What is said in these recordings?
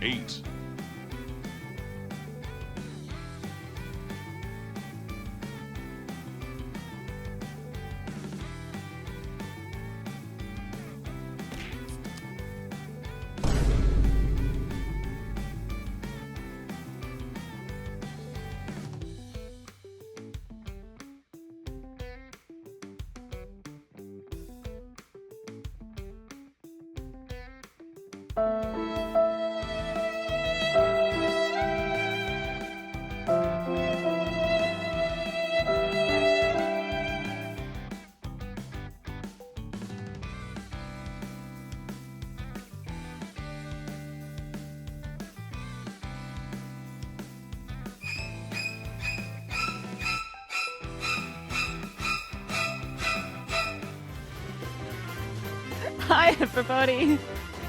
8. Hi, everybody.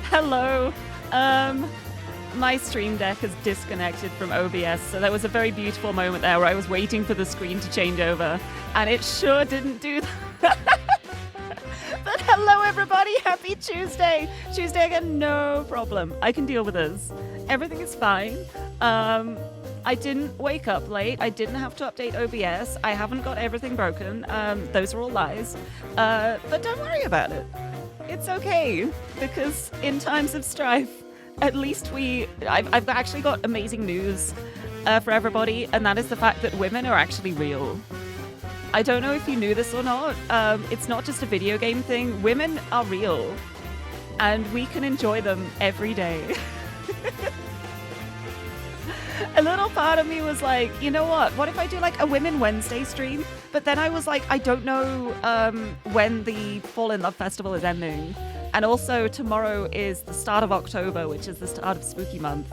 Hello. My Stream Deck has disconnected from OBS, so there was a very beautiful moment there where I was waiting for the screen to change over, and it sure didn't do that. But hello, everybody. Happy Tuesday. Tuesday again, no problem. I can deal with this. Everything is fine. I didn't wake up late. I didn't have to update OBS. I haven't got everything broken. Those are all lies. But don't worry about it. It's okay, because in times of strife, at least I've actually got amazing news for everybody, and that is the fact that women are actually real. I don't know if you knew this or not. It's not just a video game thing. Women are real, and we can enjoy them every day. A little part of me was like, you know what if I do like a Women Wednesday stream? But then I was like, I don't know when the Fall in Love Festival is ending. And also tomorrow is the start of October, which is the start of Spooky Month.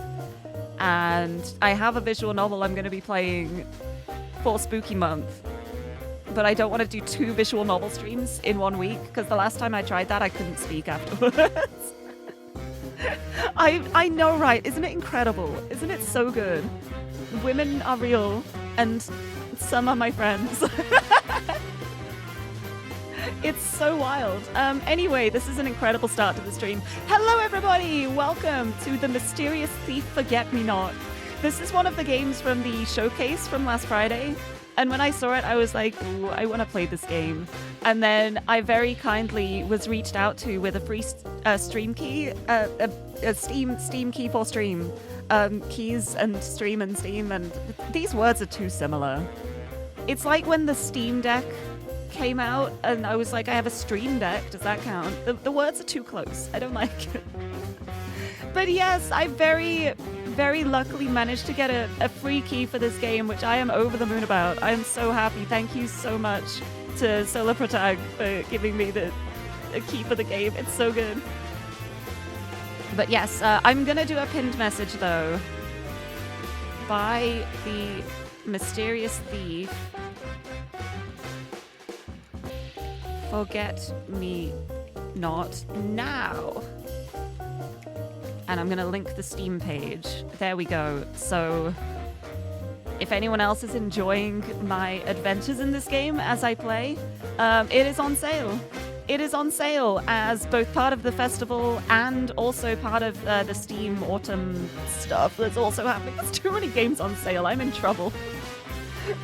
And I have a visual novel I'm going to be playing for Spooky Month. But I don't want to do 2 visual novel streams in 1 week, because the last time I tried that, I couldn't speak afterwards. I know, right? Isn't it incredible? Isn't it so good? Women are real, and some are my friends. It's so wild. Anyway, this is an incredible start to the stream. Hello, everybody! Welcome to the Mysterious Thief Forget-Me-Not. This is one of the games from the showcase from last Friday. And when I saw it, I was like, ooh, I want to play this game. And then I very kindly was reached out to with a free stream key, a Steam key for stream. Keys and stream and Steam, and these words are too similar. It's like when the Steam Deck came out, and I was like, I have a Stream Deck, does that count? The words are too close. I don't like it. But yes, I very luckily managed to get a free key for this game, which I am over the moon about. I am so happy. Thank you so much to Solar Protag for giving me the key for the game. It's so good. But yes, I'm going to do a pinned message, though, by the Mysterious Thief. Forget me not now. And I'm going to link the Steam page. There we go. So if anyone else is enjoying my adventures in this game as I play, it is on sale. It is on sale as both part of the festival and also part of the Steam Autumn stuff that's also happening. There's too many games on sale. I'm in trouble.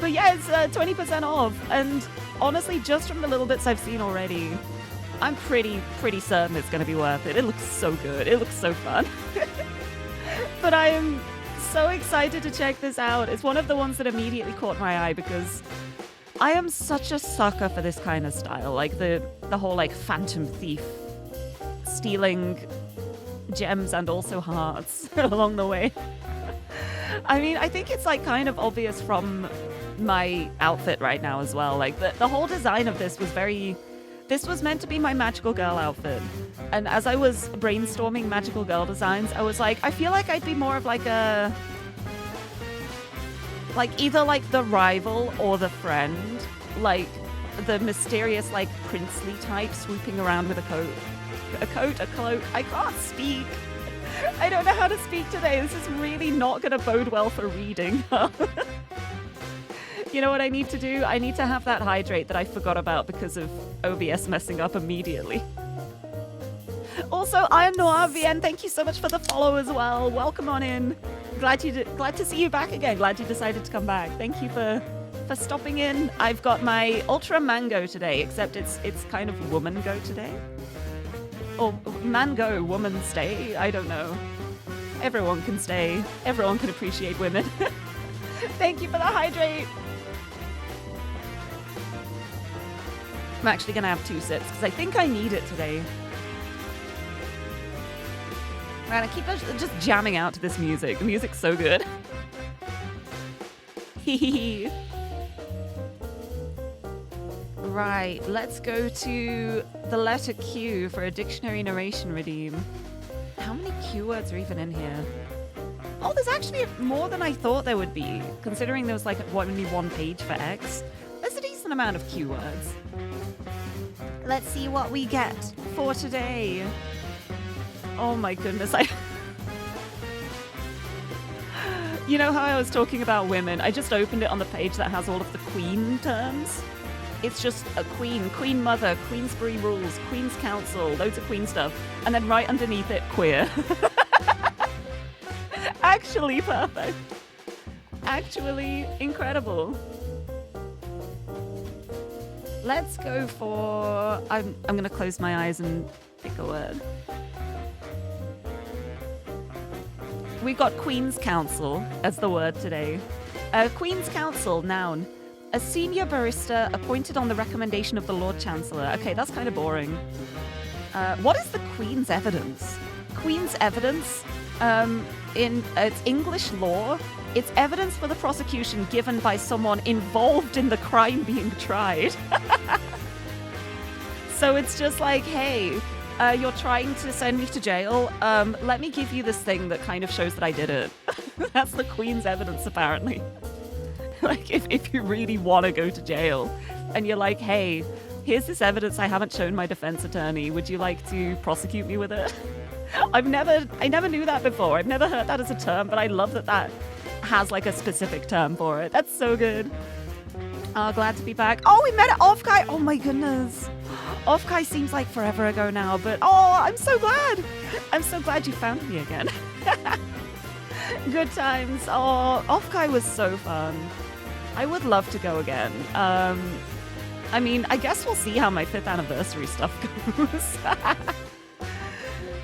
But yeah, it's 20% off. And honestly, just from the little bits I've seen already, I'm pretty certain it's going to be worth it. It looks so good. It looks so fun. But I am so excited to check this out. It's one of the ones that immediately caught my eye because I am such a sucker for this kind of style. Like the whole like Phantom Thief stealing gems and also hearts along the way. I mean, I think it's like kind of obvious from my outfit right now as well. Like the whole design of this was very... This was meant to be my magical girl outfit. And as I was brainstorming magical girl designs, I was like, I feel like I'd be more of like a... Like either like the rival or the friend. Like the mysterious like princely type swooping around with a coat. A cloak. I can't speak. I don't know how to speak today. This is really not going to bode well for reading. You know what I need to do? I need to have that hydrate that I forgot about because of OBS messing up immediately. Also, I am Noir VN. Thank you so much for the follow as well. Welcome on in. Glad to see you back again. Glad you decided to come back. Thank you for stopping in. I've got my Ultra Mango today, except it's kind of Woman Go today. Or Mango, Woman Stay. I don't know. Everyone can stay. Everyone can appreciate women. Thank you for the hydrate. I'm actually going to have 2 sips because I think I need it today. Man, I keep just jamming out to this music. The music's so good. Right, let's go to the letter Q for a dictionary narration redeem. How many Q words are even in here? Oh, there's actually more than I thought there would be, considering there was like only 1 page for X. There's a decent amount of Q words. Let's see what we get for today. Oh my goodness, You know how I was talking about women? I just opened it on the page that has all of the queen terms. It's just a queen, queen mother, Queensbury rules, queen's council, loads of queen stuff. And then right underneath it, queer. Actually perfect. Actually incredible. Let's go for... I'm going to close my eyes and pick a word. We got Queen's Counsel as the word today. Queen's Counsel, noun. A senior barrister appointed on the recommendation of the Lord Chancellor. Okay, that's kind of boring. What is the Queen's evidence? Queen's evidence, in it's English law, it's evidence for the prosecution given by someone involved in the crime being tried. So it's just like, hey, you're trying to send me to jail. Let me give you this thing that kind of shows that I did it. That's the Queen's evidence, apparently. Like, if you really want to go to jail, and you're like, hey, here's this evidence I haven't shown my defense attorney. Would you like to prosecute me with it? I never knew that before. I've never heard that as a term, but I love that that has like a specific term for it. That's so good. Glad to be back. Oh, we met at Offkai. Oh my goodness. Offkai seems like forever ago now, but oh, I'm so glad. I'm so glad you found me again. Good times. Oh, Offkai was so fun. I would love to go again. I mean, I guess we'll see how my 5th anniversary stuff goes.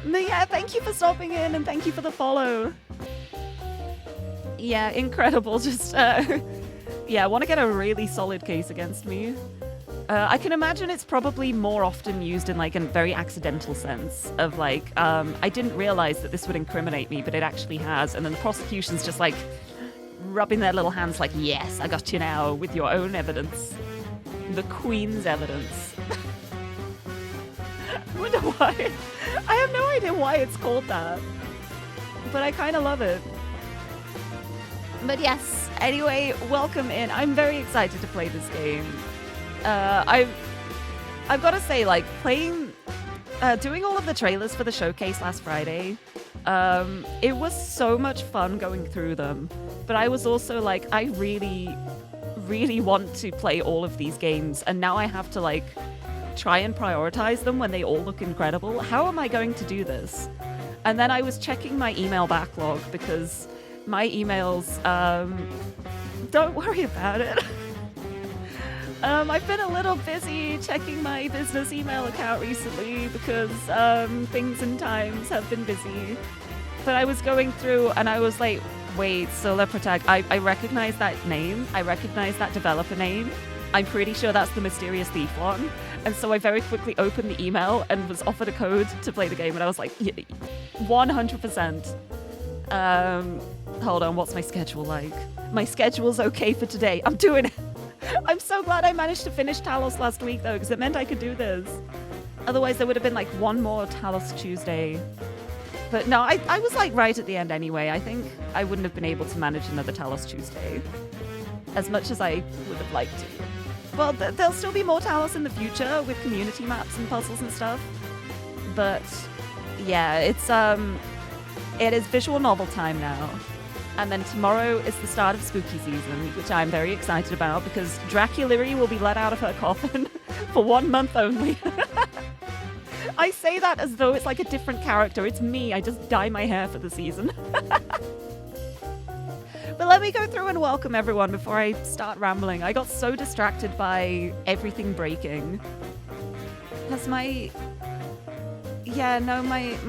But yeah, thank you for stopping in and thank you for the follow. Yeah, incredible. Just, yeah, I want to get a really solid case against me. I can imagine it's probably more often used in like a very accidental sense of like, I didn't realize that this would incriminate me, but it actually has. And then the prosecution's just like rubbing their little hands like, yes, I got you now with your own evidence. The Queen's evidence. I wonder why. I have no idea why it's called that. But I kind of love it. But yes, anyway, welcome in. I'm very excited to play this game. I've got to say, like, doing all of the trailers for the showcase last Friday, it was so much fun going through them. But I was also like, I really, really want to play all of these games. And now I have to, like, try and prioritize them when they all look incredible. How am I going to do this? And then I was checking my email backlog because my emails, don't worry about it. I've been a little busy checking my business email account recently because things and times have been busy. But I was going through and I was like, wait, Solar Protect, I recognize that name. I recognize that developer name. I'm pretty sure that's the Mysterious Thief one. And so I very quickly opened the email and was offered a code to play the game. And I was like, 100%. Hold on, what's my schedule like? My schedule's okay for today. I'm doing it. I'm so glad I managed to finish Talos last week, though, because it meant I could do this. Otherwise, there would have been, like, one more Talos Tuesday. But no, I was, like, right at the end anyway. I think I wouldn't have been able to manage another Talos Tuesday as much as I would have liked to. Well, there'll still be more Talos in the future with community maps and puzzles and stuff. But, yeah, it is visual novel time now. And then tomorrow is the start of spooky season, which I'm very excited about because Lirie will be let out of her coffin for 1 month only. I say that as though it's like a different character. It's me. I just dye my hair for the season. But let me go through and welcome everyone before I start rambling. I got so distracted by everything breaking. Has my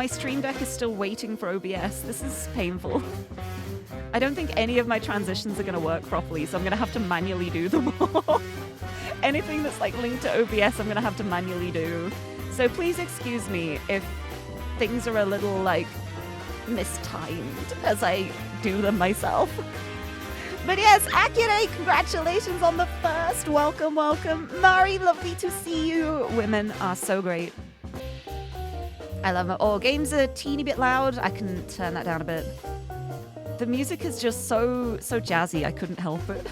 Stream Deck is still waiting for OBS. This is painful. I don't think any of my transitions are going to work properly, so I'm going to have to manually do them all. Anything that's like linked to OBS, I'm going to have to manually do. So please excuse me if things are a little like mistimed as I do them myself. But yes, Akire, congratulations on the first. Welcome, welcome. Mari, lovely to see you. Women are so great. I love it. Oh, games are a teeny bit loud. I can turn that down a bit. The music is just so jazzy, I couldn't help it.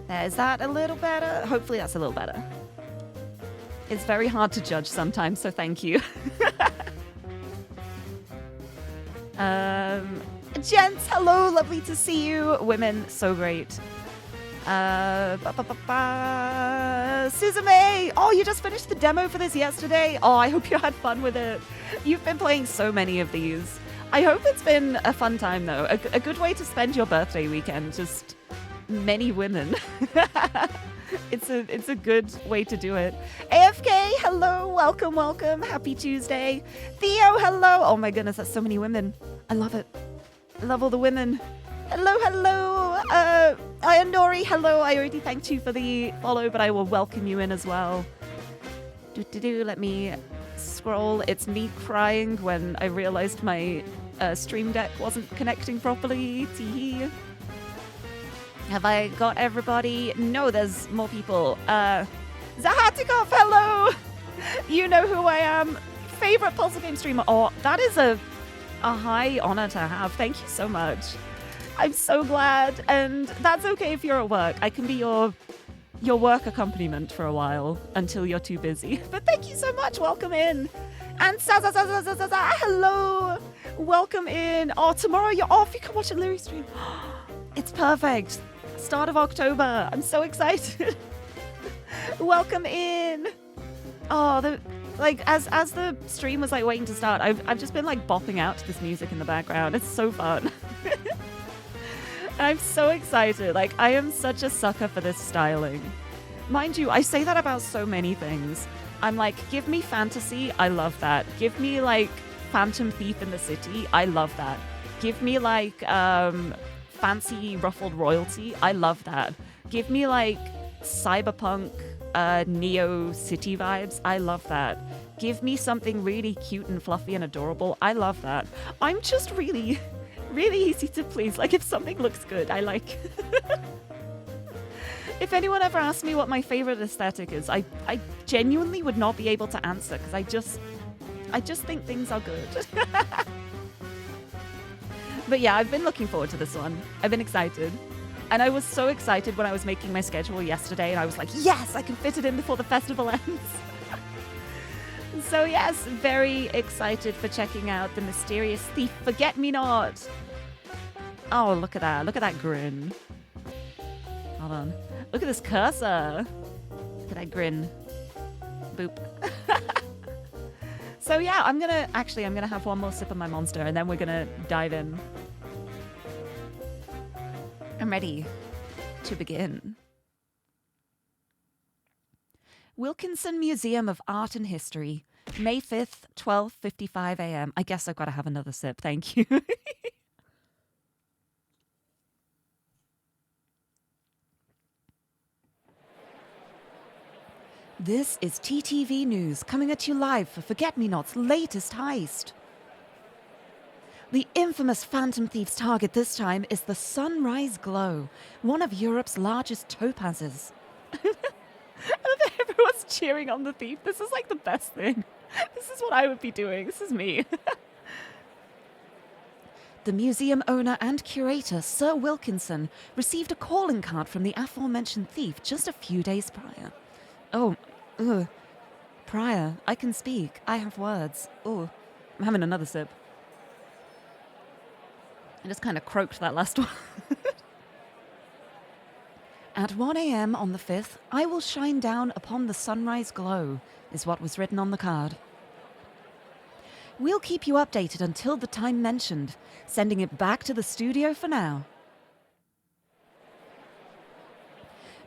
There, is that a little better? Hopefully that's a little better. It's very hard to judge sometimes, so thank you. Gents, hello, lovely to see you. Women, so great. Suzume! Oh, you just finished the demo for this yesterday? Oh, I hope you had fun with it. You've been playing so many of these. I hope it's been a fun time, though. A good way to spend your birthday weekend. Just many women. It's a good way to do it. AFK, hello, welcome, welcome. Happy Tuesday. Theo, hello. Oh my goodness, that's so many women. I love it. I love all the women. Hello, hello. Ayandori, hello. I already thanked you for the follow, but I will welcome you in as well. Let me scroll. It's me crying when I realized my stream deck wasn't connecting properly. Teehee. Have I got everybody? No, there's more people. Zahatikov, hello! You know who I am. Favorite puzzle game streamer. Oh, that is a high honor to have. Thank you so much. I'm so glad. And that's okay if you're at work. I can be your work accompaniment for a while until you're too busy. But thank you so much. Welcome in. And hello. Welcome in. Oh, tomorrow you're off. You can watch a Lirie stream. It's perfect. Start of October. I'm so excited. Welcome in. Oh, as the stream was waiting to start, I've just been bopping out to this music in the background. It's so fun. I'm so excited. I am such a sucker for this styling. Mind you, I say that about so many things. I'm give me fantasy. I love that. Give me Phantom Thief in the City. I love that. Give me fancy ruffled royalty. I love that. Give me cyberpunk Neo City vibes. I love that. Give me something really cute and fluffy and adorable. I love that. I'm just really easy to please. If something looks good, I like. If anyone ever asked me what my favorite aesthetic is, I genuinely would not be able to answer because I just think things are good. But yeah, I've been looking forward to this one. I've been excited. And I was so excited when I was making my schedule yesterday, and I was like, yes, I can fit it in before the festival ends. So yes, very excited for checking out the Mysterious Thief Forget-Me-Not. Oh, look at that. Look at that grin. Hold on. Look at this cursor. Look at that grin. Boop. So yeah, I'm gonna have one more sip of my monster and then we're gonna dive in. I'm ready to begin. Wilkinson Museum of Art and History, May 5th, 12:55 a.m. I guess I've got to have another sip, thank you. This is TTV News, coming at you live for Forget-Me-Not's latest heist. The infamous Phantom Thief's target this time is the Sunrise Glow, one of Europe's largest topazes. Everyone's cheering on the thief. This is the best thing. This is what I would be doing. This is me. The museum owner and curator, Sir Wilkinson, received a calling card from the aforementioned thief just a few days prior. Oh, prior. I can speak. I have words. Oh, I'm having another sip. I just kind of croaked that last one. At 1 a.m. on the 5th, I will shine down upon the sunrise glow, is what was written on the card. We'll keep you updated until the time mentioned, sending it back to the studio for now.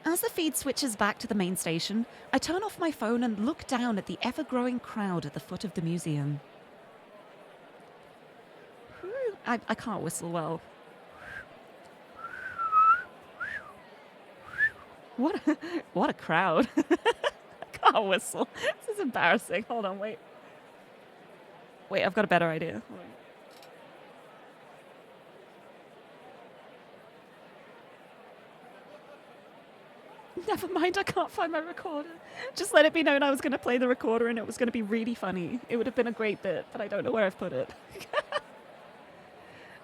As the feed switches back to the main station, I turn off my phone and look down at the ever-growing crowd at the foot of the museum. I can't whistle well. What a crowd. I can't whistle. This is embarrassing. Hold on, wait. Wait, I've got a better idea. Never mind, I can't find my recorder. Just let it be known I was going to play the recorder and it was going to be really funny. It would have been a great bit, but I don't know where I've put it.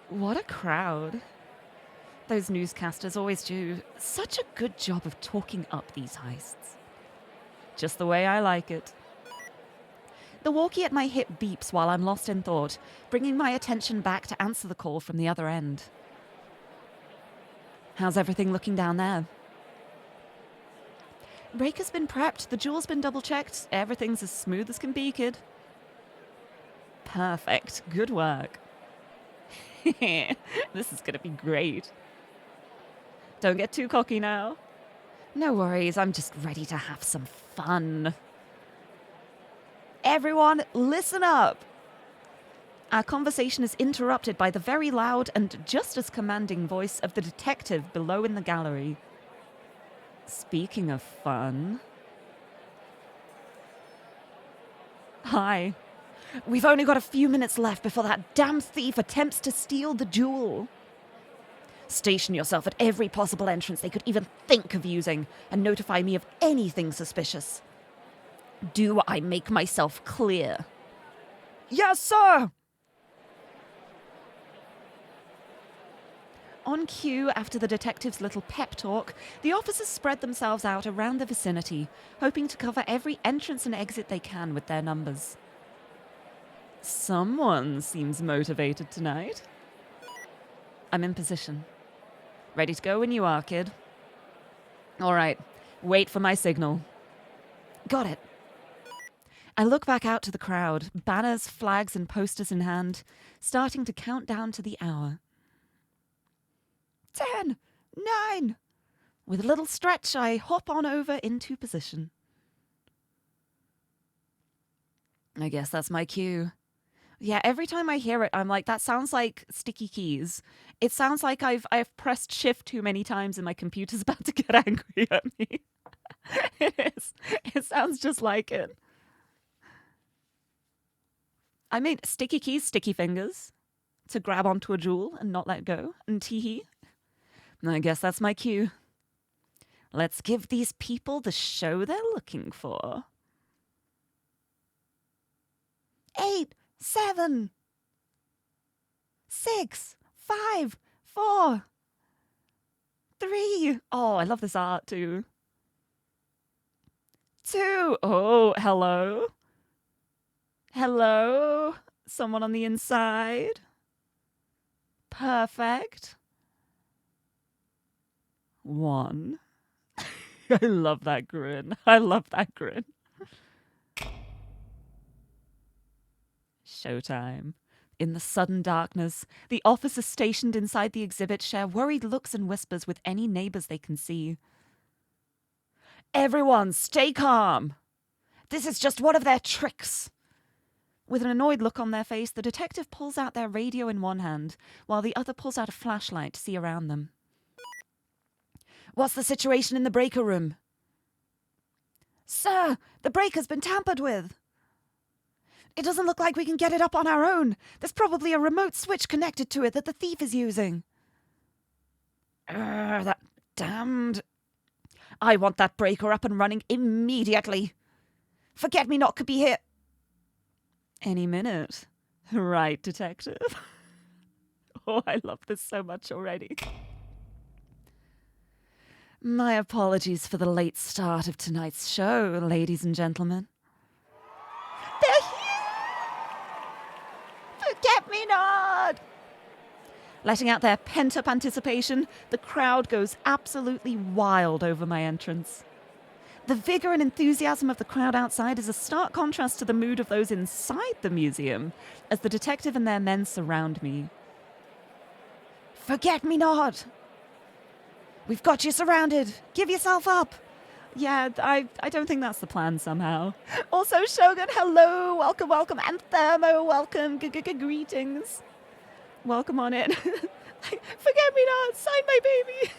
What a crowd. Those newscasters always do such a good job of talking up these heists. Just the way I like it. The walkie at my hip beeps while I'm lost in thought, bringing my attention back to answer the call from the other end. How's everything looking down there? Breaker's been prepped, the jewel's been double-checked, everything's as smooth as can be, kid. Perfect. Good work. This is gonna be great. Don't get too cocky now. No worries, I'm just ready to have some fun. Everyone, listen up. Our conversation is interrupted by the very loud and just as commanding voice of the detective below in the gallery. Speaking of fun... Hi. We've only got a few minutes left before that damn thief attempts to steal the jewel. Station yourself at every possible entrance they could even think of using and notify me of anything suspicious. Do I make myself clear? Yes, sir! On cue, after the detective's little pep talk, the officers spread themselves out around the vicinity, hoping to cover every entrance and exit they can with their numbers. Someone seems motivated tonight. I'm in position. Ready to go when you are, kid. All right, wait for my signal. Got it. I look back out to the crowd, banners, flags, and posters in hand, starting to count down to the hour. 10, 9. With a little stretch, I hop on over into position. I guess that's my cue. Yeah, every time I hear it, I'm like, that sounds like sticky keys. It sounds like I've pressed shift too many times and my computer's about to get angry at me. It is. It sounds just like it. I made sticky keys, sticky fingers to grab onto a jewel and not let go. And tee-hee. I guess that's my cue. Let's give these people the show they're looking for. 8, 7, 6, 5, 4, 3. Oh, I love this art too. 2. Oh, hello. Hello. Someone on the inside. Perfect. 1. I love that grin. I love that grin. Showtime. In the sudden darkness, the officers stationed inside the exhibit share worried looks and whispers with any neighbors they can see. Everyone, stay calm. This is just one of their tricks. With an annoyed look on their face, the detective pulls out their radio in one hand, while the other pulls out a flashlight to see around them. What's the situation in the breaker room? Sir, the breaker's been tampered with. It doesn't look like we can get it up on our own. There's probably a remote switch connected to it that the thief is using. That damned... I want that breaker up and running immediately. Forget-me-not could be here... Any minute. Right, detective? Oh, I love this so much already. My apologies for the late start of tonight's show, ladies and gentlemen. They're here! Forget-me-not! Letting out their pent-up anticipation, the crowd goes absolutely wild over my entrance. The vigor and enthusiasm of the crowd outside is a stark contrast to the mood of those inside the museum, as the detective and their men surround me. Forget-me-not! We've got you surrounded! Give yourself up! Yeah, I don't think that's the plan somehow. Also, Shogun, hello! Welcome, welcome! And Thermo, welcome! Greetings! Welcome on in. Forget-me-not! Sign my baby!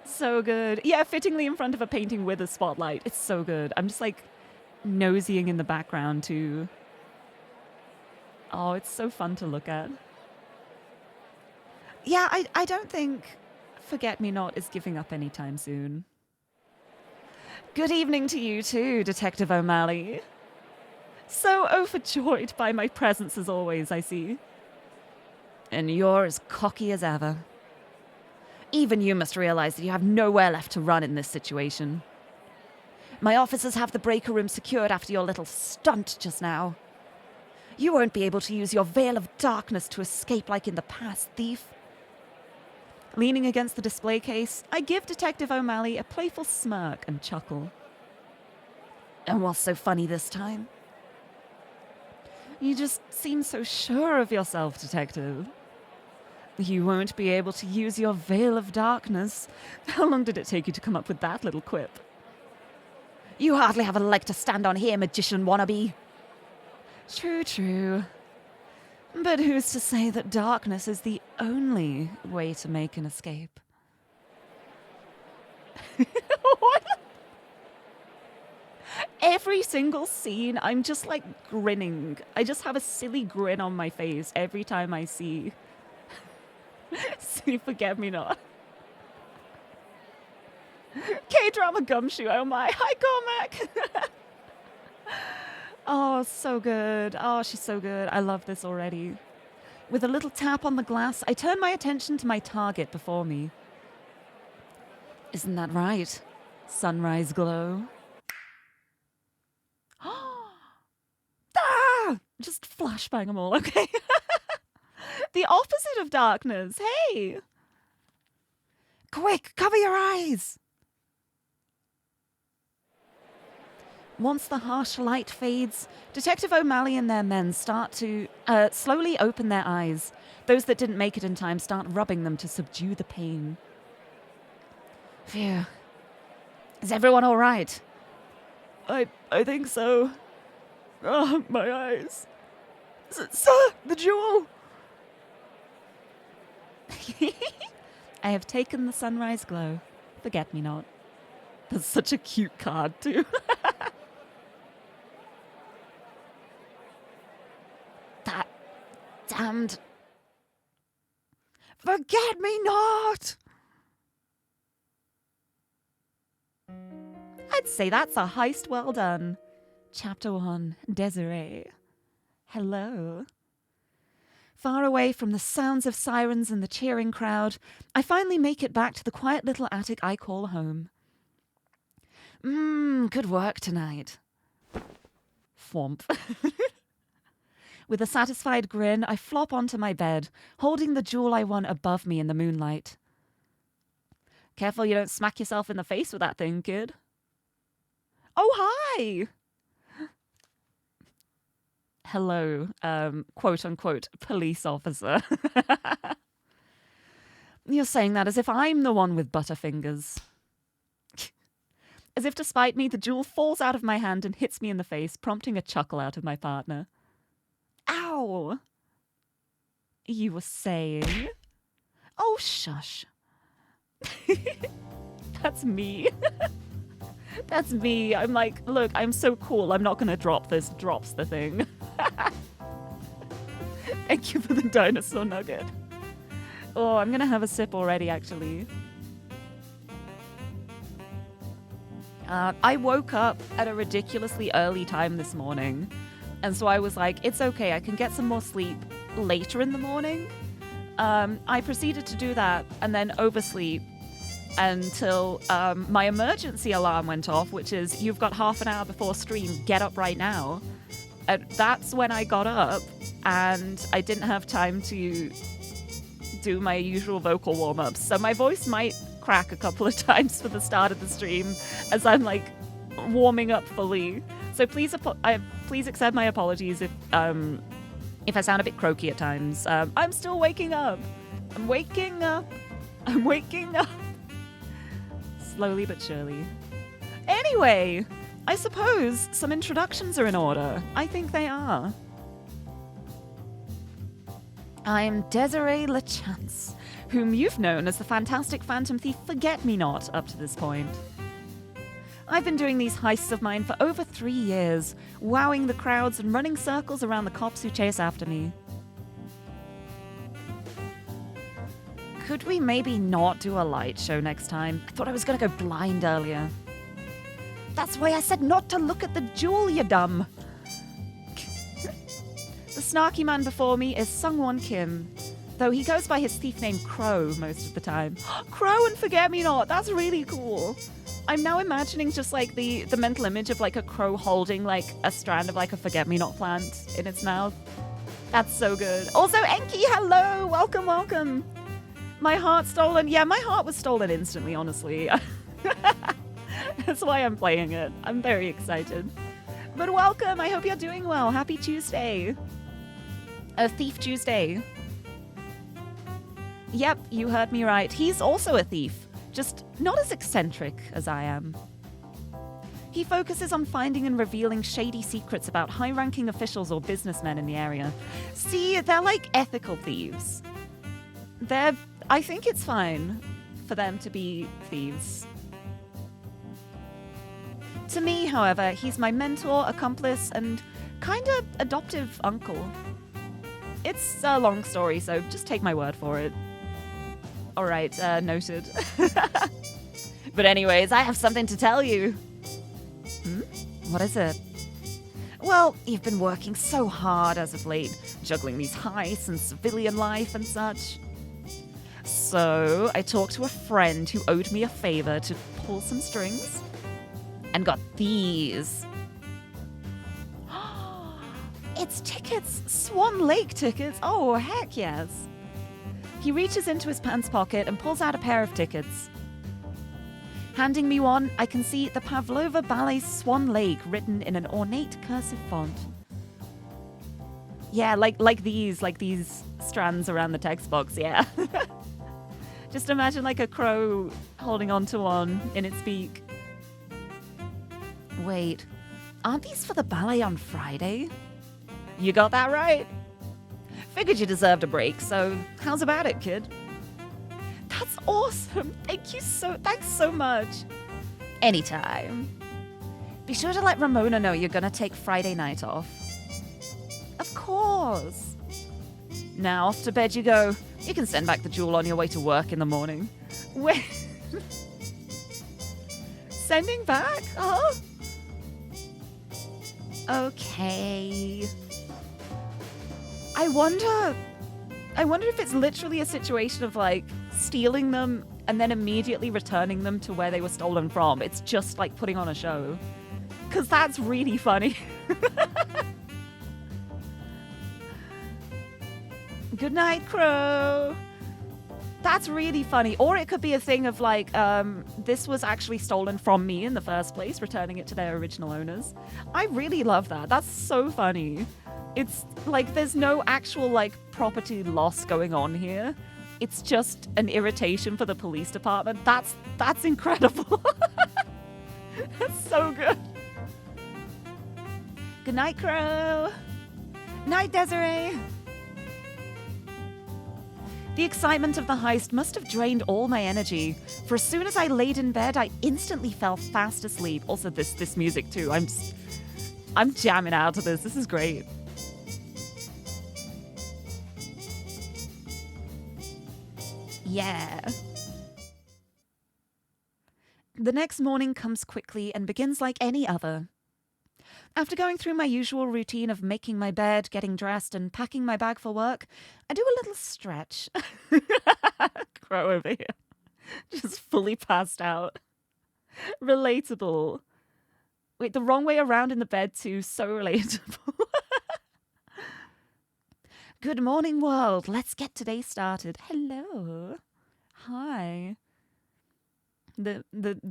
So good. Yeah, fittingly in front of a painting with a spotlight. It's so good. I'm just like nosying in the background too. Oh, it's so fun to look at. Yeah, I don't think Forget-me-not is giving up anytime soon. Good evening to you too, Detective O'Malley. So overjoyed by my presence as always, I see. And you're as cocky as ever. Even you must realize that you have nowhere left to run in this situation. My officers have the breaker room secured after your little stunt just now. You won't be able to use your veil of darkness to escape like in the past, thief. Leaning against the display case, I give Detective O'Malley a playful smirk and chuckle. And what's so funny this time? You just seem so sure of yourself, Detective. You won't be able to use your veil of darkness. How long did it take you to come up with that little quip? You hardly have a leg to stand on here, magician wannabe. True. But who's to say that darkness is the only way to make an escape? What? Every single scene, I'm just like grinning. I just have a silly grin on my face every time I see Forget Me Not. K-drama gumshoe, oh my. Hi, Cormac. Oh, so good. Oh, she's so good. I love this already. With a little tap on the glass, I turn my attention to my target before me. Isn't that right? Sunrise glow. Just flashbang them all, okay? The opposite of darkness. Hey! Quick, cover your eyes! Once the harsh light fades, Detective O'Malley and their men start to slowly open their eyes. Those that didn't make it in time start rubbing them to subdue the pain. Phew. Is everyone all right? I think so. Oh, my eyes. Sir, the jewel! I have taken the sunrise glow. Forget me not. That's such a cute card, too. That damned... Forget me not! I'd say that's a heist well done. Chapter 1, Desiree. Hello. Far away from the sounds of sirens and the cheering crowd, I finally make it back to the quiet little attic I call home. Good work tonight. Thwomp. With a satisfied grin, I flop onto my bed, holding the jewel I won above me in the moonlight. Careful you don't smack yourself in the face with that thing, kid. Oh, hi! Hello, quote-unquote, police officer. You're saying that as if I'm the one with butterfingers. As if to spite me, the jewel falls out of my hand and hits me in the face, prompting a chuckle out of my partner. Ow! You were saying? Oh, shush. That's me. That's me. I'm like, look, I'm so cool. I'm not going to drop this. Drops the thing. Thank you for the dinosaur nugget. Oh, I'm going to have a sip already, actually. I woke up at a ridiculously early time this morning. And so I was like, it's okay. I can get some more sleep later in the morning. I proceeded to do that and then oversleep until my emergency alarm went off, which is, you've got half an hour before stream, get up right now. And that's when I got up, and I didn't have time to do my usual vocal warm-ups. So my voice might crack a couple of times for the start of the stream as I'm like warming up fully. So please accept my apologies if I sound a bit croaky at times. I'm still waking up. I'm waking up. Slowly but surely. Anyway, I suppose some introductions are in order. I think they are. I'm Desiree LeChance, whom you've known as the fantastic Phantom Thief Forget-Me-Not up to this point. I've been doing these heists of mine for over 3 years, wowing the crowds and running circles around the cops who chase after me. Could we maybe not do a light show next time? I thought I was going to go blind earlier. That's why I said not to look at the jewel, you dumb. The snarky man before me is Sungwon Kim, Though he goes by his thief name Crow most of the time. Crow and Forget-Me-Not, that's really cool. I'm now imagining just like the mental image of like a crow holding like a strand of like a Forget-Me-Not plant in its mouth. That's so good. Also, Enki, hello! Welcome, welcome. My heart stolen. Yeah, my heart was stolen instantly, honestly. That's why I'm playing it. I'm very excited. But welcome, I hope you're doing well. Happy Tuesday. Thief Tuesday. Yep, you heard me right. He's also a thief, just not as eccentric as I am. He focuses on finding and revealing shady secrets about high-ranking officials or businessmen in the area. See, they're like ethical thieves. I think it's fine for them to be thieves. To me, however, he's my mentor, accomplice, and kinda adoptive uncle. It's a long story, so just take my word for it. Alright, noted. But anyways, I have something to tell you. What is it? Well, you've been working so hard as of late, juggling these heists and civilian life and such. So, I talked to a friend who owed me a favor to pull some strings, and got these. It's tickets! Swan Lake tickets! Oh, heck yes! He reaches into his pants pocket and pulls out a pair of tickets. Handing me one, I can see the Pavlova Ballet's Swan Lake written in an ornate cursive font. Yeah, like these strands around the text box, yeah. Just imagine like a crow holding onto one in its beak. Wait, aren't these for the ballet on Friday? You got that right. Figured you deserved a break, so how's about it, kid? That's awesome. Thanks so much. Anytime. Be sure to let Ramona know you're gonna take Friday night off. Of course. Now off to bed you go. You can send back the jewel on your way to work in the morning. Wait. Sending back? Huh? Okay. I wonder if it's literally a situation of like stealing them and then immediately returning them to where they were stolen from. It's just like putting on a show. 'Cause that's really funny. Good night, Crow. That's really funny. Or it could be a thing of like, this was actually stolen from me in the first place, returning it to their original owners. I really love that. That's so funny. It's like there's no actual like property loss going on here. It's just an irritation for the police department. That's incredible. That's so good. Good night, Crow. Night, Desiree. The excitement of the heist must have drained all my energy, for as soon as I laid in bed, I instantly fell fast asleep. Also, this music too. I'm jamming out to this. This is great. Yeah. The next morning comes quickly and begins like any other. After going through my usual routine of making my bed, getting dressed, and packing my bag for work, I do a little stretch. Crow over here. Just fully passed out. Relatable. Wait, the wrong way around in the bed too. So relatable. Good morning, world. Let's get today started. Hello. Hi. The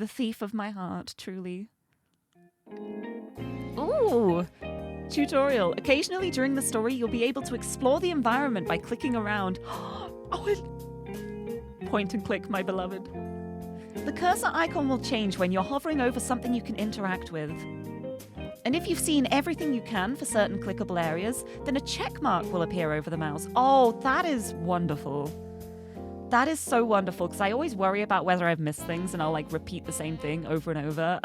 thief of my heart, truly. Ooh! Tutorial. Occasionally during the story, you'll be able to explore the environment by clicking around. Point and click, my beloved. The cursor icon will change when you're hovering over something you can interact with. And if you've seen everything you can for certain clickable areas, then a check mark will appear over the mouse. Oh, that is wonderful. That is so wonderful, because I always worry about whether I've missed things and I'll like repeat the same thing over and over,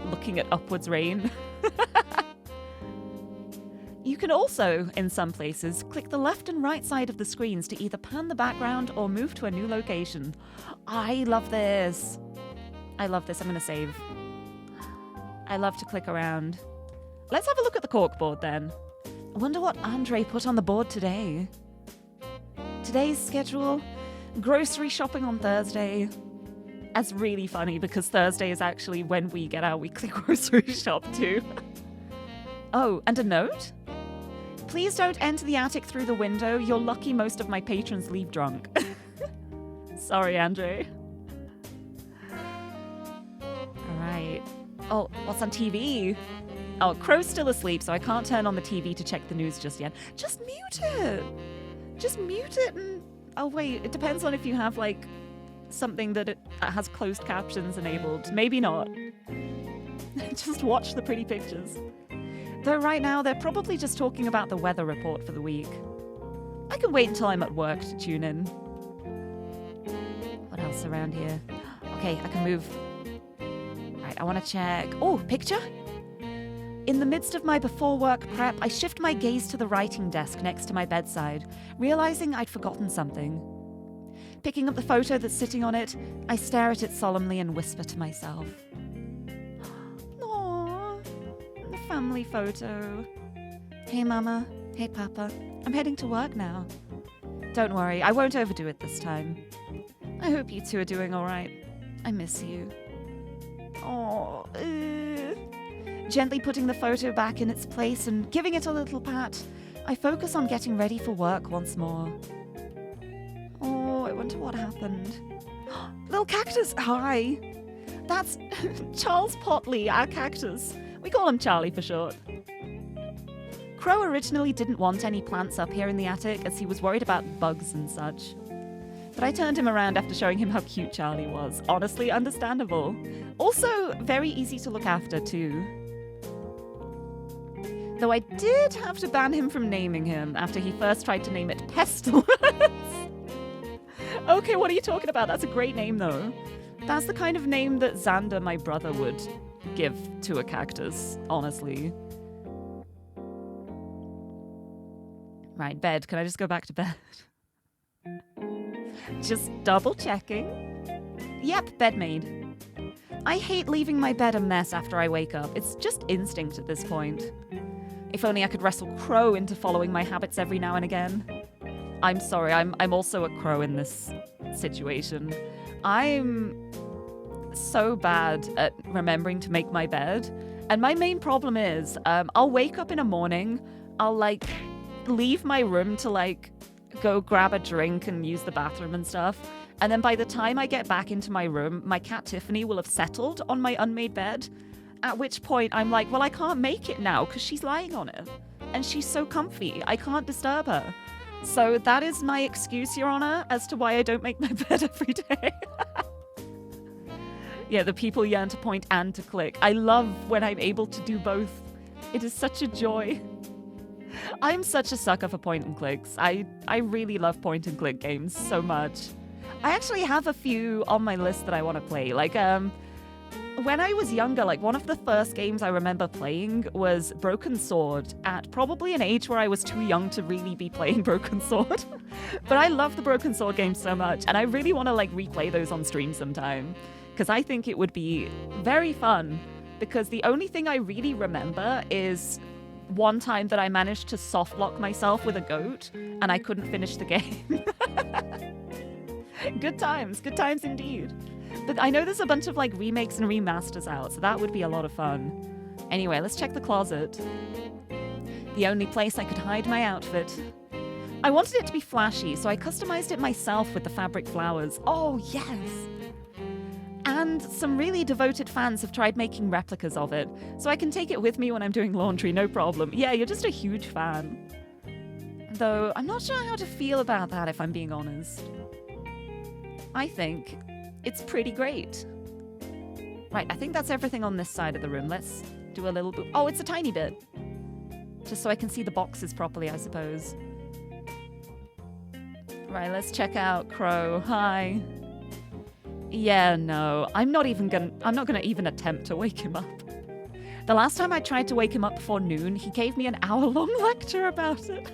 looking at upwards rain. You can also, in some places, click the left and right side of the screens to either pan the background or move to a new location. I love this. I love this. I'm going to save. I love to click around. Let's have a look at the corkboard then. I wonder what Andre put on the board today. Today's schedule, grocery shopping on Thursday. That's really funny because Thursday is actually when we get our weekly grocery shop too. Oh, and a note? Please don't enter the attic through the window. You're lucky most of my patrons leave drunk. Sorry, Andre. Alright. Oh, what's on TV? Oh, Crow's still asleep, so I can't turn on the TV to check the news just yet. Just mute it! Just mute it and... Oh, wait, it depends on if you have, like, something that it has closed captions enabled. Maybe not. Just watch the pretty pictures. Though right now, they're probably just talking about the weather report for the week. I can wait until I'm at work to tune in. What else around here? Okay, I can move. Right, I want to check. Oh, picture? In the midst of my before-work prep, I shift my gaze to the writing desk next to my bedside, realizing I'd forgotten something. Picking up the photo that's sitting on it, I stare at it solemnly and whisper to myself. Aww, the family photo. Hey, Mama. Hey, Papa. I'm heading to work now. Don't worry, I won't overdo it this time. I hope you two are doing all right. I miss you. Aww. Gently putting the photo back in its place and giving it a little pat, I focus on getting ready for work once more. Oh, I wonder what happened. Little cactus, hi! That's Charles Potley, our cactus. We call him Charlie for short. Crow originally didn't want any plants up here in the attic as he was worried about bugs and such. But I turned him around after showing him how cute Charlie was. Honestly, understandable. Also, very easy to look after, too. Though I did have to ban him from naming him after he first tried to name it Pestilence. Okay, what are you talking about? That's a great name, though. That's the kind of name that Xander, my brother, would give to a cactus, honestly. Right, bed. Can I just go back to bed? Just double checking. Yep, bed made. I hate leaving my bed a mess after I wake up. It's just instinct at this point. If only I could wrestle Crow into following my habits every now and again. I'm sorry, I'm also a Crow in this situation. I'm so bad at remembering to make my bed. And my main problem is, I'll wake up in a morning, I'll like leave my room to like go grab a drink and use the bathroom and stuff. And then by the time I get back into my room, my cat Tiffany will have settled on my unmade bed. At which point I'm like, well, I can't make it now because she's lying on it. And she's so comfy. I can't disturb her. So that is my excuse, Your Honor, as to why I don't make my bed every day. Yeah, the people yearn to point and to click. I love when I'm able to do both. It is such a joy. I'm such a sucker for point and clicks. I really love point and click games so much. I actually have a few on my list that I want to play. Like, when I was younger, like one of the first games I remember playing was Broken Sword at probably an age where I was too young to really be playing Broken Sword. But I love the Broken Sword games so much, and I really want to like replay those on stream sometime because I think it would be very fun. Because the only thing I really remember is one time that I managed to soft lock myself with a goat and I couldn't finish the game. Good times indeed. But I know there's a bunch of like remakes and remasters out, so that would be a lot of fun. Anyway, let's check the closet. The only place I could hide my outfit. I wanted it to be flashy, so I customized it myself with the fabric flowers. Oh, yes! And some really devoted fans have tried making replicas of it, so I can take it with me when I'm doing laundry, no problem. Yeah, you're just a huge fan. Though, I'm not sure how to feel about that, if I'm being honest. I think it's pretty great. Right, I think that's everything on this side of the room. Let's do a little bit. Oh, it's a tiny bit. Just so I can see the boxes properly, I suppose. Right, let's check out Crow. Hi. Yeah, no, I'm not gonna even attempt to wake him up. The last time I tried to wake him up before noon, he gave me an hour-long lecture about it.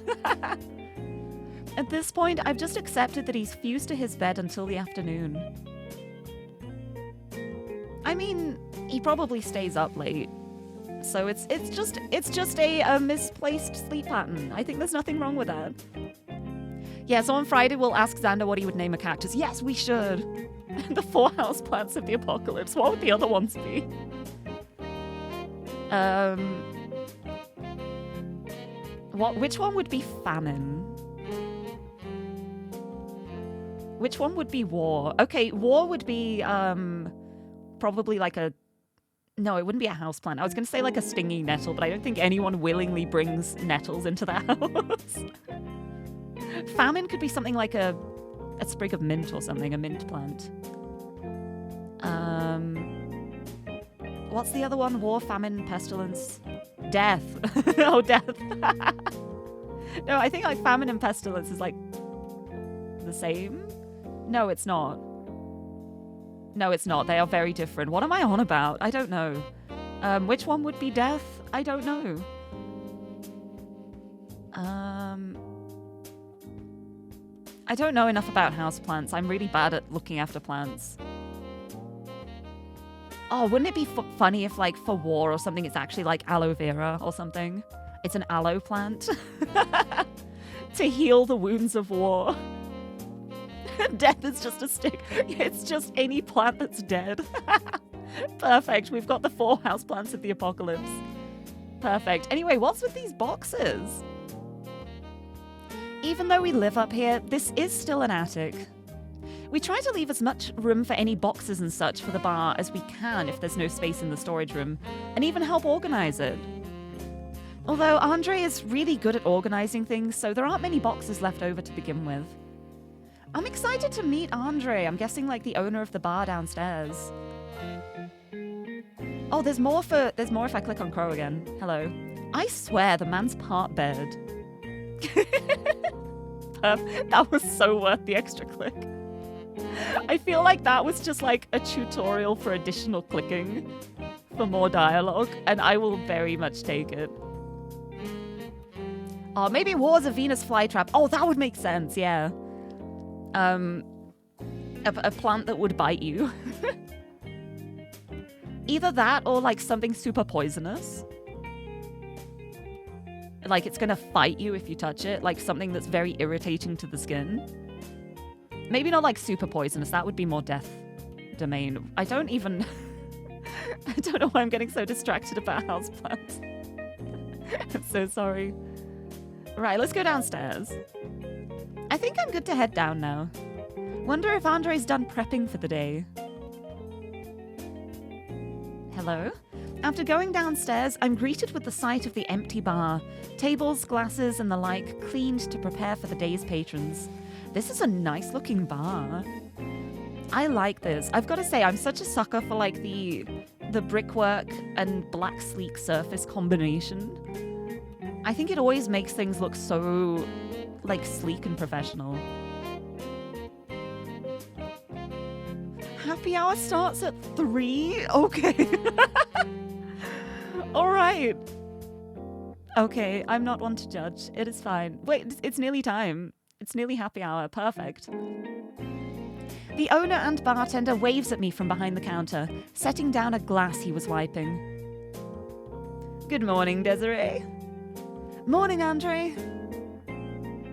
At this point, I've just accepted that he's fused to his bed until the afternoon. I mean, he probably stays up late. So it's just a misplaced sleep pattern. I think there's nothing wrong with that. Yeah, so on Friday we'll ask Xander what he would name a cactus. Yes, we should. The 4 houseplants of the apocalypse. What would the other ones be? Which one would be famine? Which one would be war? Okay, war would be probably like a... No, it wouldn't be a houseplant. I was going to say like a stinging nettle, but I don't think anyone willingly brings nettles into their house. Famine could be something like a sprig of mint or something, a mint plant. What's the other one? War, famine, pestilence, death. Oh, death. No, I think like famine and pestilence is like the same. No, it's not. No, it's not. They are very different. What am I on about? I don't know. Which one would be death? I don't know. I don't know enough about houseplants. I'm really bad at looking after plants. Oh, wouldn't it be funny if, like, for war or something, it's actually like aloe vera or something? It's an aloe plant to heal the wounds of war. Death is just a stick. It's just any plant that's dead. Perfect. We've got the 4 houseplants of the apocalypse. Perfect. Anyway, what's with these boxes? Even though we live up here, this is still an attic. We try to leave as much room for any boxes and such for the bar as we can if there's no space in the storage room, and even help organize it. Although Andre is really good at organizing things, so there aren't many boxes left over to begin with. I'm excited to meet Andre. I'm guessing like the owner of the bar downstairs. Oh, there's more if I click on Crow again. Hello. I swear the man's part bed. That was so worth the extra click. I feel like that was just like a tutorial for additional clicking for more dialogue, and I will very much take it. Oh, maybe war's a Venus flytrap. Oh, that would make sense, yeah. A plant that would bite you. Either that or like something super poisonous. Like it's gonna fight you if you touch it, like something that's very irritating to the skin. Maybe not like super poisonous, that would be more death domain. I don't even... I don't know why I'm getting so distracted about houseplants. I'm so sorry. Right, let's go downstairs. I think I'm good to head down now. Wonder if Andre's done prepping for the day. Hello? After going downstairs, I'm greeted with the sight of the empty bar. Tables, glasses, and the like cleaned to prepare for the day's patrons. This is a nice-looking bar. I like this. I've got to say, I'm such a sucker for like the brickwork and black sleek surface combination. I think it always makes things look so like sleek and professional. Happy hour starts at 3? Okay. All right. Okay, I'm not one to judge. It is fine. Wait, it's nearly time. It's nearly happy hour. Perfect. The owner and bartender waves at me from behind the counter, setting down a glass he was wiping. Good morning, Desiree. Morning, Andre.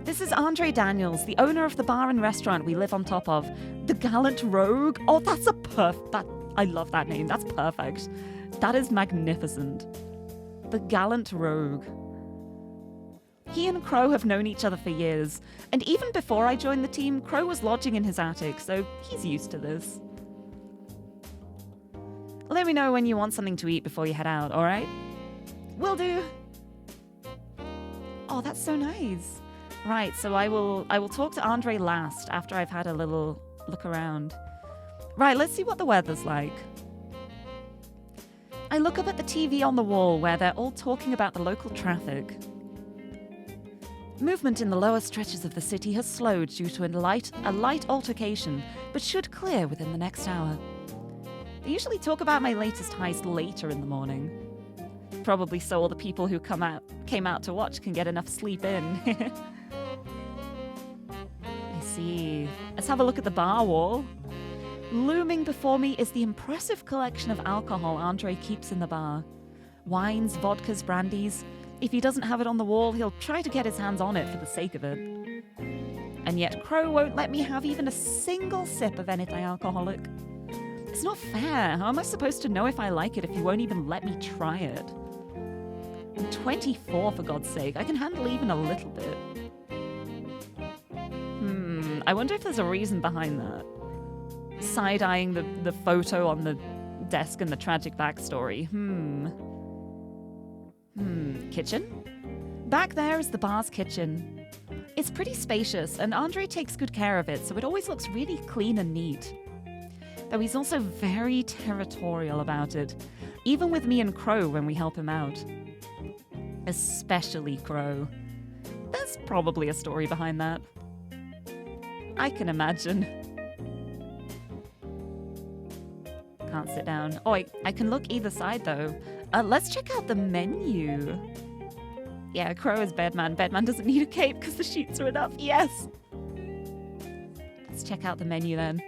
This is Andre Daniels, the owner of the bar and restaurant we live on top of. The Gallant Rogue. Oh, that's a I love that name. That's perfect. That is magnificent. The Gallant Rogue. He and Crow have known each other for years, and even before I joined the team, Crow was lodging in his attic, so he's used to this. Let me know when you want something to eat before you head out, alright? Will do. Oh, that's so nice. Right, so I will talk to Andre last after I've had a little look around. Right, let's see what the weather's like. I look up at the TV on the wall where they're all talking about the local traffic. Movement in the lower stretches of the city has slowed due to a light altercation, but should clear within the next hour. They usually talk about my latest heist later in the morning. Probably so all the people who came out to watch can get enough sleep in. I see. Let's have a look at the bar wall. Looming before me is the impressive collection of alcohol Andre keeps in the bar. Wines, vodkas, brandies. If he doesn't have it on the wall, he'll try to get his hands on it for the sake of it. And and yet Crow won't let me have even a single sip of anything alcoholic. It's not fair. How am I supposed to know if I like it if you won't even let me try it? I'm 24, for God's sake. I can handle even a little bit. I wonder if there's a reason behind that. Side-eyeing the photo on the desk and the tragic backstory. Kitchen? Back there is the bar's kitchen. It's pretty spacious, and Andre takes good care of it, so it always looks really clean and neat. Though he's also very territorial about it, even with me and Crow when we help him out. Especially Crow. There's probably a story behind that. I can imagine. Can't sit down. Oh, I can look either side, though. Let's check out the menu. Yeah, Crow is Bedman. Bedman doesn't need a cape because the sheets are enough. Yes! Let's check out the menu, then.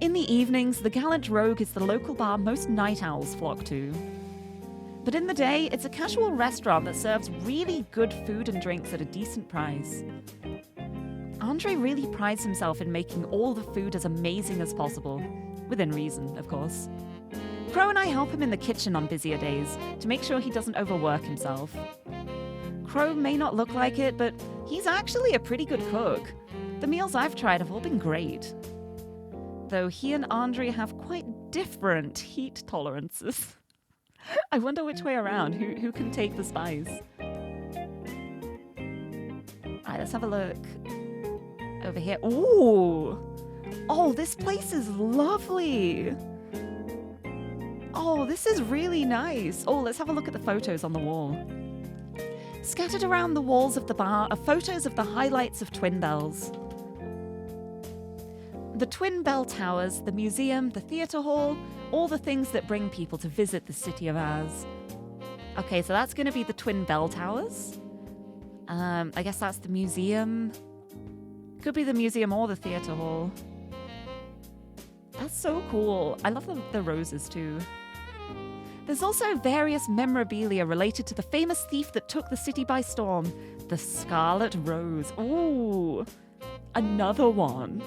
In the evenings, the Gallant Rogue is the local bar most night owls flock to. But in the day, it's a casual restaurant that serves really good food and drinks at a decent price. Andre really prides himself in making all the food as amazing as possible. Within reason, of course. Crow and I help him in the kitchen on busier days to make sure he doesn't overwork himself. Crow may not look like it, but he's actually a pretty good cook. The meals I've tried have all been great. Though he and Andre have quite different heat tolerances. I wonder which way around. Who can take the spice? Alright, let's have a look. Over here. Ooh! Oh, this place is lovely! Oh, this is really nice. Oh, let's have a look at the photos on the wall. Scattered around the walls of the bar are photos of the highlights of Twin Bells. The Twin Bell Towers, the museum, the theatre hall, all the things that bring people to visit the city of ours. Okay, so that's going to be the Twin Bell Towers. I guess that's the museum. Could be the museum or the theatre hall. That's so cool. I love the roses too. There's also various memorabilia related to the famous thief that took the city by storm, the Scarlet Rose. Ooh, another one.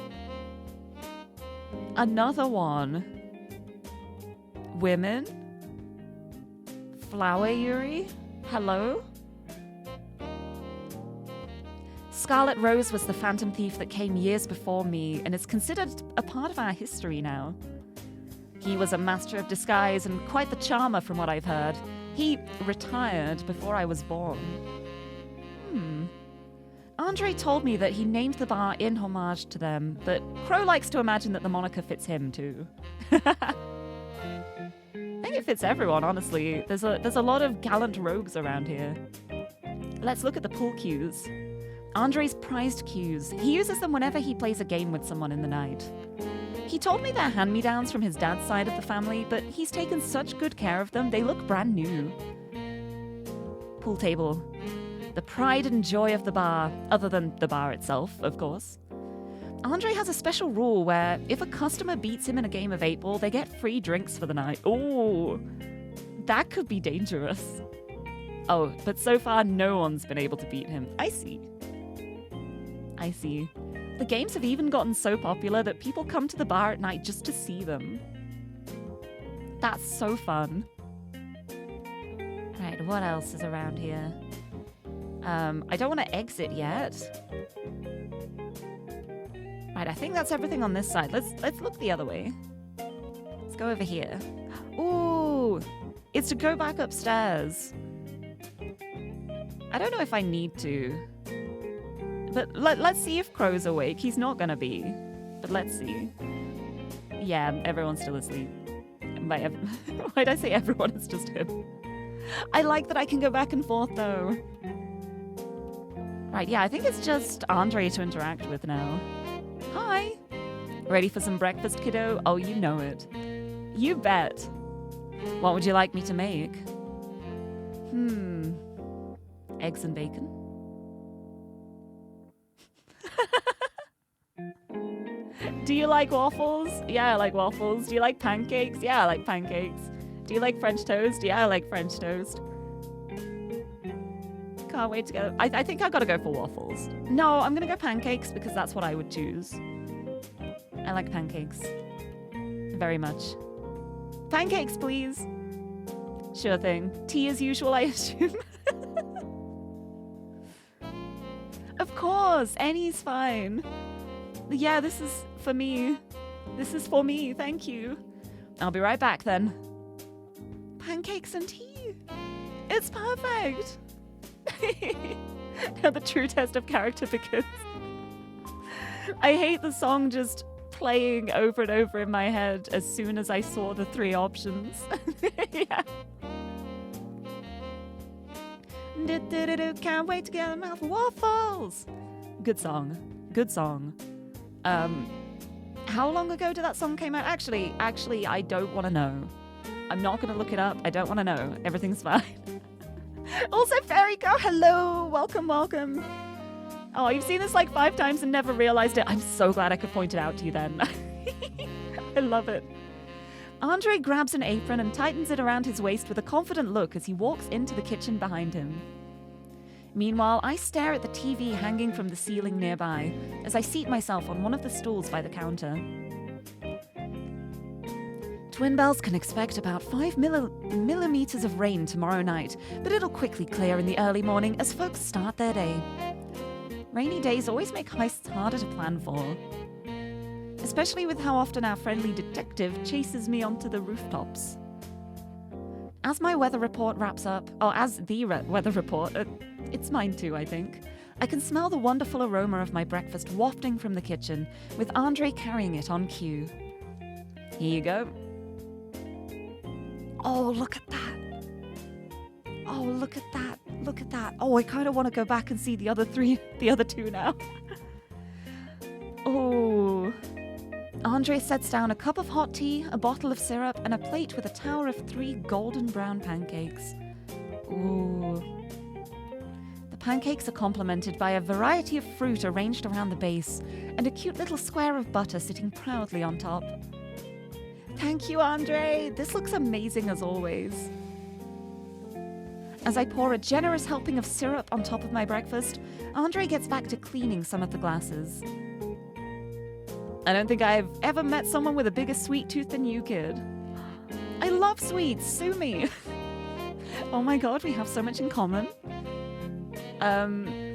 Another one. Women? Flower Lirie? Hello? Scarlet Rose was the phantom thief that came years before me and is considered a part of our history now. He was a master of disguise and quite the charmer from what I've heard. He retired before I was born. Andre told me that he named the bar in homage to them, but Crow likes to imagine that the moniker fits him too. I think it fits everyone, honestly. There's a lot of gallant rogues around here. Let's look at the pool cues. Andre's prized cues. He uses them whenever he plays a game with someone in the night. He told me they're hand-me-downs from his dad's side of the family, but he's taken such good care of them, they look brand new. Pool table. The pride and joy of the bar, other than the bar itself, of course. Andre has a special rule where if a customer beats him in a game of 8-ball, they get free drinks for the night. Ooh, that could be dangerous. Oh, but so far no one's been able to beat him. I see. I see. The games have even gotten so popular that people come to the bar at night just to see them. That's so fun. Alright, what else is around here? I don't want to exit yet. Right, I think that's everything on this side. Let's look the other way. Let's go over here. Ooh, it's to go back upstairs. I don't know if I need to. But let's see if Crow's awake. He's not gonna be. But let's see. Yeah, everyone's still asleep. Why'd I say everyone? It's just him. I like that I can go back and forth, though. Right, yeah, I think it's just Andre to interact with now. Hi! Ready for some breakfast, kiddo? Oh, you know it. You bet. What would you like me to make? Eggs and bacon? Do you like waffles? Yeah, I like waffles. Do you like pancakes? Yeah, I like pancakes. Do you like French toast? Yeah, I like French toast. Can't wait to go. I think I gotta go for waffles. No, I'm gonna go pancakes because that's what I would choose. I like pancakes. Very much. Pancakes, please. Sure thing. Tea as usual, I assume. Of course, any's fine. Yeah, this is for me. This is for me, thank you. I'll be right back then. Pancakes and tea. It's perfect. Now the true test of character begins. I hate the song just playing over and over in my head as soon as I saw the 3 options. Yeah. Can't wait to get a mouth of waffles. Good song. Good song. How long ago did that song came out? Actually, I don't want to know. I'm not going to look it up. I don't want to know. Everything's fine. Also, Fairy Go, hello. Welcome. Oh, you've seen this like 5 times and never realized it. I'm so glad I could point it out to you then. I love it. Andre grabs an apron and tightens it around his waist with a confident look as he walks into the kitchen behind him. Meanwhile, I stare at the TV hanging from the ceiling nearby as I seat myself on one of the stools by the counter. Twin Bells can expect about 5 millimeters of rain tomorrow night, but it'll quickly clear in the early morning as folks start their day. Rainy days always make heists harder to plan for, especially with how often our friendly detective chases me onto the rooftops. As my weather report wraps up, or as the weather report, it's mine too, I think, I can smell the wonderful aroma of my breakfast wafting from the kitchen, with Andre carrying it on cue. Here you go. Oh, look at that. Oh, look at that. Look at that. Oh, I kind of want to go back and see the other 2 now. Oh. Andre sets down a cup of hot tea, a bottle of syrup, and a plate with a tower of 3 golden brown pancakes. Ooh. The pancakes are complemented by a variety of fruit arranged around the base, and a cute little square of butter sitting proudly on top. Thank you, Andre. This looks amazing as always. As I pour a generous helping of syrup on top of my breakfast, Andre gets back to cleaning some of the glasses. I don't think I've ever met someone with a bigger sweet tooth than you, kid. I love sweets. Sue me. Oh my god, we have so much in common.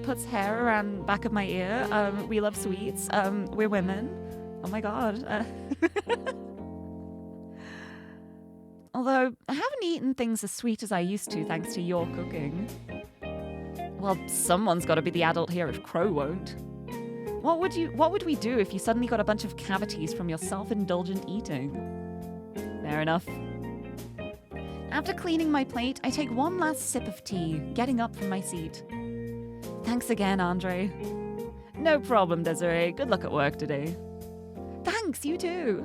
Puts hair around back of my ear. We love sweets. We're women. Oh my god. Although, I haven't eaten things as sweet as I used to thanks to your cooking. Well, someone's got to be the adult here if Crow won't. What would we do if you suddenly got a bunch of cavities from your self-indulgent eating? Fair enough. After cleaning my plate, I take one last sip of tea, getting up from my seat. Thanks again, Andre. No problem, Desiree. Good luck at work today. Thanks, you too.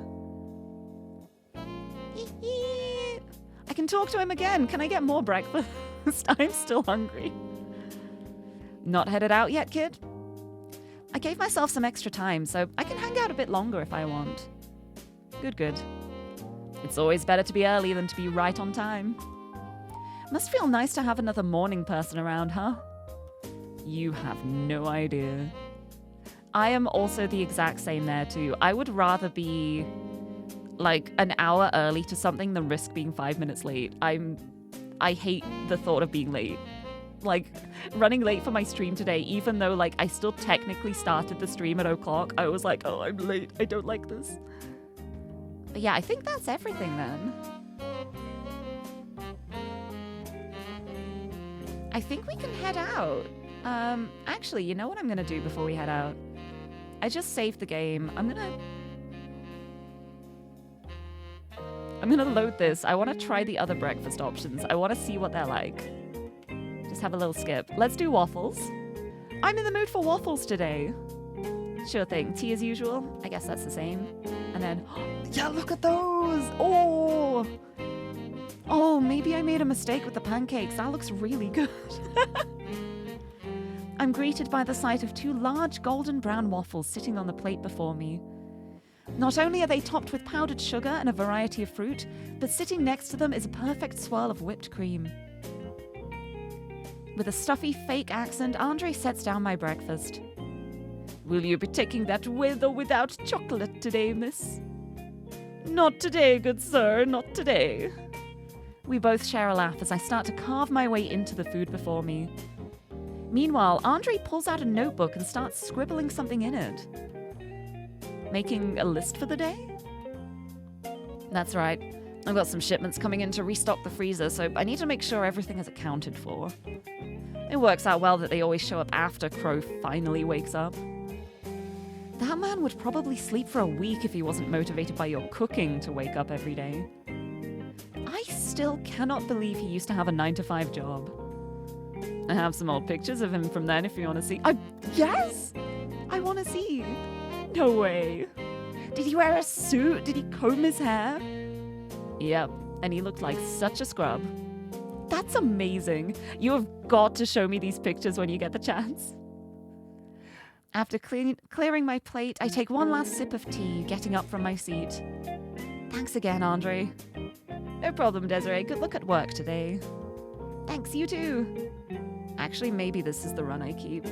I can talk to him again. Can I get more breakfast? I'm still hungry. Not headed out yet, kid? I gave myself some extra time, so I can hang out a bit longer if I want. Good. It's always better to be early than to be right on time. Must feel nice to have another morning person around, huh? You have no idea. I am also the exact same there too. I would rather be like an hour early to something than risk being 5 minutes late. I hate the thought of being late. Like, running late for my stream today, even though, like, I still technically started the stream at 0:00, I was like, oh, I'm late. I don't like this. But yeah, I think that's everything then. I think we can head out. Actually, you know what I'm going to do before we head out? I just saved the game. I'm going to load this. I want to try the other breakfast options. I want to see what they're like. Just have a little skip. Let's do waffles. I'm in the mood for waffles today. Sure thing. Tea as usual. I guess that's the same. And then, yeah, look at those. Oh, maybe I made a mistake with the pancakes. That looks really good. I'm greeted by the sight of 2 large golden brown waffles sitting on the plate before me. Not only are they topped with powdered sugar and a variety of fruit, but sitting next to them is a perfect swirl of whipped cream. With a stuffy fake accent, Andre sets down my breakfast. Will you be taking that with or without chocolate today, miss? Not today, good sir, not today. We both share a laugh as I start to carve my way into the food before me. Meanwhile, Andre pulls out a notebook and starts scribbling something in it. Making a list for the day? That's right. I've got some shipments coming in to restock the freezer, so I need to make sure everything is accounted for. It works out well that they always show up after Crow finally wakes up. That man would probably sleep for a week if he wasn't motivated by your cooking to wake up every day. I still cannot believe he used to have a 9-to-5 job. I have some old pictures of him from then if you want to see. Yes! I want to see. No way. Did he wear a suit? Did he comb his hair? Yep, and he looked like such a scrub. That's amazing. You have got to show me these pictures when you get the chance. After clearing my plate, I take one last sip of tea, getting up from my seat. Thanks again, Andre. No problem, Desiree. Good luck at work today. Thanks, you too. Actually, maybe this is the run I keep.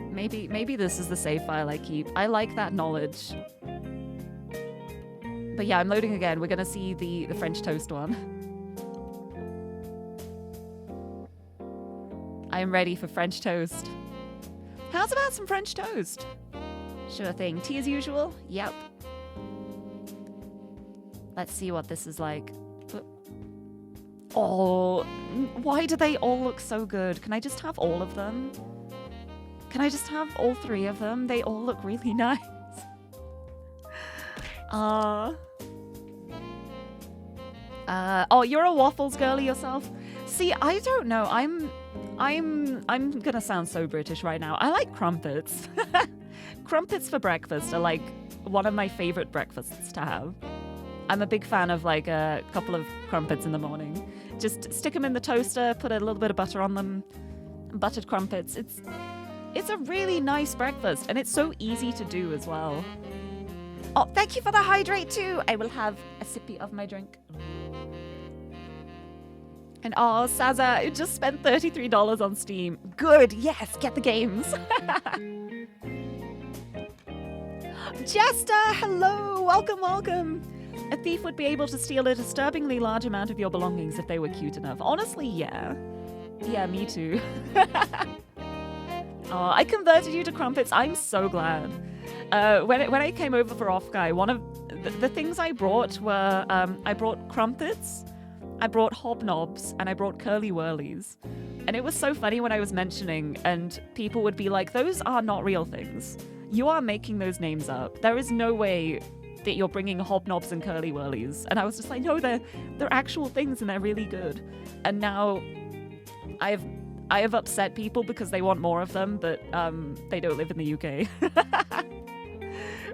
Maybe this is the save file I keep. I like that knowledge. But yeah, I'm loading again. We're gonna see the French toast one. I am ready for French toast. How's about some French toast? Sure thing. Tea as usual? Yep. Let's see what this is like. Oh, why do they all look so good? Can I just have all of them? Can I just have all 3 of them? They all look really nice. Oh, you're a waffles girly yourself? See, I don't know. I'm gonna sound so British right now. I like crumpets. Crumpets for breakfast are like one of my favorite breakfasts to have. I'm a big fan of like a couple of crumpets in the morning. Just stick them in the toaster, put a little bit of butter on them. Buttered crumpets. It's a really nice breakfast, and it's so easy to do as well. Oh, thank you for the hydrate too. I will have a sippy of my drink. And oh, Saza, I just spent $33 on Steam. Good, yes, get the games. Jester, hello, welcome, welcome. A thief would be able to steal a disturbingly large amount of your belongings if they were cute enough. Honestly, yeah. Yeah, me too. Oh, I converted you to crumpets. I'm so glad. When I came over for Off Guy, one of the things I brought were I brought crumpets, I brought hobnobs, and I brought curly whirlies. And it was so funny when I was mentioning, and people would be like, "Those are not real things. You are making those names up. There is no way that you're bringing hobnobs and curly whirlies." And I was just like, "No, they're actual things, and they're really good." And now I have upset people because they want more of them, but they don't live in the UK.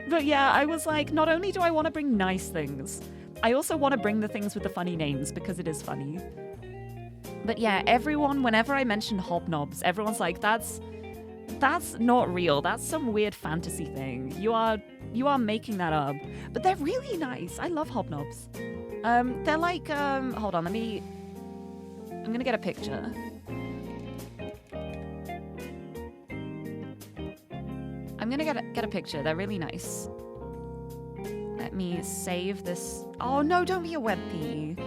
But yeah, I was like, not only do I want to bring nice things, I also want to bring the things with the funny names because it is funny. But yeah, everyone, whenever I mention hobnobs, everyone's like, that's not real. That's some weird fantasy thing. You are making that up. But they're really nice. I love hobnobs. They're like, hold on, I'm gonna get a picture. I'm gonna get a picture. They're really nice. Let me save this. Oh no, don't be a webpie.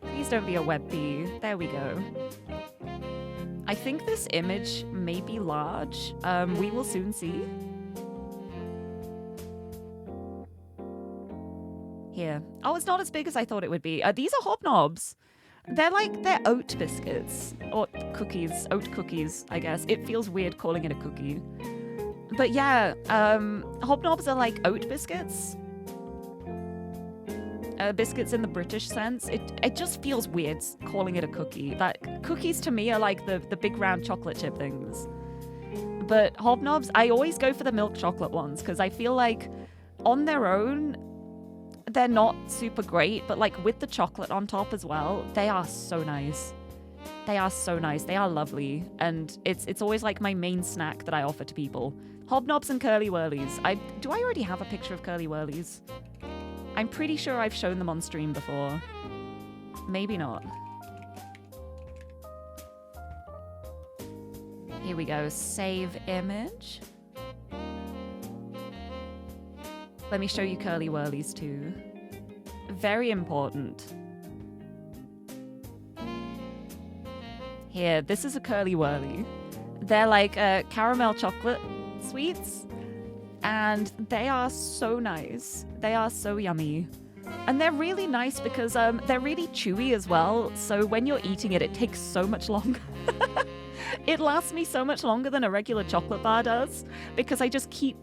Please don't be a webpie. There we go. I think this image may be large. We will soon see. Here. Oh, it's not as big as I thought it would be. These are hobnobs. They're oat biscuits. Or cookies. Oat cookies, I guess. It feels weird calling it a cookie. But yeah, hobnobs are like oat biscuits. Biscuits in the British sense. It just feels weird calling it a cookie. That cookies to me are like the big round chocolate chip things. But hobnobs, I always go for the milk chocolate ones because I feel like on their own, they're not super great, but like with the chocolate on top as well, they are so nice. They are so nice. They are lovely. And it's always like my main snack that I offer to people. Hobnobs and curly whirlies. Do I already have a picture of curly whirlies? I'm pretty sure I've shown them on stream before. Maybe not. Here we go. Save image. Let me show you curly whirlies too. Very important. Here, this is a curly whirly. They're like caramel chocolate sweets, and they are so nice. They are so yummy. And they're really nice because they're really chewy as well, so when you're eating it, it takes so much longer. It lasts me so much longer than a regular chocolate bar does because I just keep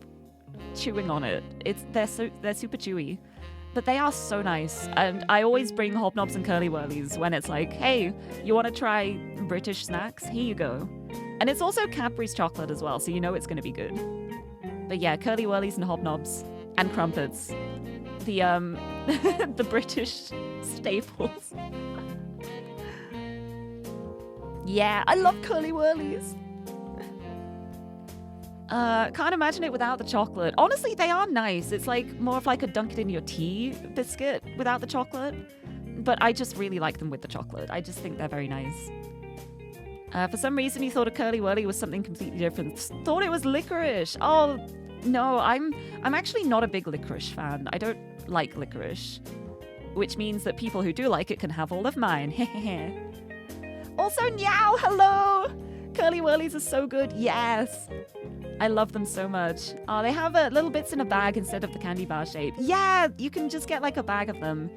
chewing on it. They're super chewy. But they are so nice, and I always bring hobnobs and curly whirlies when it's like, hey, you want to try British snacks? Here you go. And it's also Cadbury's chocolate as well, so you know it's going to be good. But yeah, curly whirlies and hobnobs and crumpets. The the British staples. Yeah, I love curly whirlies. Can't imagine it without the chocolate. Honestly, they are nice. It's like more of like a dunk it in your tea biscuit without the chocolate. But I just really like them with the chocolate. I just think they're very nice. For some reason, you thought a curly whirly was something completely different. Thought it was licorice. Oh, no, I'm actually not a big licorice fan. I don't like licorice. Which means that people who do like it can have all of mine. Also, meow, hello! Curly whirlies are so good, yes! I love them so much. Oh, they have little bits in a bag instead of the candy bar shape. Yeah, you can just get like a bag of them.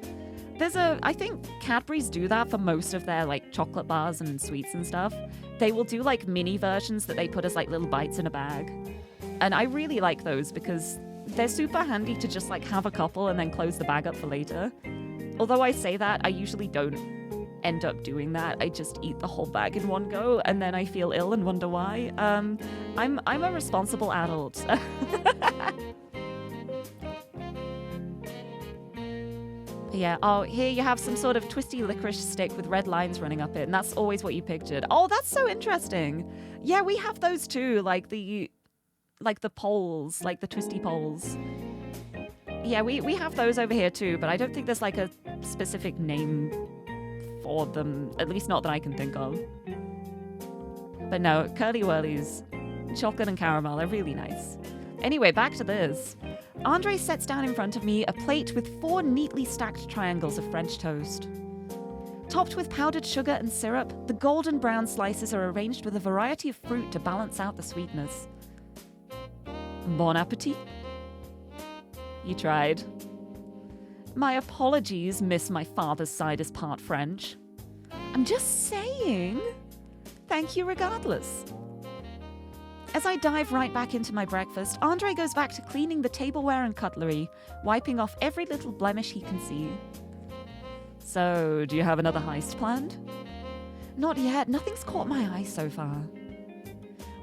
I think Cadbury's do that for most of their like chocolate bars and sweets and stuff. They will do like mini versions that they put as like little bites in a bag. And I really like those because they're super handy to just like have a couple and then close the bag up for later. Although I say that, I usually don't end up doing that. I just eat the whole bag in one go and then I feel ill and wonder why. I'm a responsible adult. Yeah, oh, here you have some sort of twisty licorice stick with red lines running up it, and that's always what you pictured. Oh, that's so interesting. Yeah, we have those too, like the poles, like the twisty poles. Yeah, we have those over here too, but I don't think there's like a specific name for them, at least not that I can think of. But no, curly whirlies, chocolate and caramel, they're really nice. Anyway, back to this. Andre sets down in front of me a plate with 4 neatly stacked triangles of French toast. Topped with powdered sugar and syrup, the golden brown slices are arranged with a variety of fruit to balance out the sweetness. Bon appetit. You tried. My apologies, miss, my father's side is part French. I'm just saying. Thank you regardless. As I dive right back into my breakfast, Andre goes back to cleaning the tableware and cutlery, wiping off every little blemish he can see. So, do you have another heist planned? Not yet. Nothing's caught my eye so far.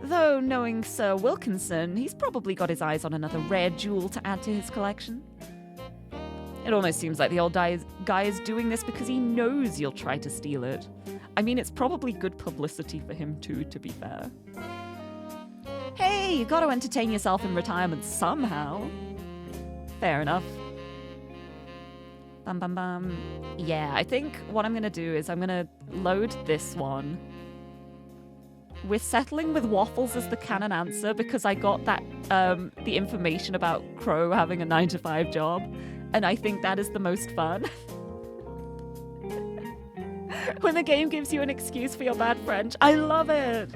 Though, knowing Sir Wilkinson, he's probably got his eyes on another rare jewel to add to his collection. It almost seems like the old guy is doing this because he knows you'll try to steal it. I mean, it's probably good publicity for him too, to be fair. Hey, you gotta entertain yourself in retirement somehow. Fair enough. Bam, bam, bam. Yeah, I think what I'm gonna do is I'm gonna load this one. We're settling with waffles as the canon answer because I got that, the information about Crow having a 9-to-5 job, and I think that is the most fun. When the game gives you an excuse for your bad French. I love it!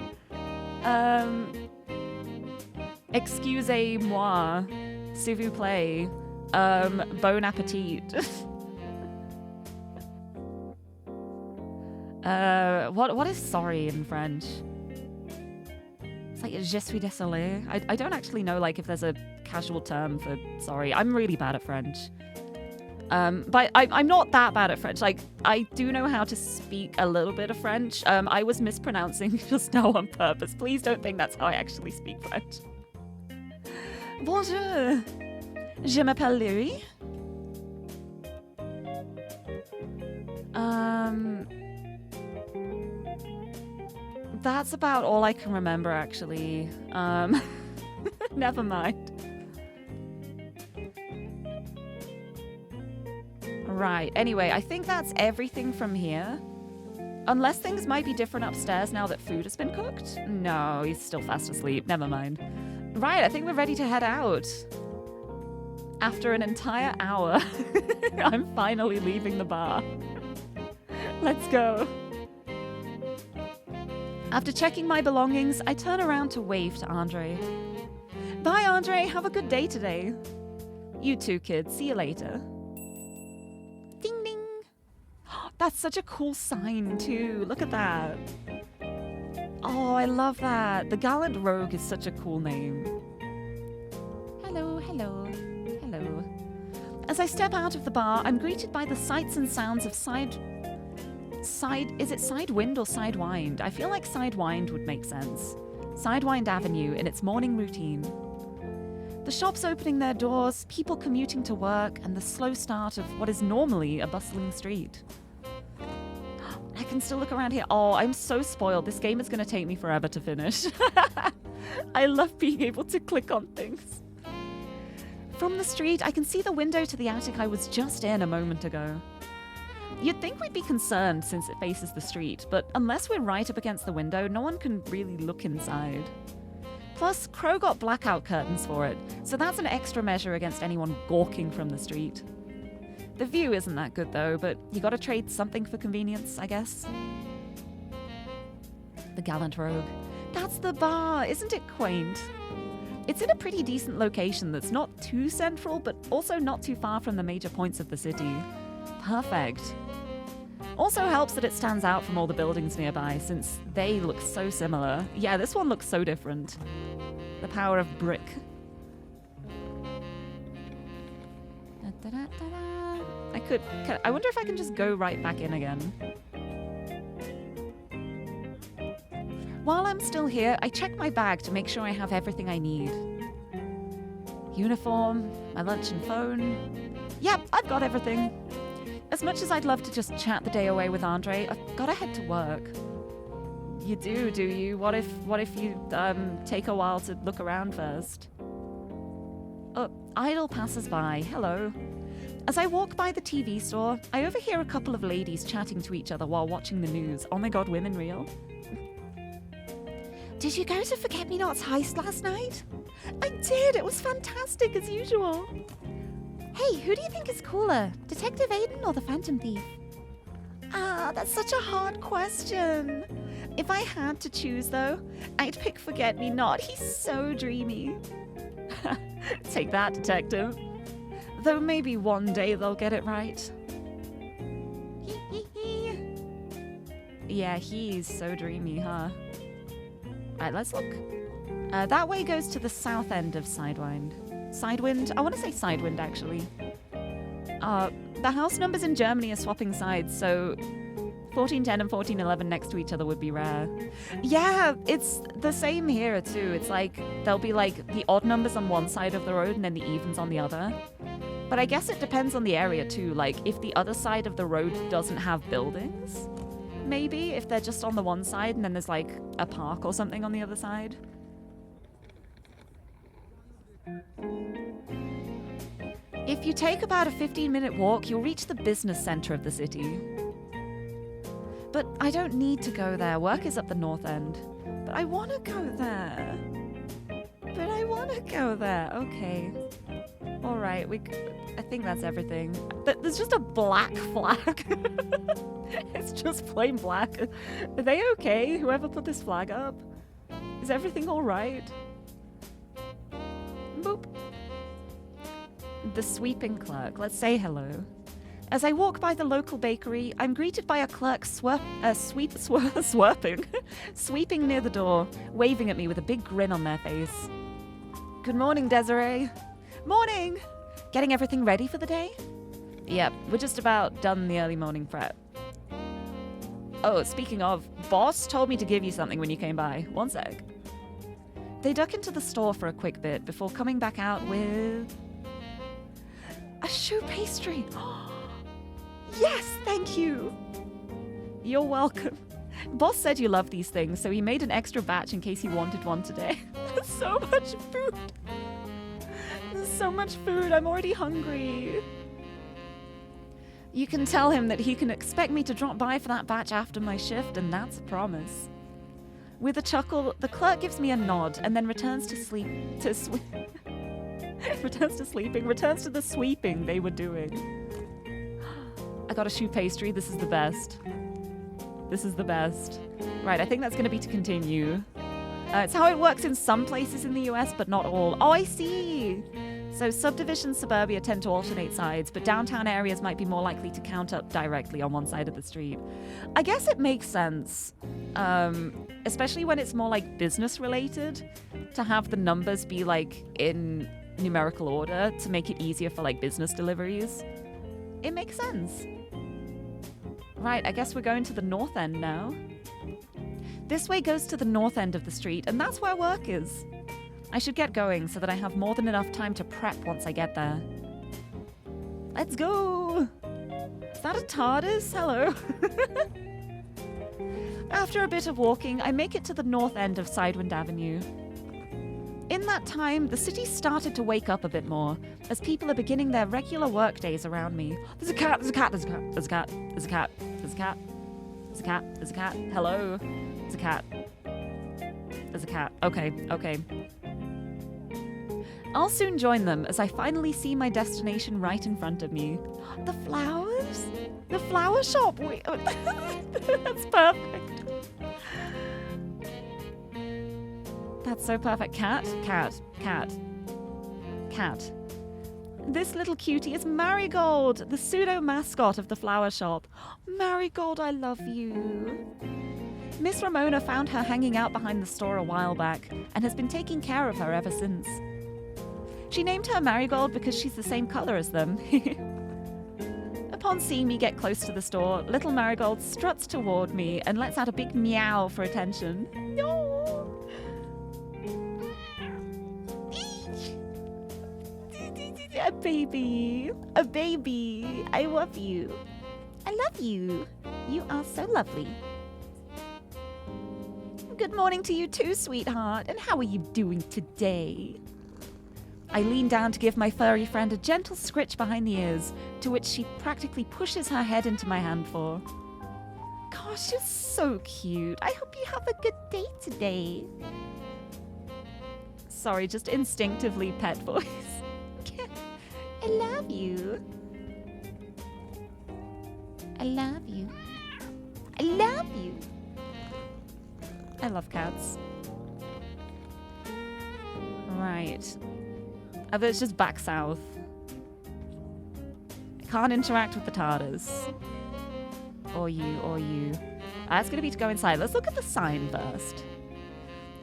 Excusez-moi, s'il vous plaît, bon appétit. What is sorry in French? It's like, je suis désolé. I don't actually know, like, if there's a casual term for sorry. I'm really bad at French. But I'm not that bad at French. Like, I do know how to speak a little bit of French. I was mispronouncing just now on purpose. Please don't think that's how I actually speak French. Bonjour. Je m'appelle Lirie. That's about all I can remember, actually. Never mind. Right, anyway, I think that's everything from here. Unless things might be different upstairs now that food has been cooked? No, he's still fast asleep. Never mind. Right, I think we're ready to head out. After an entire hour, I'm finally leaving the bar. Let's go. After checking my belongings, I turn around to wave to Andre. Bye, Andre. Have a good day today. You too, kids. See you later. Ding, ding. That's such a cool sign, too. Look at that. Oh, I love that. The Gallant Rogue is such a cool name. Hello, hello, hello. As I step out of the bar, I'm greeted by the sights and sounds of is it Sidewind or Sidewind? I feel like Sidewind would make sense. Sidewind Avenue in its morning routine. The shops opening their doors, people commuting to work, and the slow start of what is normally a bustling street. I can still look around here. Oh, I'm so spoiled. This game is going to take me forever to finish. I love being able to click on things. From the street, I can see the window to the attic I was just in a moment ago. You'd think we'd be concerned since it faces the street, but unless we're right up against the window, no one can really look inside. Plus, Crow got blackout curtains for it, so that's an extra measure against anyone gawking from the street. The view isn't that good though, but you gotta trade something for convenience, I guess. The Gallant Rogue. That's the bar, isn't it quaint? It's in a pretty decent location that's not too central, but also not too far from the major points of the city. Perfect. Also helps that it stands out from all the buildings nearby, since they look so similar. Yeah, this one looks so different. The power of brick. I wonder if I can just go right back in again. While I'm still here, I check my bag to make sure I have everything I need. Uniform, my lunch and phone. Yep, I've got everything. As much as I'd love to just chat the day away with Andre, I've gotta head to work. You do you? What if you take a while to look around first? Oh, idle passers-by. Hello. As I walk by the TV store, I overhear a couple of ladies chatting to each other while watching the news. Oh my god, women real? Did you go to Forget-Me-Not's heist last night? I did! It was fantastic as usual! Hey, who do you think is cooler, Detective Aiden or the Phantom Thief? Ah, that's such a hard question. If I had to choose, though, I'd pick Forget-Me-Not. He's so dreamy. Take that, Detective. Though maybe one day they'll get it right. Yeah, he's so dreamy, huh? Alright, let's look. That way goes to the south end of Sidewind. Sidewind? I want to say Sidewind, actually. The house numbers in Germany are swapping sides, so 1410 and 1411 next to each other would be rare. Yeah, it's the same here, too. It's like, there'll be like the odd numbers on one side of the road and then the evens on the other. But I guess it depends on the area, too. Like, if the other side of the road doesn't have buildings, maybe, if they're just on the one side and then there's like a park or something on the other side. If you take about a 15-minute walk, you'll reach the business center of the city. But I don't need to go there. Work is up the north end. But I want to go there. Okay. All right, I think that's everything. There's just a black flag. It's just plain black. Are they okay? Whoever put this flag up? Is everything all right? Boop. The sweeping clerk. Let's say hello. As I walk by the local bakery, I'm greeted by a clerk sweeping near the door, waving at me with a big grin on their face. Good morning, Desiree. Morning! Getting everything ready for the day? Yep, we're just about done the early morning prep. Oh, speaking of, boss told me to give you something when you came by. One sec. They duck into the store for a quick bit before coming back out with a choux pastry. Yes, thank you. You're welcome. Boss said you love these things, so he made an extra batch in case you wanted one today. There's so much food. There's so much food. I'm already hungry. You can tell him that he can expect me to drop by for that batch after my shift, and that's a promise. With a chuckle, the clerk gives me a nod and then returns to returns to the sweeping they were doing. I got a choux pastry. This is the best. This is the best. Right, I think that's going to be to continue. It's how it works in some places in the US, but not all. Oh, I see. So subdivision suburbia tend to alternate sides, but downtown areas might be more likely to count up directly on one side of the street. I guess it makes sense, especially when it's more like business related, to have the numbers be like in numerical order to make it easier for like business deliveries. It makes sense. Right, I guess we're going to the north end now. This way goes to the north end of the street, and that's where work is. I should get going so that I have more than enough time to prep once I get there. Let's go! Is that a TARDIS? Hello. After a bit of walking, I make it to the north end of Sidewind Avenue. In that time, the city started to wake up a bit more, as people are beginning their regular work days around me. There's a cat, there's a cat, there's a cat, there's a cat, there's a cat, there's a cat, there's a cat, there's a cat, hello, there's a cat. There's a cat. Okay, okay. I'll soon join them as I finally see my destination right in front of me. The flowers? The flower shop? Wait, that's perfect. That's so perfect. Cat, cat, cat, cat. This little cutie is Marigold, the pseudo-mascot of the flower shop. Marigold, I love you. Miss Ramona found her hanging out behind the store a while back and has been taking care of her ever since. She named her Marigold because she's the same color as them. Upon seeing me get close to the store, little Marigold struts toward me and lets out a big meow for attention. No! A baby! A baby! I love you! I love you! You are so lovely. Good morning to you too, sweetheart. And how are you doing today? I lean down to give my furry friend a gentle scritch behind the ears, to which she practically pushes her head into my hand for. Gosh, you're so cute. I hope you have a good day today. Sorry, just instinctively pet voice. I love you. I love you. I love you. I love cats. Right. Oh, but it's just back south. I can't interact with the TARDIS. Or you, or you. That's going to be to go inside. Let's look at the sign first.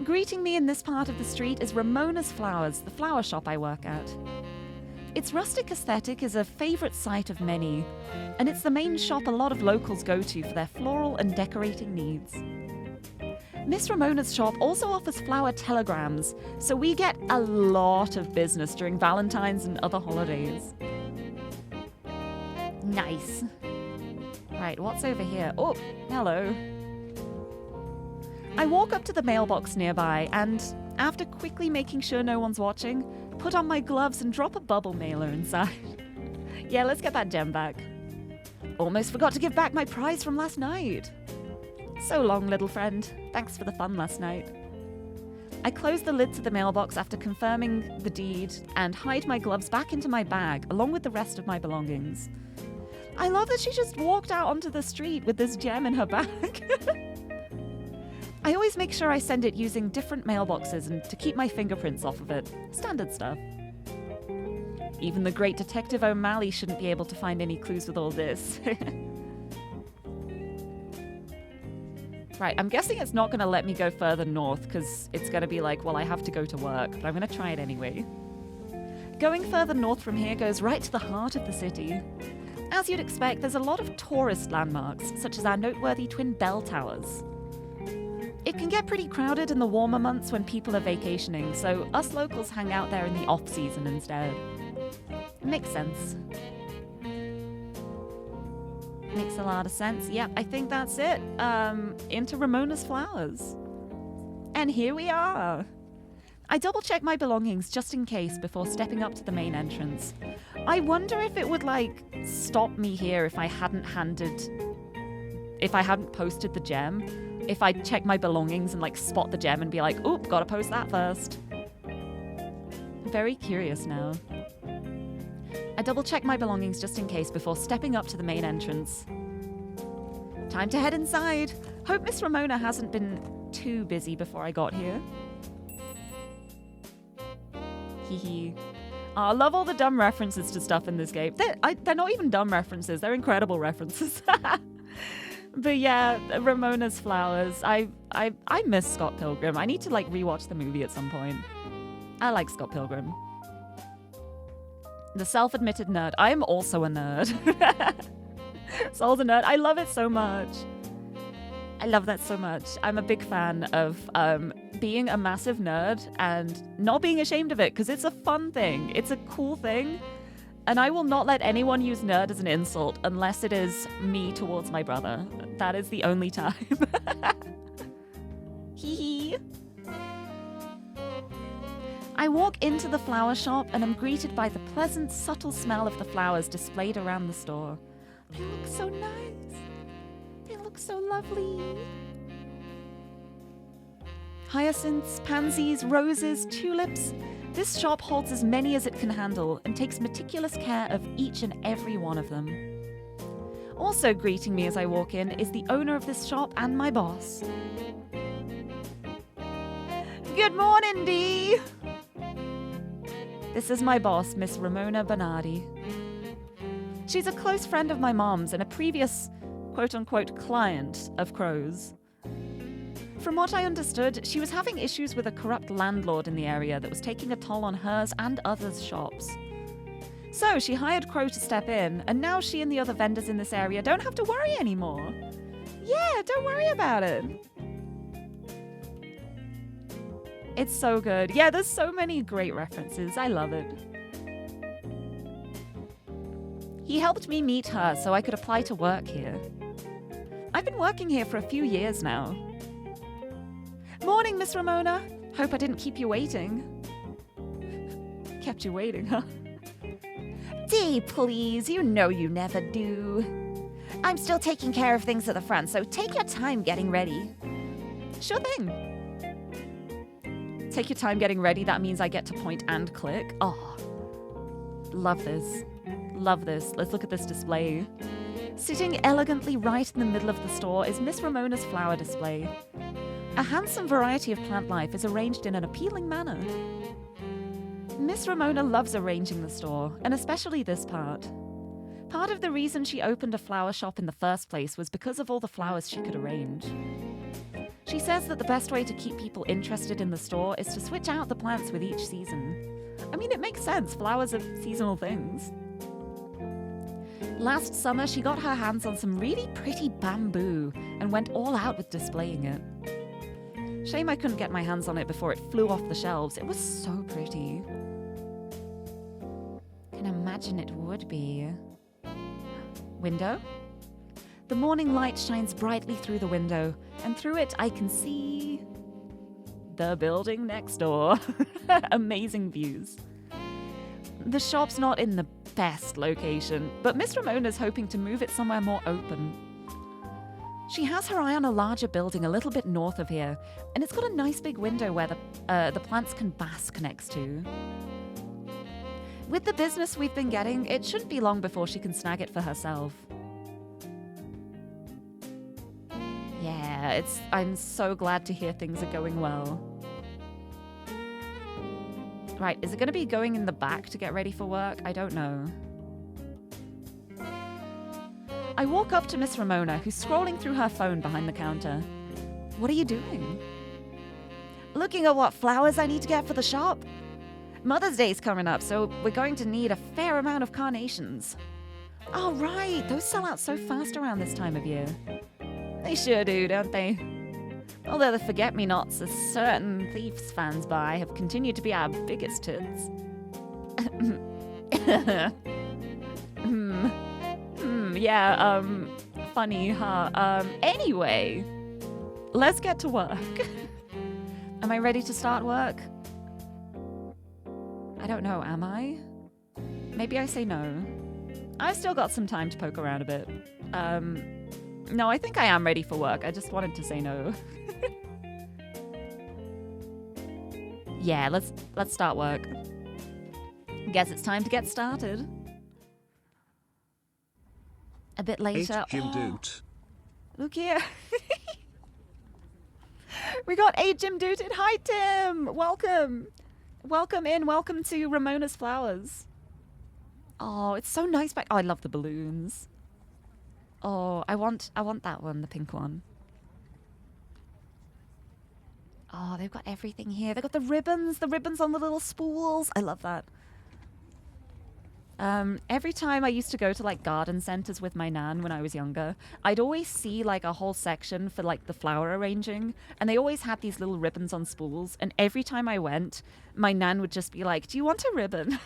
Greeting me in this part of the street is Ramona's Flowers, the flower shop I work at. Its rustic aesthetic is a favourite sight of many, and it's the main shop a lot of locals go to for their floral and decorating needs. Miss Ramona's shop also offers flower telegrams, so we get a lot of business during Valentine's and other holidays. Nice. Right, what's over here? Oh, hello. I walk up to the mailbox nearby and, after quickly making sure no one's watching, put on my gloves and drop a bubble mailer inside. Yeah, let's get that gem back. Almost forgot to give back my prize from last night. So long, little friend. Thanks for the fun last night. I close the lid to the mailbox after confirming the deed and hide my gloves back into my bag along with the rest of my belongings. I love that she just walked out onto the street with this gem in her bag. I always make sure I send it using different mailboxes and to keep my fingerprints off of it. Standard stuff. Even the great Detective O'Malley shouldn't be able to find any clues with all this. Right, I'm guessing it's not going to let me go further north because it's going to be like, well, I have to go to work, but I'm going to try it anyway. Going further north from here goes right to the heart of the city. As you'd expect, there's a lot of tourist landmarks, such as our noteworthy twin bell towers. It can get pretty crowded in the warmer months when people are vacationing, so us locals hang out there in the off-season instead. Makes sense. Makes a lot of sense. Yep, I think that's it. Into Ramona's Flowers. And here we are. I double-check my belongings just in case before stepping up to the main entrance. I wonder if it would, like, stop me here if I hadn't posted the gem. If I check my belongings and, like, spot the gem and be like, oop, gotta post that first. Very curious now. I double-check my belongings just in case before stepping up to the main entrance. Time to head inside. Hope Miss Ramona hasn't been too busy before I got here. Hee. Oh, I love all the dumb references to stuff in this game. They're not even dumb references. They're incredible references. But yeah, Ramona's flowers. I miss Scott Pilgrim. I need to, like, rewatch the movie at some point. I like Scott Pilgrim. The self-admitted nerd. I am also a nerd. Saul's a nerd. I love it so much. I love that so much. I'm a big fan of being a massive nerd and not being ashamed of it, because it's a fun thing. It's a cool thing. And I will not let anyone use nerd as an insult unless it is me towards my brother. That is the only time. Hee hee. I walk into the flower shop and am greeted by the pleasant, subtle smell of the flowers displayed around the store. They look so nice. They look so lovely. Hyacinths, pansies, roses, tulips. This shop holds as many as it can handle and takes meticulous care of each and every one of them. Also greeting me as I walk in is the owner of this shop and my boss. Good morning, Dee! This is my boss, Miss Ramona Bernardi. She's a close friend of my mom's and a previous quote-unquote client of Crow's. From what I understood, she was having issues with a corrupt landlord in the area that was taking a toll on hers and others' shops. So she hired Crow to step in, and now she and the other vendors in this area don't have to worry anymore. Yeah, don't worry about it. It's so good. Yeah, there's so many great references. I love it. He helped me meet her so I could apply to work here. I've been working here for a few years now. Morning, Miss Ramona. Hope I didn't keep you waiting. Kept you waiting, huh? Dee, please. You know you never do. I'm still taking care of things at the front, so take your time getting ready. Sure thing. Take your time getting ready. That means I get to point and click. Oh, love this. Love this. Let's look at this display. Sitting elegantly right in the middle of the store is Miss Ramona's flower display. A handsome variety of plant life is arranged in an appealing manner. Miss Ramona loves arranging the store, and especially this part. Part of the reason she opened a flower shop in the first place was because of all the flowers she could arrange. She says that the best way to keep people interested in the store is to switch out the plants with each season. I mean, it makes sense. Flowers are seasonal things. Last summer, she got her hands on some really pretty bamboo and went all out with displaying it. Shame I couldn't get my hands on it before it flew off the shelves. It was so pretty. Can imagine it would be. Window? The morning light shines brightly through the window, and through it I can see the building next door. Amazing views. The shop's not in the best location, but Miss Ramona's hoping to move it somewhere more open. She has her eye on a larger building a little bit north of here, and it's got a nice big window where the plants can bask next to. With the business we've been getting, it shouldn't be long before she can snag it for herself. Yeah, I'm so glad to hear things are going well. Right, is it going to be going in the back to get ready for work? I don't know. I walk up to Miss Ramona, who's scrolling through her phone behind the counter. What are you doing? Looking at what flowers I need to get for the shop. Mother's Day's coming up, so we're going to need a fair amount of carnations. Oh, right, those sell out so fast around this time of year. They sure do, don't they? Although the forget-me-nots, as certain Thieves fans buy, have continued to be our biggest hits. Yeah, funny, huh? Anyway, let's get to work. Am I ready to start work? I don't know, am I? Maybe I say no. I've still got some time to poke around a bit. No, I think I am ready for work. I just wanted to say no. Yeah, let's start work. Guess it's time to get started. A bit later. Jim Doot. Look here. We got 8 Jim Dooted. Hi, Tim. Welcome. Welcome in. Welcome to Ramona's Flowers. Oh, it's so nice back. Oh, I love the balloons. Oh, I want that one, the pink one. Oh, they've got everything here. They've got the ribbons on the little spools. I love that. Every time I used to go to like garden centers with my nan when I was younger, I'd always see like a whole section for like the flower arranging, and they always had these little ribbons on spools, and every time I went, my nan would just be like, "Do you want a ribbon?"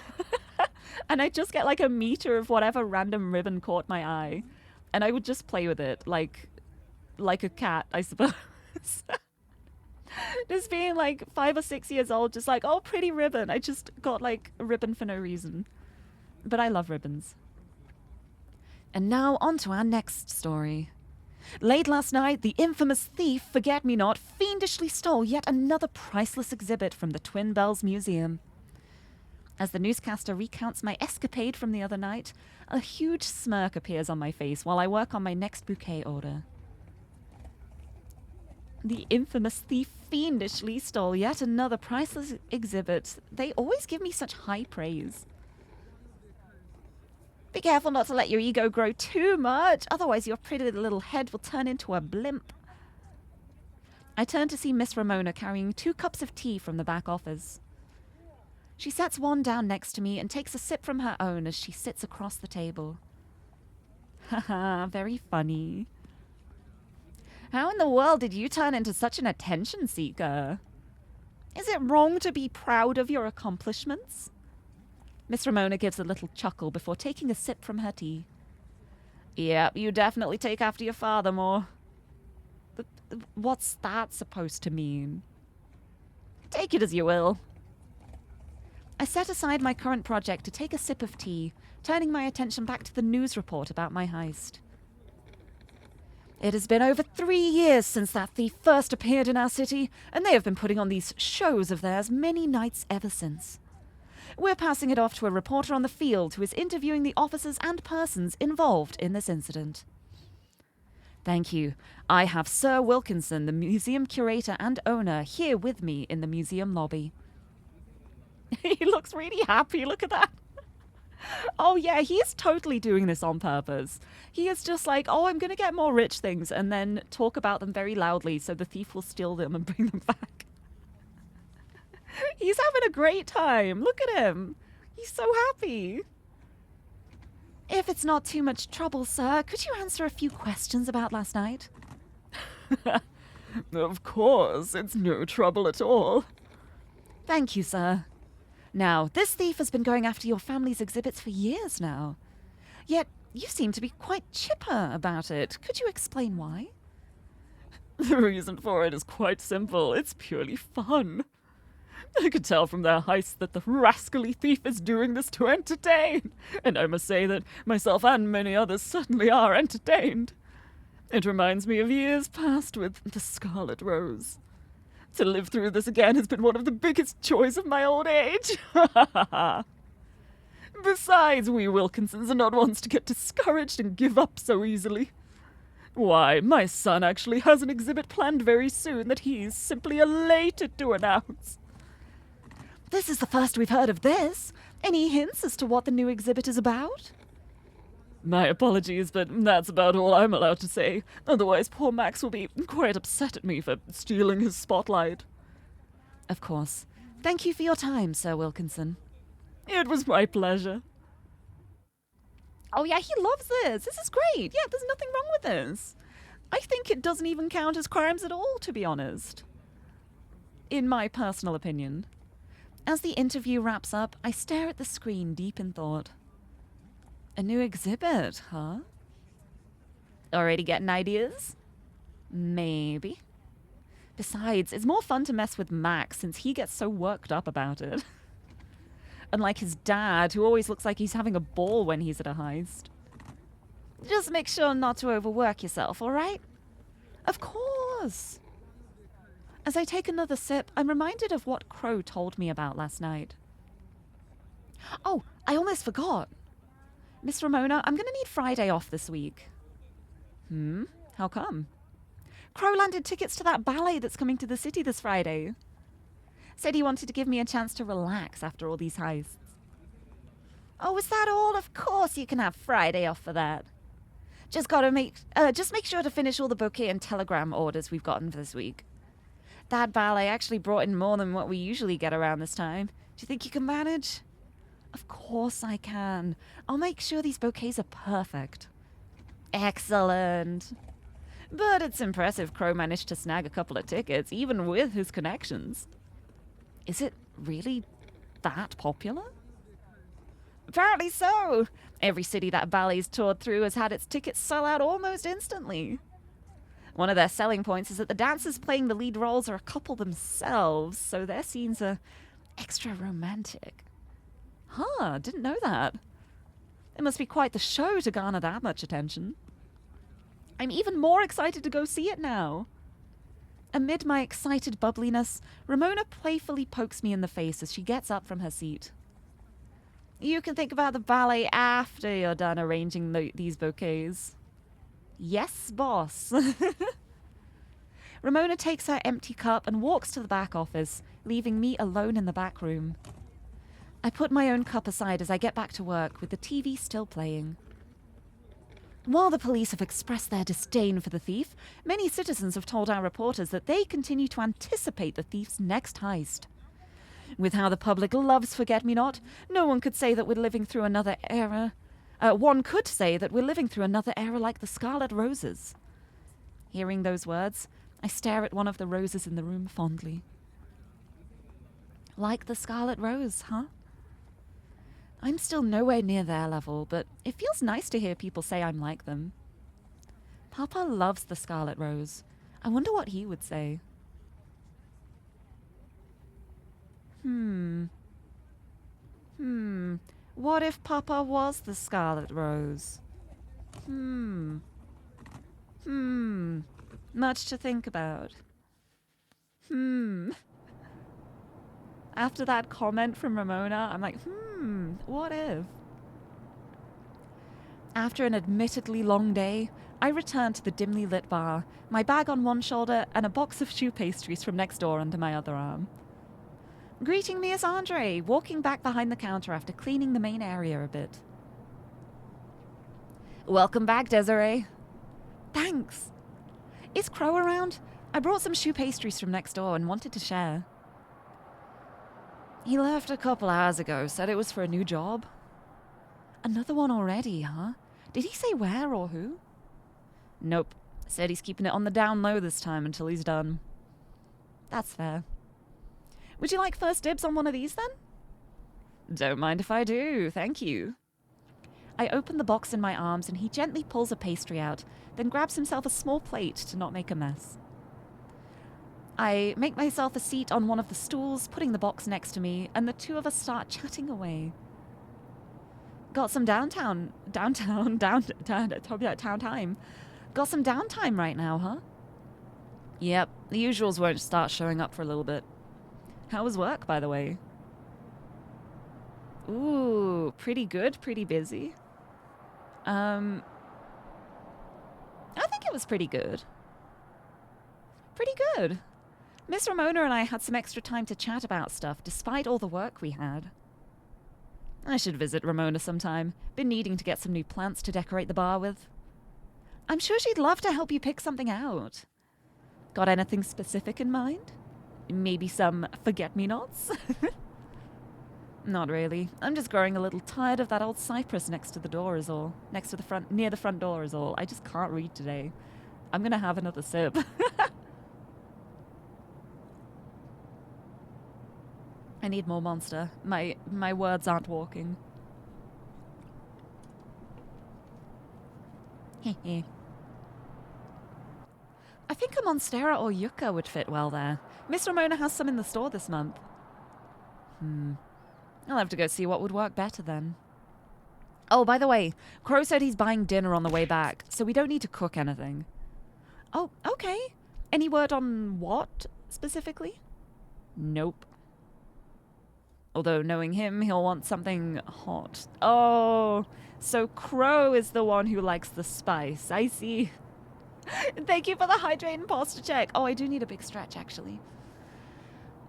And I'd just get like a meter of whatever random ribbon caught my eye, and I would just play with it like a cat, I suppose. Just being like 5 or 6 years old, just like, oh, pretty ribbon. I just got like a ribbon for no reason. But I love ribbons. And now on to our next story. Late last night, the infamous thief Forget-Me-Not fiendishly stole yet another priceless exhibit from the Twin Bells Museum. As the newscaster recounts my escapade from the other night, a huge smirk appears on my face while I work on my next bouquet order. The infamous thief fiendishly stole yet another priceless exhibit. They always give me such high praise. Be careful not to let your ego grow too much, otherwise your pretty little head will turn into a blimp. I turn to see Miss Ramona carrying 2 cups of tea from the back office. She sets one down next to me and takes a sip from her own as she sits across the table. Haha, very funny. How in the world did you turn into such an attention seeker? Is it wrong to be proud of your accomplishments? Miss Ramona gives a little chuckle before taking a sip from her tea. Yep, you definitely take after your father more. But what's that supposed to mean? Take it as you will. I set aside my current project to take a sip of tea, turning my attention back to the news report about my heist. It has been over 3 years since that thief first appeared in our city, and they have been putting on these shows of theirs many nights ever since. We're passing it off to a reporter on the field who is interviewing the officers and persons involved in this incident. Thank you. I have Sir Wilkinson, the museum curator and owner, here with me in the museum lobby. He looks really happy. Look at that. Oh, yeah, he is totally doing this on purpose. He is just like, oh, I'm going to get more rich things and then talk about them very loudly so the thief will steal them and bring them back. He's having a great time. Look at him. He's so happy. If it's not too much trouble, sir, could you answer a few questions about last night? Of course. It's no trouble at all. Thank you, sir. Now, this thief has been going after your family's exhibits for years now. Yet, you seem to be quite chipper about it. Could you explain why? The reason for it is quite simple. It's purely fun. I could tell from their heist that the rascally thief is doing this to entertain, and I must say that myself and many others certainly are entertained. It reminds me of years past with the Scarlet Rose. To live through this again has been one of the biggest joys of my old age. Besides, we Wilkinsons are not ones to get discouraged and give up so easily. Why, my son actually has an exhibit planned very soon that he's simply elated to announce. This is the first we've heard of this. Any hints as to what the new exhibit is about? My apologies, but that's about all I'm allowed to say. Otherwise, poor Max will be quite upset at me for stealing his spotlight. Of course. Thank you for your time, Sir Wilkinson. It was my pleasure. Oh yeah, he loves this. This is great. Yeah, there's nothing wrong with this. I think it doesn't even count as crimes at all, to be honest. In my personal opinion. As the interview wraps up, I stare at the screen deep in thought. A new exhibit, huh? Already getting ideas? Maybe. Besides, it's more fun to mess with Max since he gets so worked up about it. unlike his dad, who always looks like he's having a ball when he's at a heist. Just make sure not to overwork yourself, all right? Of course. As I take another sip, I'm reminded of what Crow told me about last night. Oh, I almost forgot. Miss Ramona, I'm going to need Friday off this week. How come? Crow landed tickets to that ballet that's coming to the city this Friday. Said he wanted to give me a chance to relax after all these heists. Oh, is that all? Of course you can have Friday off for that. Just make sure to finish all the bouquet and telegram orders we've gotten for this week. That ballet actually brought in more than what we usually get around this time. Do you think you can manage? Of course I can. I'll make sure these bouquets are perfect. Excellent. But it's impressive Crow managed to snag a couple of tickets, even with his connections. Is it really that popular? Apparently so. Every city that ballet's toured through has had its tickets sell out almost instantly. One of their selling points is that the dancers playing the lead roles are a couple themselves, so their scenes are extra romantic. Huh, didn't know that. It must be quite the show to garner that much attention. I'm even more excited to go see it now. Amid my excited bubbliness, Ramona playfully pokes me in the face as she gets up from her seat. You can think about the ballet after you're done arranging these bouquets. Yes, boss. Ramona takes her empty cup and walks to the back office, leaving me alone in the back room. I put my own cup aside as I get back to work, with the TV still playing. While the police have expressed their disdain for the thief, many citizens have told our reporters that they continue to anticipate the thief's next heist. With how the public loves forget-me-not, no one could say that we're living through another era. One could say that we're living through another era like the Scarlet Roses. Hearing those words, I stare at one of the roses in the room fondly. Like the Scarlet Rose, huh? I'm still nowhere near their level, but it feels nice to hear people say I'm like them. Papa loves the Scarlet Rose. I wonder what he would say. What if Papa was the Scarlet Rose? Much to think about. After that comment from Ramona, I'm like, what if? After an admittedly long day, I return to the dimly lit bar, my bag on one shoulder and a box of choux pastries from next door under my other arm. Greeting me is Andre, walking back behind the counter after cleaning the main area a bit. Welcome back, Desiree. Thanks. Is Crow around? I brought some choux pastries from next door and wanted to share. He left a couple hours ago, said it was for a new job. Another one already, huh? Did he say where or who? Nope. Said he's keeping it on the down low this time until he's done. That's fair. Would you like first dibs on one of these, then? Don't mind if I do, thank you. I open the box in my arms and he gently pulls a pastry out, then grabs himself a small plate to not make a mess. I make myself a seat on one of the stools, putting the box next to me, and the two of us start chatting away. Got some downtime. Got some downtime right now, huh? Yep, the usuals won't start showing up for a little bit. How was work, by the way? Ooh, pretty good, pretty busy. I think it was pretty good. Pretty good. Miss Ramona and I had some extra time to chat about stuff, despite all the work we had. I should visit Ramona sometime. Been needing to get some new plants to decorate the bar with. I'm sure she'd love to help you pick something out. Got anything specific in mind? Maybe some forget-me-nots? Not really. I'm just growing a little tired of that old cypress next to the door is all. Near the front door is all. I just can't read today. I'm gonna have another sip. I need more Monster. My words aren't walking. Hehe. I think a Monstera or Yucca would fit well there. Miss Ramona has some in the store this month. I'll have to go see what would work better then. Oh, by the way, Crow said he's buying dinner on the way back, so we don't need to cook anything. Oh, okay. Any word on what, specifically? Nope. Although, knowing him, he'll want something hot. Oh, so Crow is the one who likes the spice. I see. Thank you for the hydrate and posture check. Oh, I do need a big stretch, actually.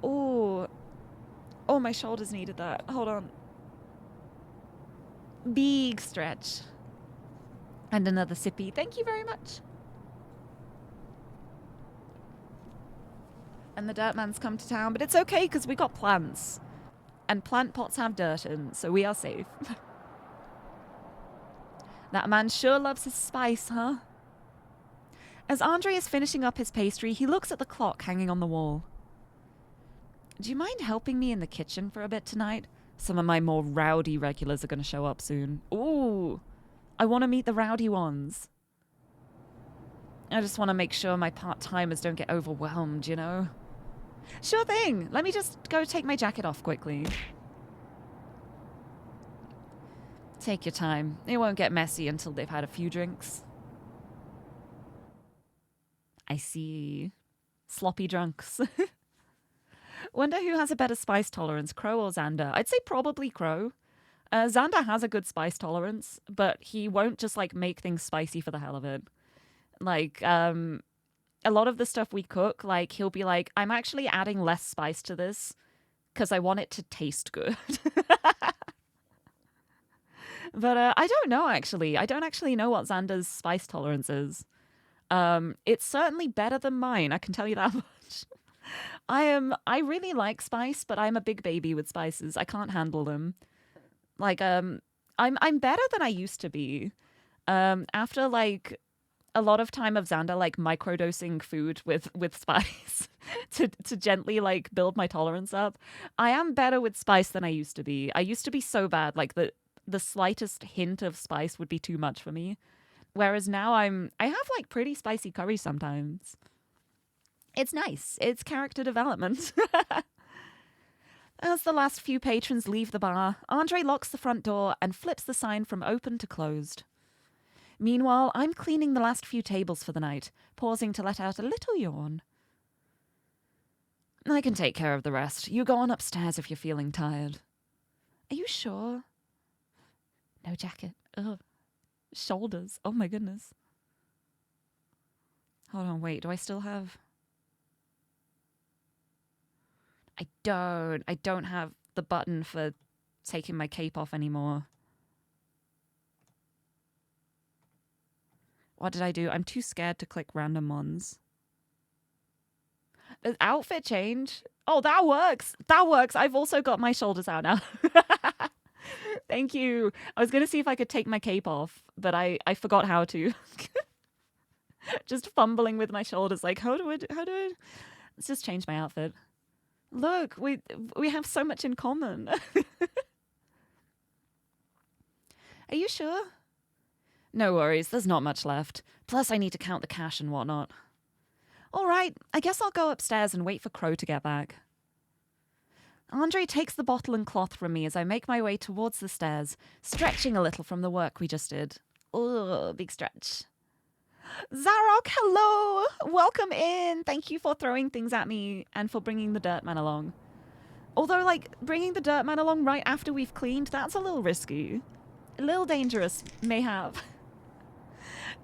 Oh. Oh, my shoulders needed that. Hold on. Big stretch. And another sippy. Thank you very much. And the dirt man's come to town, but it's okay because we got plants. And plant pots have dirt in, so we are safe. That man sure loves his spice, huh? As Andre is finishing up his pastry, he looks at the clock hanging on the wall. Do you mind helping me in the kitchen for a bit tonight? Some of my more rowdy regulars are going to show up soon. Ooh, I want to meet the rowdy ones. I just want to make sure my part-timers don't get overwhelmed, you know? Sure thing. Let me just go take my jacket off quickly. Take your time. It won't get messy until they've had a few drinks. I see. Sloppy drunks. Wonder who has a better spice tolerance, Crow or Xander? I'd say probably Crow. Xander has a good spice tolerance, but he won't just, like, make things spicy for the hell of it. Like, a lot of the stuff we cook, like, he'll be like, I'm actually adding less spice to this because I want it to taste good. But I don't know, actually. I don't actually know what Xander's spice tolerance is. It's certainly better than mine, I can tell you that much. I really like spice, but I'm a big baby with spices. I can't handle them. Like, I'm better than I used to be. After, like, a lot of time of Xander, like, microdosing food with spice to gently, like, build my tolerance up, I am better with spice than I used to be. I used to be so bad, like, the slightest hint of spice would be too much for me. Whereas now I have, like, pretty spicy curry sometimes. It's nice. It's character development. As the last few patrons leave the bar, Andre locks the front door and flips the sign from open to closed. Meanwhile, I'm cleaning the last few tables for the night, pausing to let out a little yawn. I can take care of the rest. You go on upstairs if you're feeling tired. Are you sure? No jacket. Ugh. Shoulders. Oh my goodness. Hold on, wait. Do I still have... I don't have the button for taking my cape off anymore. What did I do? I'm too scared to click random ones. Outfit change? Oh, that works. That works. I've also got my shoulders out now. Thank you. I was going to see if I could take my cape off, but I forgot how to. Just fumbling with my shoulders like, how do I... Let's just change my outfit. Look, we have so much in common. Are you sure? No worries, there's not much left. Plus, I need to count the cash and whatnot. All right, I guess I'll go upstairs and wait for Crow to get back. Andre takes the bottle and cloth from me as I make my way towards the stairs, stretching a little from the work we just did. Ugh, big stretch. Zarok, hello! Welcome in! Thank you for throwing things at me and for bringing the dirt man along. Although, like, bringing the dirt man along right after we've cleaned, that's a little risky. A little dangerous, mayhap.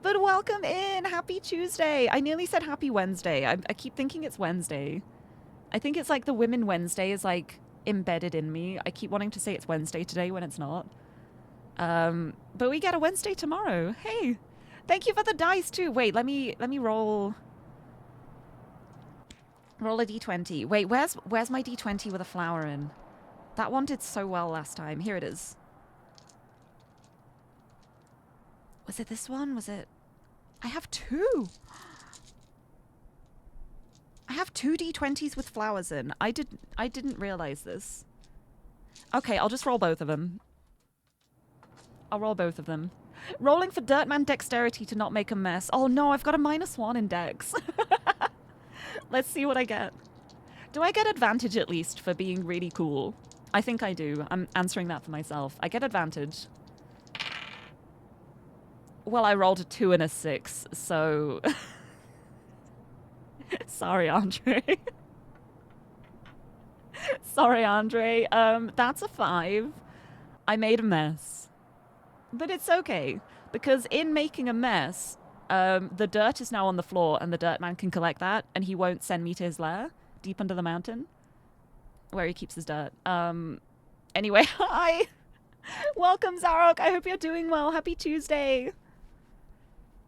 But welcome in! Happy Tuesday! I nearly said happy Wednesday. I keep thinking it's Wednesday. I think it's like the Women Wednesday is, like, embedded in me. I keep wanting to say it's Wednesday today when it's not. But we get a Wednesday tomorrow. Hey! Thank you for the dice too. Wait, let me roll a d20. Wait, where's my d20 with a flower in? That one did so well last time. Here it is. Was it this one? Was it? I have two. I have two d20s with flowers in. I didn't realize this. Okay, I'll just roll both of them. I'll roll both of them. Rolling for Dirtman dexterity to not make a mess. Oh no, I've got a -1 in dex. Let's see what I get. Do I get advantage at least for being really cool? I think I do. I'm answering that for myself. I get advantage. Well, I rolled a 2 and a 6, so... Sorry, Andre. Sorry, Andre. That's a 5. I made a mess. But it's okay, because in making a mess, the dirt is now on the floor, and the dirt man can collect that, and he won't send me to his lair, deep under the mountain, where he keeps his dirt. Anyway, hi! Welcome, Zarok! I hope you're doing well. Happy Tuesday!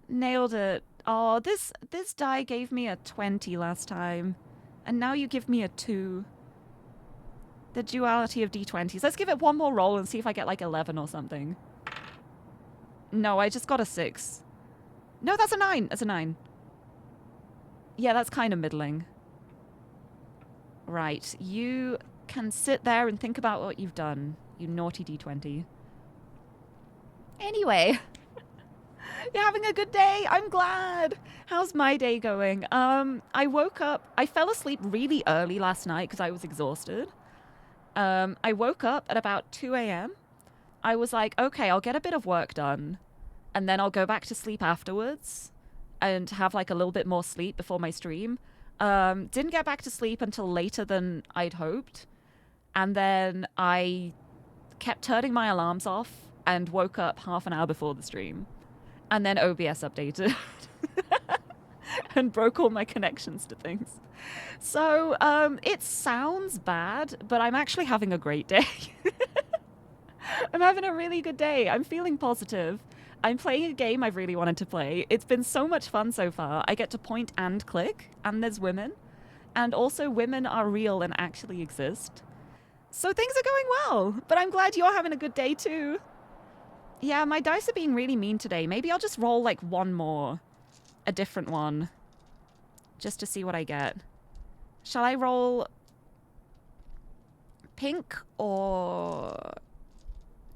Nailed it. Oh, this die gave me a 20 last time, and now you give me a 2. The duality of d20s. Let's give it one more roll and see if I get like 11 or something. No, I just got a 6. No, that's a 9. That's a 9. Yeah, that's kind of middling. Right, you can sit there and think about what you've done, you naughty d20. Anyway, you're having a good day. I'm glad. How's my day going? I woke up. I fell asleep really early last night because I was exhausted. I woke up at about 2 a.m. I was like, okay, I'll get a bit of work done, and then I'll go back to sleep afterwards and have like a little bit more sleep before my stream. Didn't get back to sleep until later than I'd hoped. And then I kept turning my alarms off and woke up half an hour before the stream. And then OBS updated and broke all my connections to things. So it sounds bad, but I'm actually having a great day. I'm having a really good day. I'm feeling positive. I'm playing a game I've really wanted to play. It's been so much fun so far. I get to point and click, and there's women. And also women are real and actually exist. So things are going well, but I'm glad you're having a good day too. Yeah, my dice are being really mean today. Maybe I'll just roll like one more. A different one. Just to see what I get. Shall I roll pink or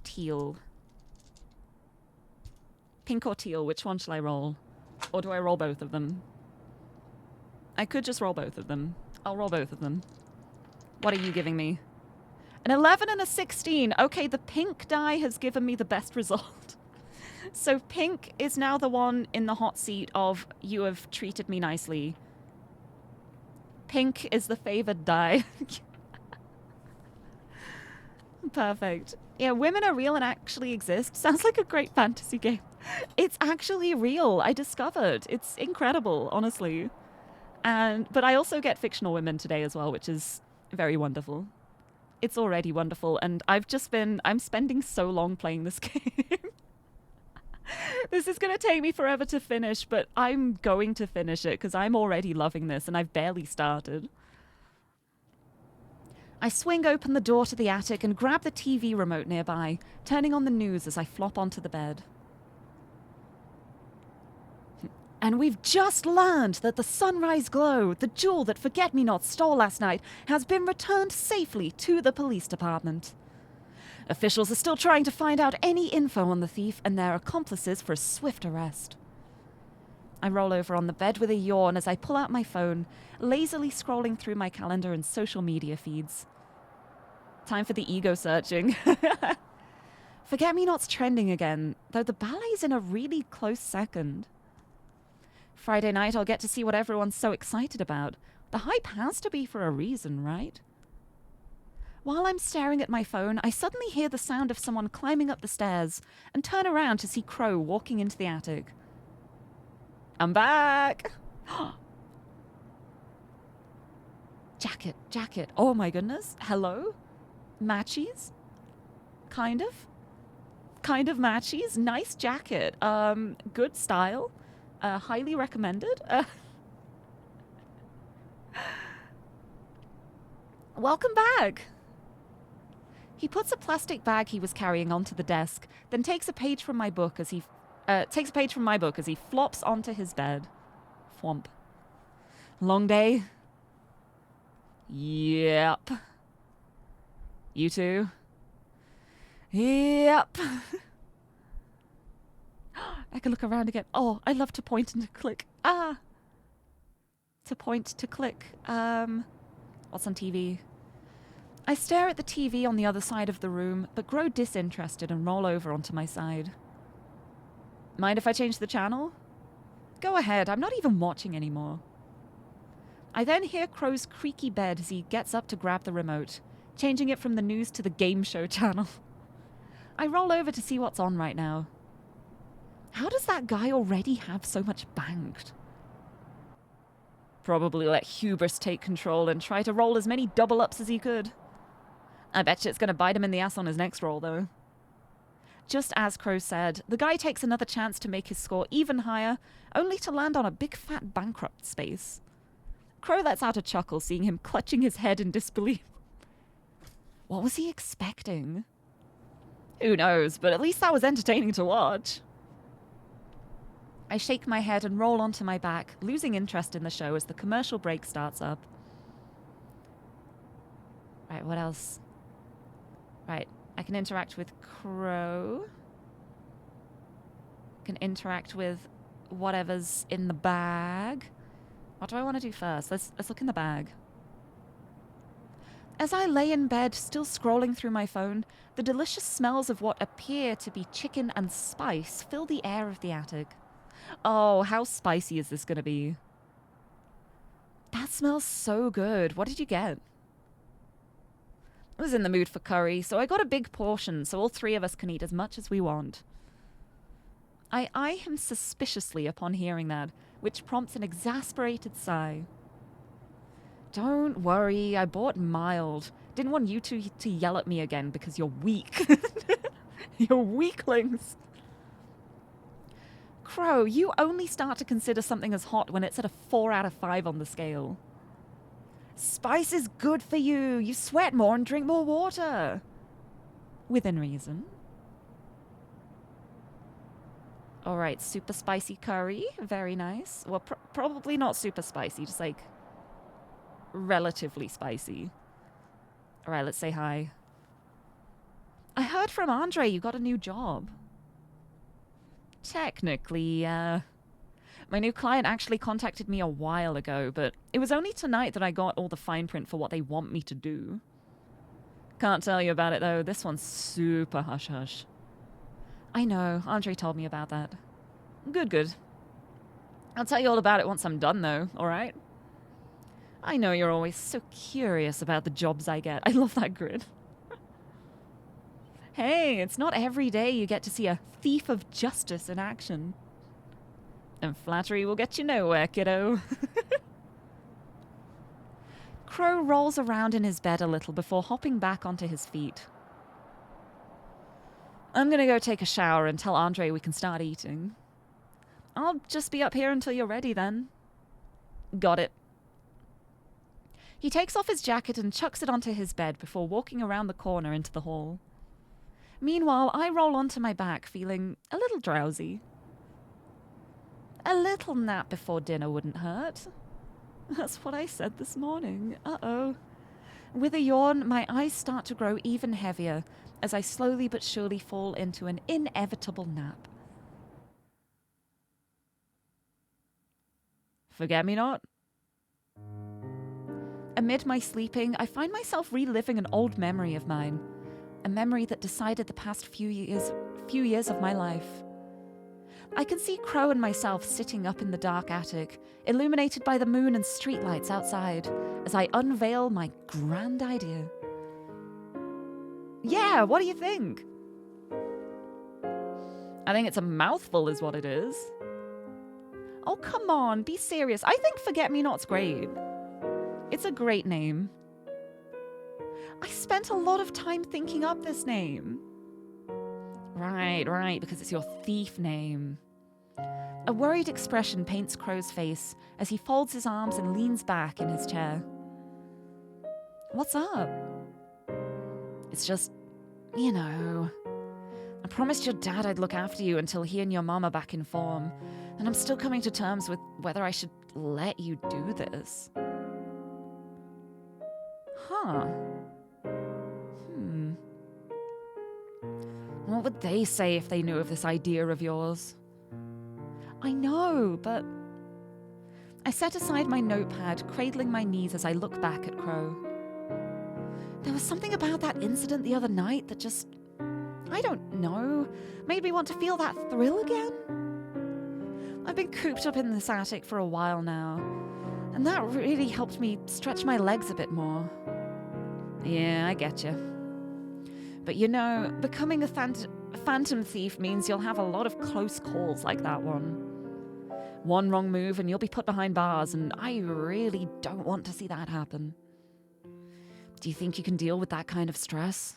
teal? Pink or teal, which one shall I roll? Or do I roll both of them? I could just roll both of them. I'll roll both of them. What are you giving me? An 11 and a 16. Okay, the pink die has given me the best result. So pink is now the one in the hot seat of you have treated me nicely. Pink is the favored die. Perfect. Yeah, women are real and actually exist. Sounds like a great fantasy game. It's actually real. I discovered. It's incredible, honestly. But I also get fictional women today as well, which is very wonderful. It's already wonderful, and I'm spending so long playing this game. This is going to take me forever to finish, but I'm going to finish it because I'm already loving this, and I've barely started. I swing open the door to the attic and grab the TV remote nearby, turning on the news as I flop onto the bed. And we've just learned that the sunrise glow, the jewel that Forget-Me-Not stole last night, has been returned safely to the police department. Officials are still trying to find out any info on the thief and their accomplices for a swift arrest. I roll over on the bed with a yawn as I pull out my phone, lazily scrolling through my calendar and social media feeds. Time for the ego searching. Forget-Me-Not's trending again, though the ballet's in a really close second. Friday night, I'll get to see what everyone's so excited about. The hype has to be for a reason, right? While I'm staring at my phone, I suddenly hear the sound of someone climbing up the stairs and turn around to see Crow walking into the attic. I'm back! Jacket. Oh my goodness. Hello? Matchies? Kind of matchies. Nice jacket. Good style. Highly recommended. Welcome back. He puts a plastic bag he was carrying onto the desk, then takes a page from my book as he flops onto his bed. Thwomp. Long day? Yep. You too? Yep. I can look around again. Oh, I love to point and to click. To point to click. What's on TV? I stare at the TV on the other side of the room, but grow disinterested and roll over onto my side. Mind if I change the channel? Go ahead, I'm not even watching anymore. I then hear Crow's creaky bed as he gets up to grab the remote, changing it from the news to the game show channel. I roll over to see what's on right now. How does that guy already have so much banked? Probably let hubris take control and try to roll as many double-ups as he could. I bet you it's going to bite him in the ass on his next roll, though. Just as Crow said, the guy takes another chance to make his score even higher, only to land on a big fat bankrupt space. Crow lets out a chuckle, seeing him clutching his head in disbelief. What was he expecting? Who knows, but at least that was entertaining to watch. I shake my head and roll onto my back, losing interest in the show as the commercial break starts up. Right, what else? Right, I can interact with Crow. Can interact with whatever's in the bag. What do I want to do first? Let's look in the bag. As I lay in bed, still scrolling through my phone, the delicious smells of what appear to be chicken and spice fill the air of the attic. Oh, how spicy is this going to be? That smells so good. What did you get? I was in the mood for curry, so I got a big portion so all three of us can eat as much as we want. I eye him suspiciously upon hearing that, which prompts an exasperated sigh. Don't worry, I bought mild. Didn't want you two to yell at me again because you're weak. You're weaklings. Crow, you only start to consider something as hot when it's at a 4 out of 5 on the scale. Spice is good for you. You sweat more and drink more water. Within reason. All right, super spicy curry. Very nice. Well, probably not super spicy, just like relatively spicy. All right, let's say hi. I heard from Andre you got a new job. Technically, my new client actually contacted me a while ago, but it was only tonight that I got all the fine print for what they want me to do. Can't tell you about it, though. This one's super hush-hush. I know. Andre told me about that. Good. I'll tell you all about it once I'm done, though, all right? I know you're always so curious about the jobs I get. I love that grin. Hey, it's not every day you get to see a thief of justice in action. And flattery will get you nowhere, kiddo. Crow rolls around in his bed a little before hopping back onto his feet. I'm gonna go take a shower and tell Andre we can start eating. I'll just be up here until you're ready then. Got it. He takes off his jacket and chucks it onto his bed before walking around the corner into the hall. Meanwhile, I roll onto my back, feeling a little drowsy. A little nap before dinner wouldn't hurt. That's what I said this morning. Uh-oh. With a yawn, my eyes start to grow even heavier as I slowly but surely fall into an inevitable nap. Forget-me-not? Amid my sleeping, I find myself reliving an old memory of mine. A memory that decided the past few years of my life. I can see Crow and myself sitting up in the dark attic, illuminated by the moon and streetlights outside, as I unveil my grand idea. Yeah, what do you think? I think it's a mouthful is what it is. Oh, come on, be serious. I think Forget-Me-Not's great. It's a great name. I spent a lot of time thinking up this name. Right, because it's your thief name. A worried expression paints Crow's face as he folds his arms and leans back in his chair. What's up? It's just, you know, I promised your dad I'd look after you until he and your mom are back in form, and I'm still coming to terms with whether I should let you do this. Huh. What would they say if they knew of this idea of yours? I know, but... I set aside my notepad, cradling my knees as I look back at Crow. There was something about that incident the other night that just, I don't know, made me want to feel that thrill again. I've been cooped up in this attic for a while now, and that really helped me stretch my legs a bit more. Yeah, I get you. But you know, becoming a phantom thief means you'll have a lot of close calls like that one. One wrong move and you'll be put behind bars, and I really don't want to see that happen. Do you think you can deal with that kind of stress?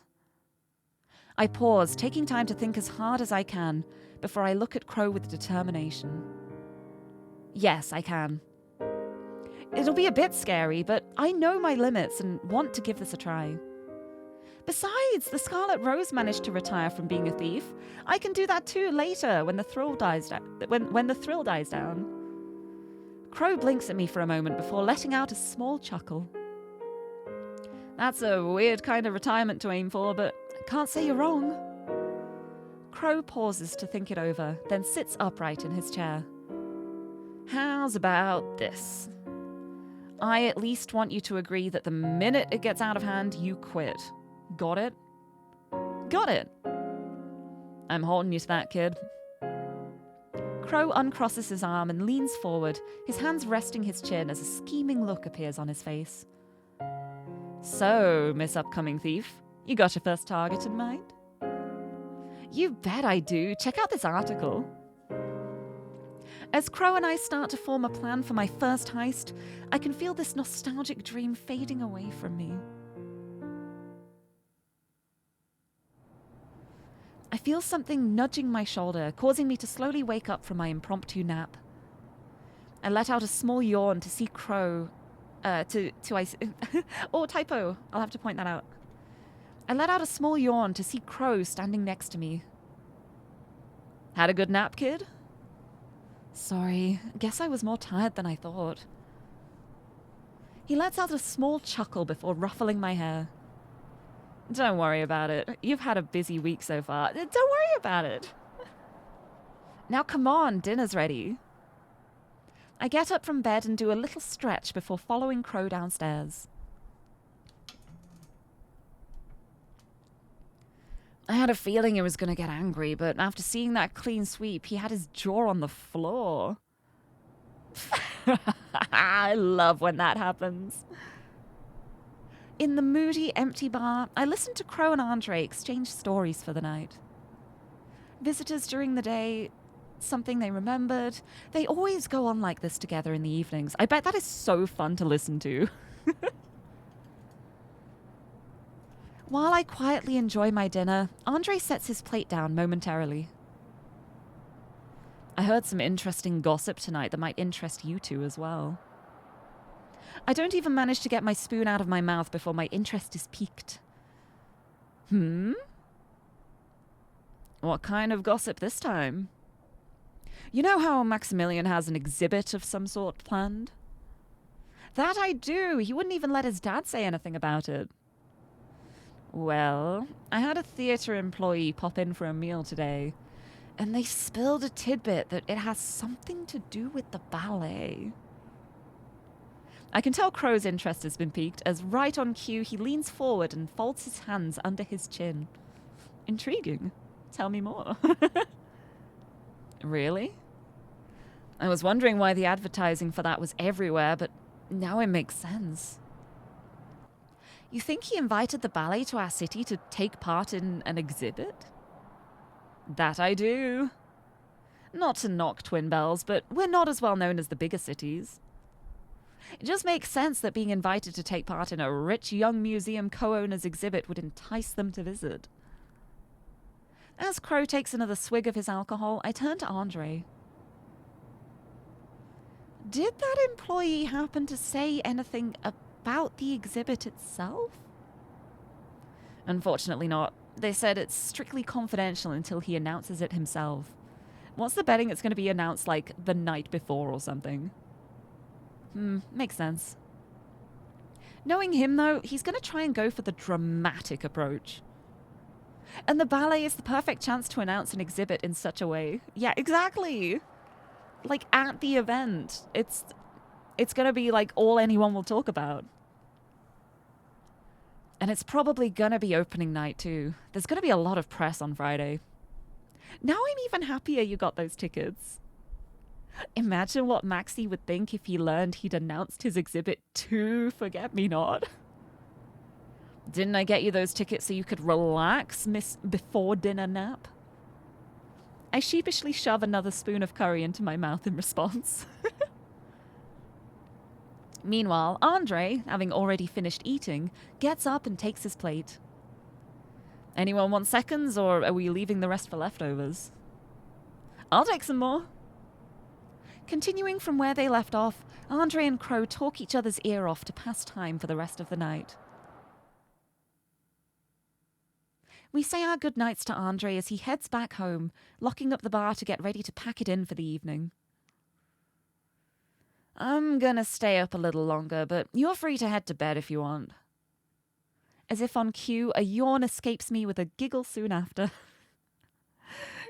I pause, taking time to think as hard as I can before I look at Crow with determination. Yes, I can. It'll be a bit scary, but I know my limits and want to give this a try. Besides, the Scarlet Rose managed to retire from being a thief. I can do that too later when the thrill dies down. Crow blinks at me for a moment before letting out a small chuckle. That's a weird kind of retirement to aim for, but I can't say you're wrong. Crow pauses to think it over, then sits upright in his chair. How's about this? I at least want you to agree that the minute it gets out of hand, you quit. Got it? Got it. I'm holding you to that, kid. Crow uncrosses his arm and leans forward, his hands resting his chin as a scheming look appears on his face. So, Miss Upcoming Thief, you got your first target in mind? You bet I do. Check out this article. As Crow and I start to form a plan for my first heist, I can feel this nostalgic dream fading away from me. I feel something nudging my shoulder, causing me to slowly wake up from my impromptu nap. I let out a small yawn to see Crow. Oh, typo. I'll have to point that out. I let out a small yawn to see Crow standing next to me. Had a good nap, kid? Sorry, guess I was more tired than I thought. He lets out a small chuckle before ruffling my hair. Don't worry about it. You've had a busy week so far. Don't worry about it. Now come on, dinner's ready. I get up from bed and do a little stretch before following Crow downstairs. I had a feeling he was going to get angry, but after seeing that clean sweep, he had his jaw on the floor. I love when that happens. In the moody, empty bar, I listened to Crow and Andre exchange stories for the night. Visitors during the day, something they remembered. They always go on like this together in the evenings. I bet that is so fun to listen to. While I quietly enjoy my dinner, Andre sets his plate down momentarily. I heard some interesting gossip tonight that might interest you two as well. I don't even manage to get my spoon out of my mouth before my interest is piqued. What kind of gossip this time? You know how Maximilian has an exhibit of some sort planned? That I do. He wouldn't even let his dad say anything about it. Well, I had a theater employee pop in for a meal today, and they spilled a tidbit that it has something to do with the ballet. I can tell Crow's interest has been piqued, as right on cue he leans forward and folds his hands under his chin. Intriguing. Tell me more. Really? I was wondering why the advertising for that was everywhere, but now it makes sense. You think he invited the ballet to our city to take part in an exhibit? That I do. Not to knock Twin Bells, but we're not as well known as the bigger cities. It just makes sense that being invited to take part in a rich young museum co-owner's exhibit would entice them to visit. As Crow takes another swig of his alcohol, I turn to Andre. Did that employee happen to say anything about the exhibit itself? Unfortunately not. They said it's strictly confidential until he announces it himself. What's the betting it's going to be announced like the night before or something? Makes sense. Knowing him though, he's going to try and go for the dramatic approach. And the ballet is the perfect chance to announce an exhibit in such a way. Yeah, exactly. Like at the event, it's going to be like all anyone will talk about. And it's probably gonna be opening night too. There's gonna be a lot of press on Friday. Now I'm even happier you got those tickets. Imagine what Maxie would think if he learned he'd announced his exhibit to Forget Me Not. Didn't I get you those tickets so you could relax, miss before dinner nap? I sheepishly shove another spoon of curry into my mouth in response. Meanwhile, Andre, having already finished eating, gets up and takes his plate. Anyone want seconds, or are we leaving the rest for leftovers? I'll take some more. Continuing from where they left off, Andre and Crow talk each other's ear off to pass time for the rest of the night. We say our goodnights to Andre as he heads back home, locking up the bar to get ready to pack it in for the evening. I'm gonna stay up a little longer, but you're free to head to bed if you want. As if on cue, a yawn escapes me with a giggle soon after.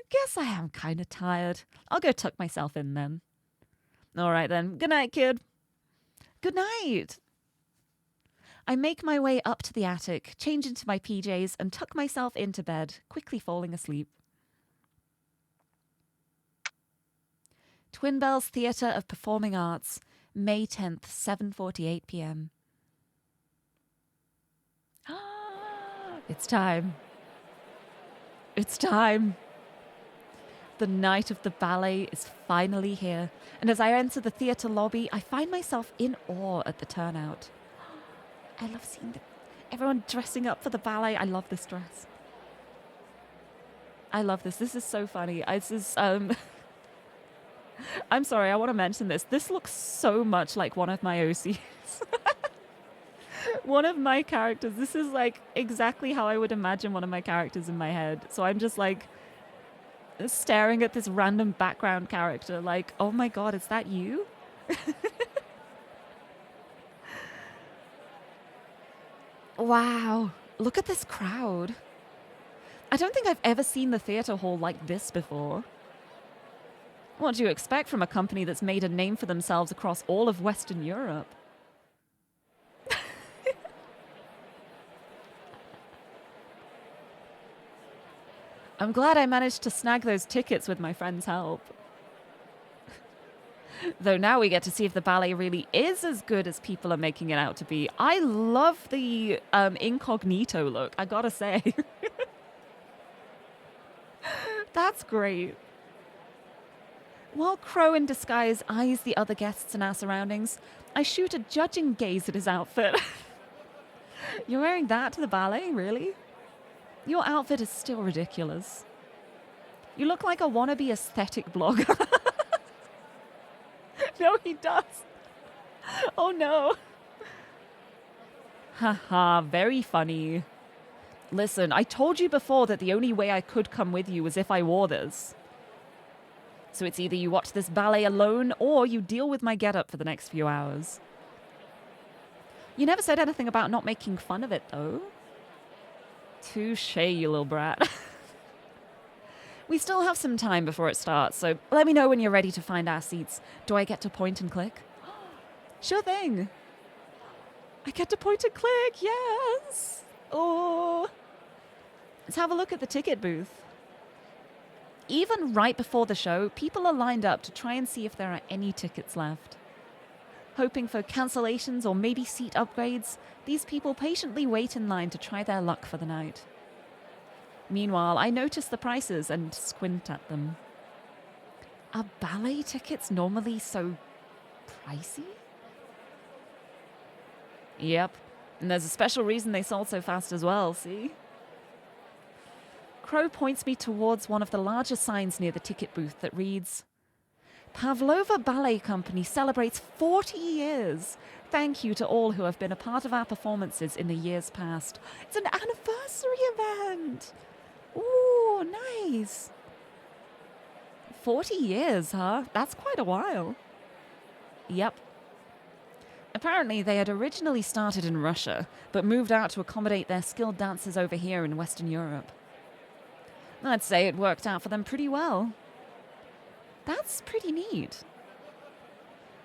Guess I am kinda tired. I'll go tuck myself in then. All right then. Good night, kid. Good night. I make my way up to the attic, change into my PJs, and tuck myself into bed, quickly falling asleep. Twin Bells Theatre of Performing Arts, May 10th, 7:48 p.m. It's time. It's time. The night of the ballet is finally here, and as I enter the theatre lobby, I find myself in awe at the turnout. I love seeing everyone dressing up for the ballet. I love this dress. I love this. This is so funny. I'm sorry, I want to mention this. This looks so much like one of my OCs. One of my characters. This is like exactly how I would imagine one of my characters in my head. So I'm just like staring at this random background character like, oh my god, is that you? Wow, look at this crowd. I don't think I've ever seen the theatre hall like this before. What do you expect from a company that's made a name for themselves across all of Western Europe? I'm glad I managed to snag those tickets with my friend's help. Though now we get to see if the ballet really is as good as people are making it out to be. I love the incognito look, I gotta say. That's great. While Crow in disguise eyes the other guests in our surroundings, I shoot a judging gaze at his outfit. You're wearing that to the ballet, really? Your outfit is still ridiculous. You look like a wannabe aesthetic blogger. No, he does. Oh no. Haha, very funny. Listen, I told you before that the only way I could come with you was if I wore this. So it's either you watch this ballet alone or you deal with my getup for the next few hours. You never said anything about not making fun of it, though. Touche, you little brat. We still have some time before it starts, so let me know when you're ready to find our seats. Do I get to point and click? Sure thing. I get to point and click, yes. Oh. Let's have a look at the ticket booth. Even right before the show, people are lined up to try and see if there are any tickets left. Hoping for cancellations or maybe seat upgrades, these people patiently wait in line to try their luck for the night. Meanwhile, I notice the prices and squint at them. Are ballet tickets normally so pricey? Yep, and there's a special reason they sold so fast as well, see? Crow points me towards one of the larger signs near the ticket booth that reads, Pavlova Ballet Company celebrates 40 years. Thank you to all who have been a part of our performances in the years past. It's an anniversary event. Ooh, nice. 40 years, huh? That's quite a while. Yep. Apparently, they had originally started in Russia, but moved out to accommodate their skilled dancers over here in Western Europe. I'd say it worked out for them pretty well. That's pretty neat.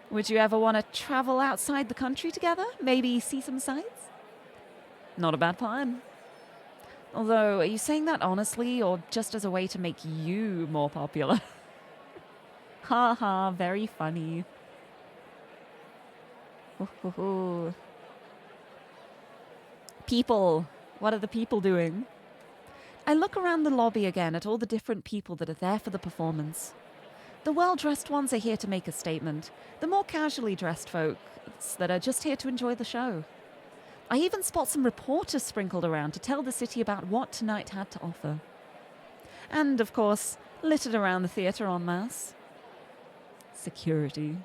Would you ever want to travel outside the country together? Maybe see some sights? Not a bad plan. Although, are you saying that honestly or just as a way to make you more popular? Ha ha, very funny. Ooh. People. What are the people doing? I look around the lobby again at all the different people that are there for the performance. The well-dressed ones are here to make a statement. The more casually dressed folks that are just here to enjoy the show. I even spot some reporters sprinkled around to tell the city about what tonight had to offer. And, of course, littered around the theatre en masse. Security.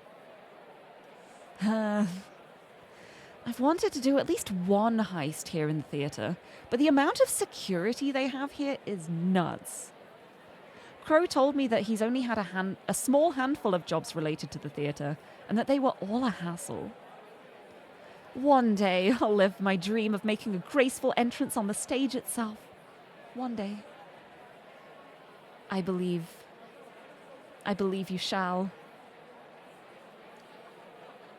I've wanted to do at least one heist here in the theatre, but the amount of security they have here is nuts. Crow told me that he's only had a small handful of jobs related to the theatre, and that they were all a hassle. One day I'll live my dream of making a graceful entrance on the stage itself. One day. I believe you shall.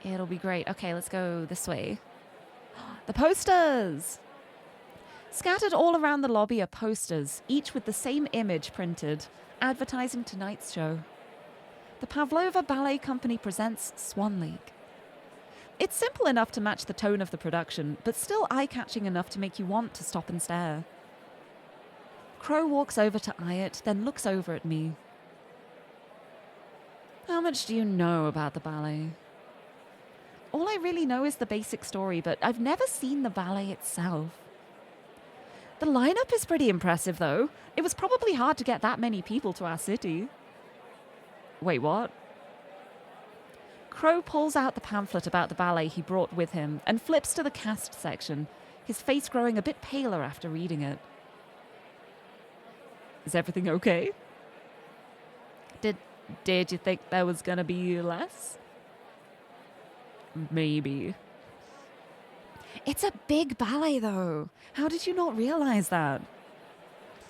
It'll be great. Okay, let's go this way. The posters! Scattered all around the lobby are posters, each with the same image printed, advertising tonight's show. The Pavlova Ballet Company presents Swan Lake. It's simple enough to match the tone of the production, but still eye-catching enough to make you want to stop and stare. Crow walks over to eye it, then looks over at me. How much do you know about the ballet? All I really know is the basic story, but I've never seen the ballet itself. The lineup is pretty impressive, though. It was probably hard to get that many people to our city. Wait, what? Crow pulls out the pamphlet about the ballet he brought with him and flips to the cast section, his face growing a bit paler after reading it. Is everything okay? Did you think there was gonna be less? Maybe. It's a big ballet, though. How did you not realize that?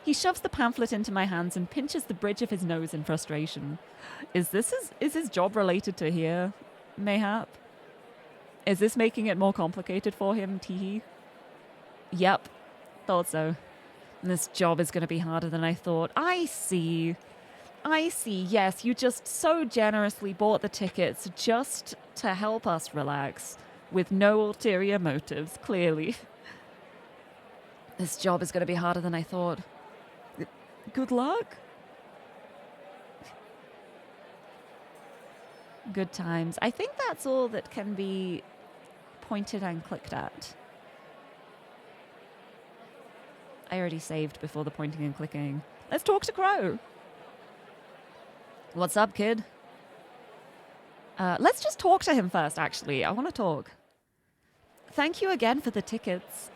He shoves the pamphlet into my hands and pinches the bridge of his nose in frustration. Is his job related to here, mayhap? Is this making it more complicated for him, teehee? Yep, thought so. This job is going to be harder than I thought. I see. Yes, you just so generously bought the tickets just to help us relax, with no ulterior motives, clearly. This job is going to be harder than I thought. Good luck. Good times. I think that's all that can be pointed and clicked at. I already saved before the pointing and clicking. Let's talk to Crow. What's up, kid? Let's just talk to him first, actually. I want to talk. Thank you again for the tickets.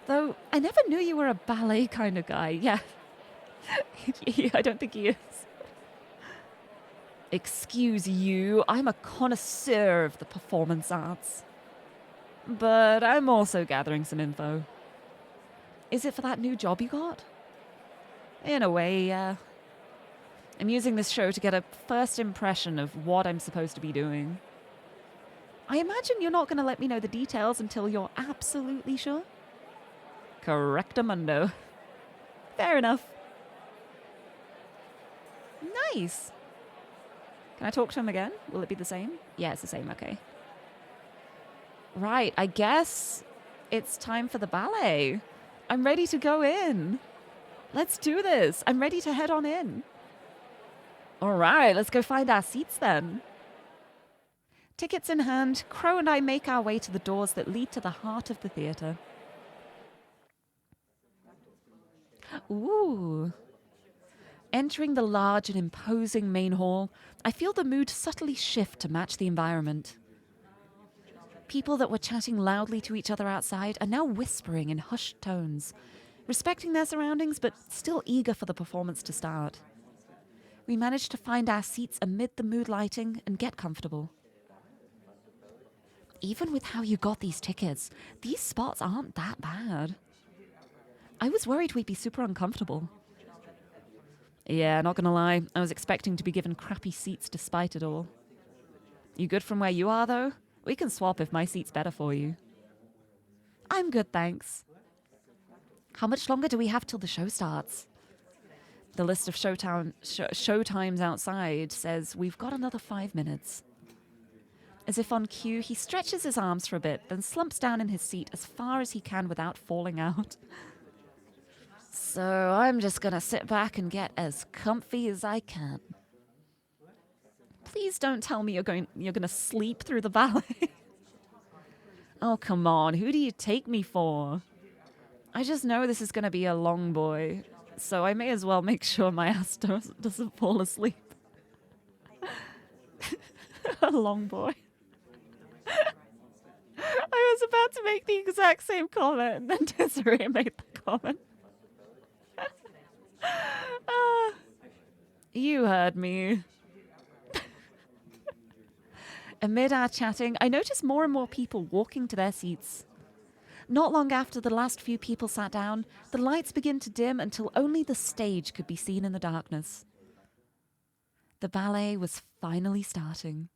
Though, I never knew you were a ballet kind of guy. Yeah. I don't think he is. Excuse you, I'm a connoisseur of the performance arts. But I'm also gathering some info. Is it for that new job you got? In a way, yeah. I'm using this show to get a first impression of what I'm supposed to be doing. I imagine you're not going to let me know the details until you're absolutely sure? Correctamundo. Fair enough. Nice. Can I talk to him again? Will it be the same? Yeah, it's the same, okay. Right, I guess it's time for the ballet. I'm ready to go in. Let's do this. I'm ready to head on in. All right, let's go find our seats then. Tickets in hand, Crow and I make our way to the doors that lead to the heart of the theatre. Ooh. Entering the large and imposing main hall, I feel the mood subtly shift to match the environment. People that were chatting loudly to each other outside are now whispering in hushed tones, respecting their surroundings but still eager for the performance to start. We manage to find our seats amid the mood lighting and get comfortable. Even with how you got these tickets, these spots aren't that bad. I was worried we'd be super uncomfortable. Yeah, not gonna lie, I was expecting to be given crappy seats despite it all. You good from where you are, though? We can swap if my seat's better for you. I'm good, thanks. How much longer do we have till the show starts? The list of showtimes outside says we've got another 5 minutes. As if on cue, he stretches his arms for a bit, then slumps down in his seat as far as he can without falling out. So I'm just gonna sit back and get as comfy as I can. Please don't tell me you're gonna sleep through the ballet. Oh, come on, who do you take me for? I just know this is gonna be a long boy, so I may as well make sure my ass doesn't fall asleep. A long boy. I was about to make the exact same comment, and then Desiree made the comment. You heard me. Amid our chatting, I noticed more and more people walking to their seats. Not long after the last few people sat down, the lights began to dim until only the stage could be seen in the darkness. The ballet was finally starting.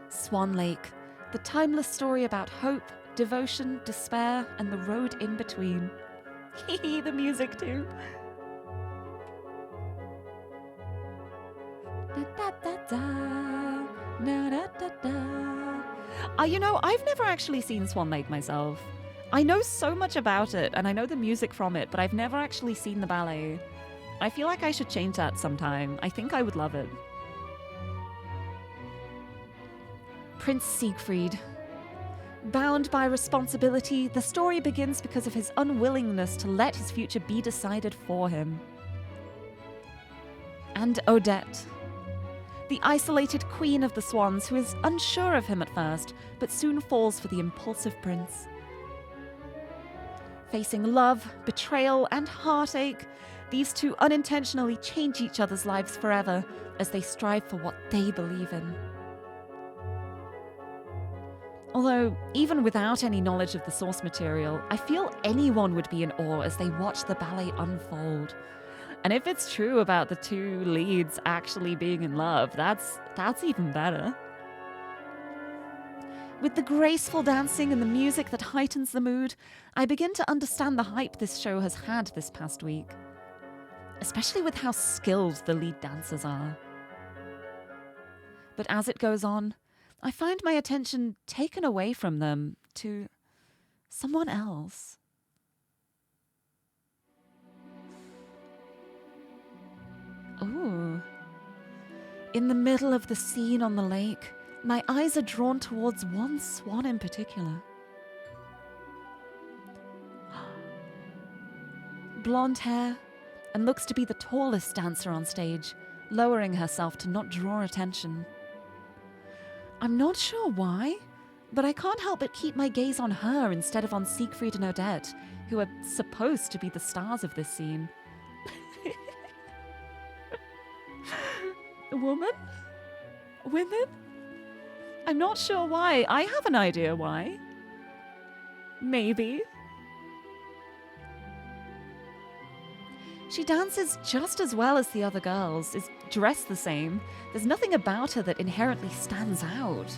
Swan Lake, the timeless story about hope, devotion, despair, and the road in between. Hee the music too. You know, I've never actually seen Swan Lake myself. I know so much about it, and I know the music from it, but I've never actually seen the ballet. I feel like I should change that sometime. I think I would love it. Prince Siegfried. Bound by responsibility, the story begins because of his unwillingness to let his future be decided for him. And Odette, the isolated queen of the swans who is unsure of him at first, but soon falls for the impulsive prince. Facing love, betrayal, and heartache, these two unintentionally change each other's lives forever as they strive for what they believe in. Although, even without any knowledge of the source material, I feel anyone would be in awe as they watch the ballet unfold. And if it's true about the two leads actually being in love, that's even better. With the graceful dancing and the music that heightens the mood, I begin to understand the hype this show has had this past week. Especially with how skilled the lead dancers are. But as it goes on, I find my attention taken away from them to someone else. Ooh. In the middle of the scene on the lake, my eyes are drawn towards one swan in particular. Blonde hair, and looks to be the tallest dancer on stage, lowering herself to not draw attention. I'm not sure why, but I can't help but keep my gaze on her instead of on Siegfried and Odette, who are supposed to be the stars of this scene. Woman? Women? I'm not sure why. I have an idea why. Maybe. She dances just as well as the other girls, is dressed the same. There's nothing about her that inherently stands out.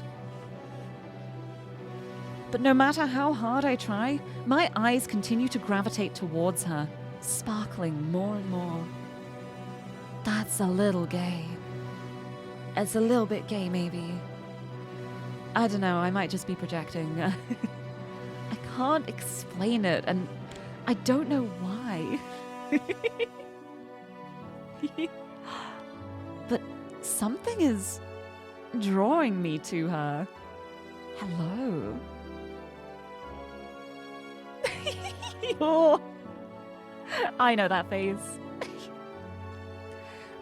But no matter how hard I try, my eyes continue to gravitate towards her, sparkling more and more. That's a little gay. It's a little bit gay, maybe. I don't know, I might just be projecting. I can't explain it, and I don't know why. But something is drawing me to her. Hello. Oh, I know that phase.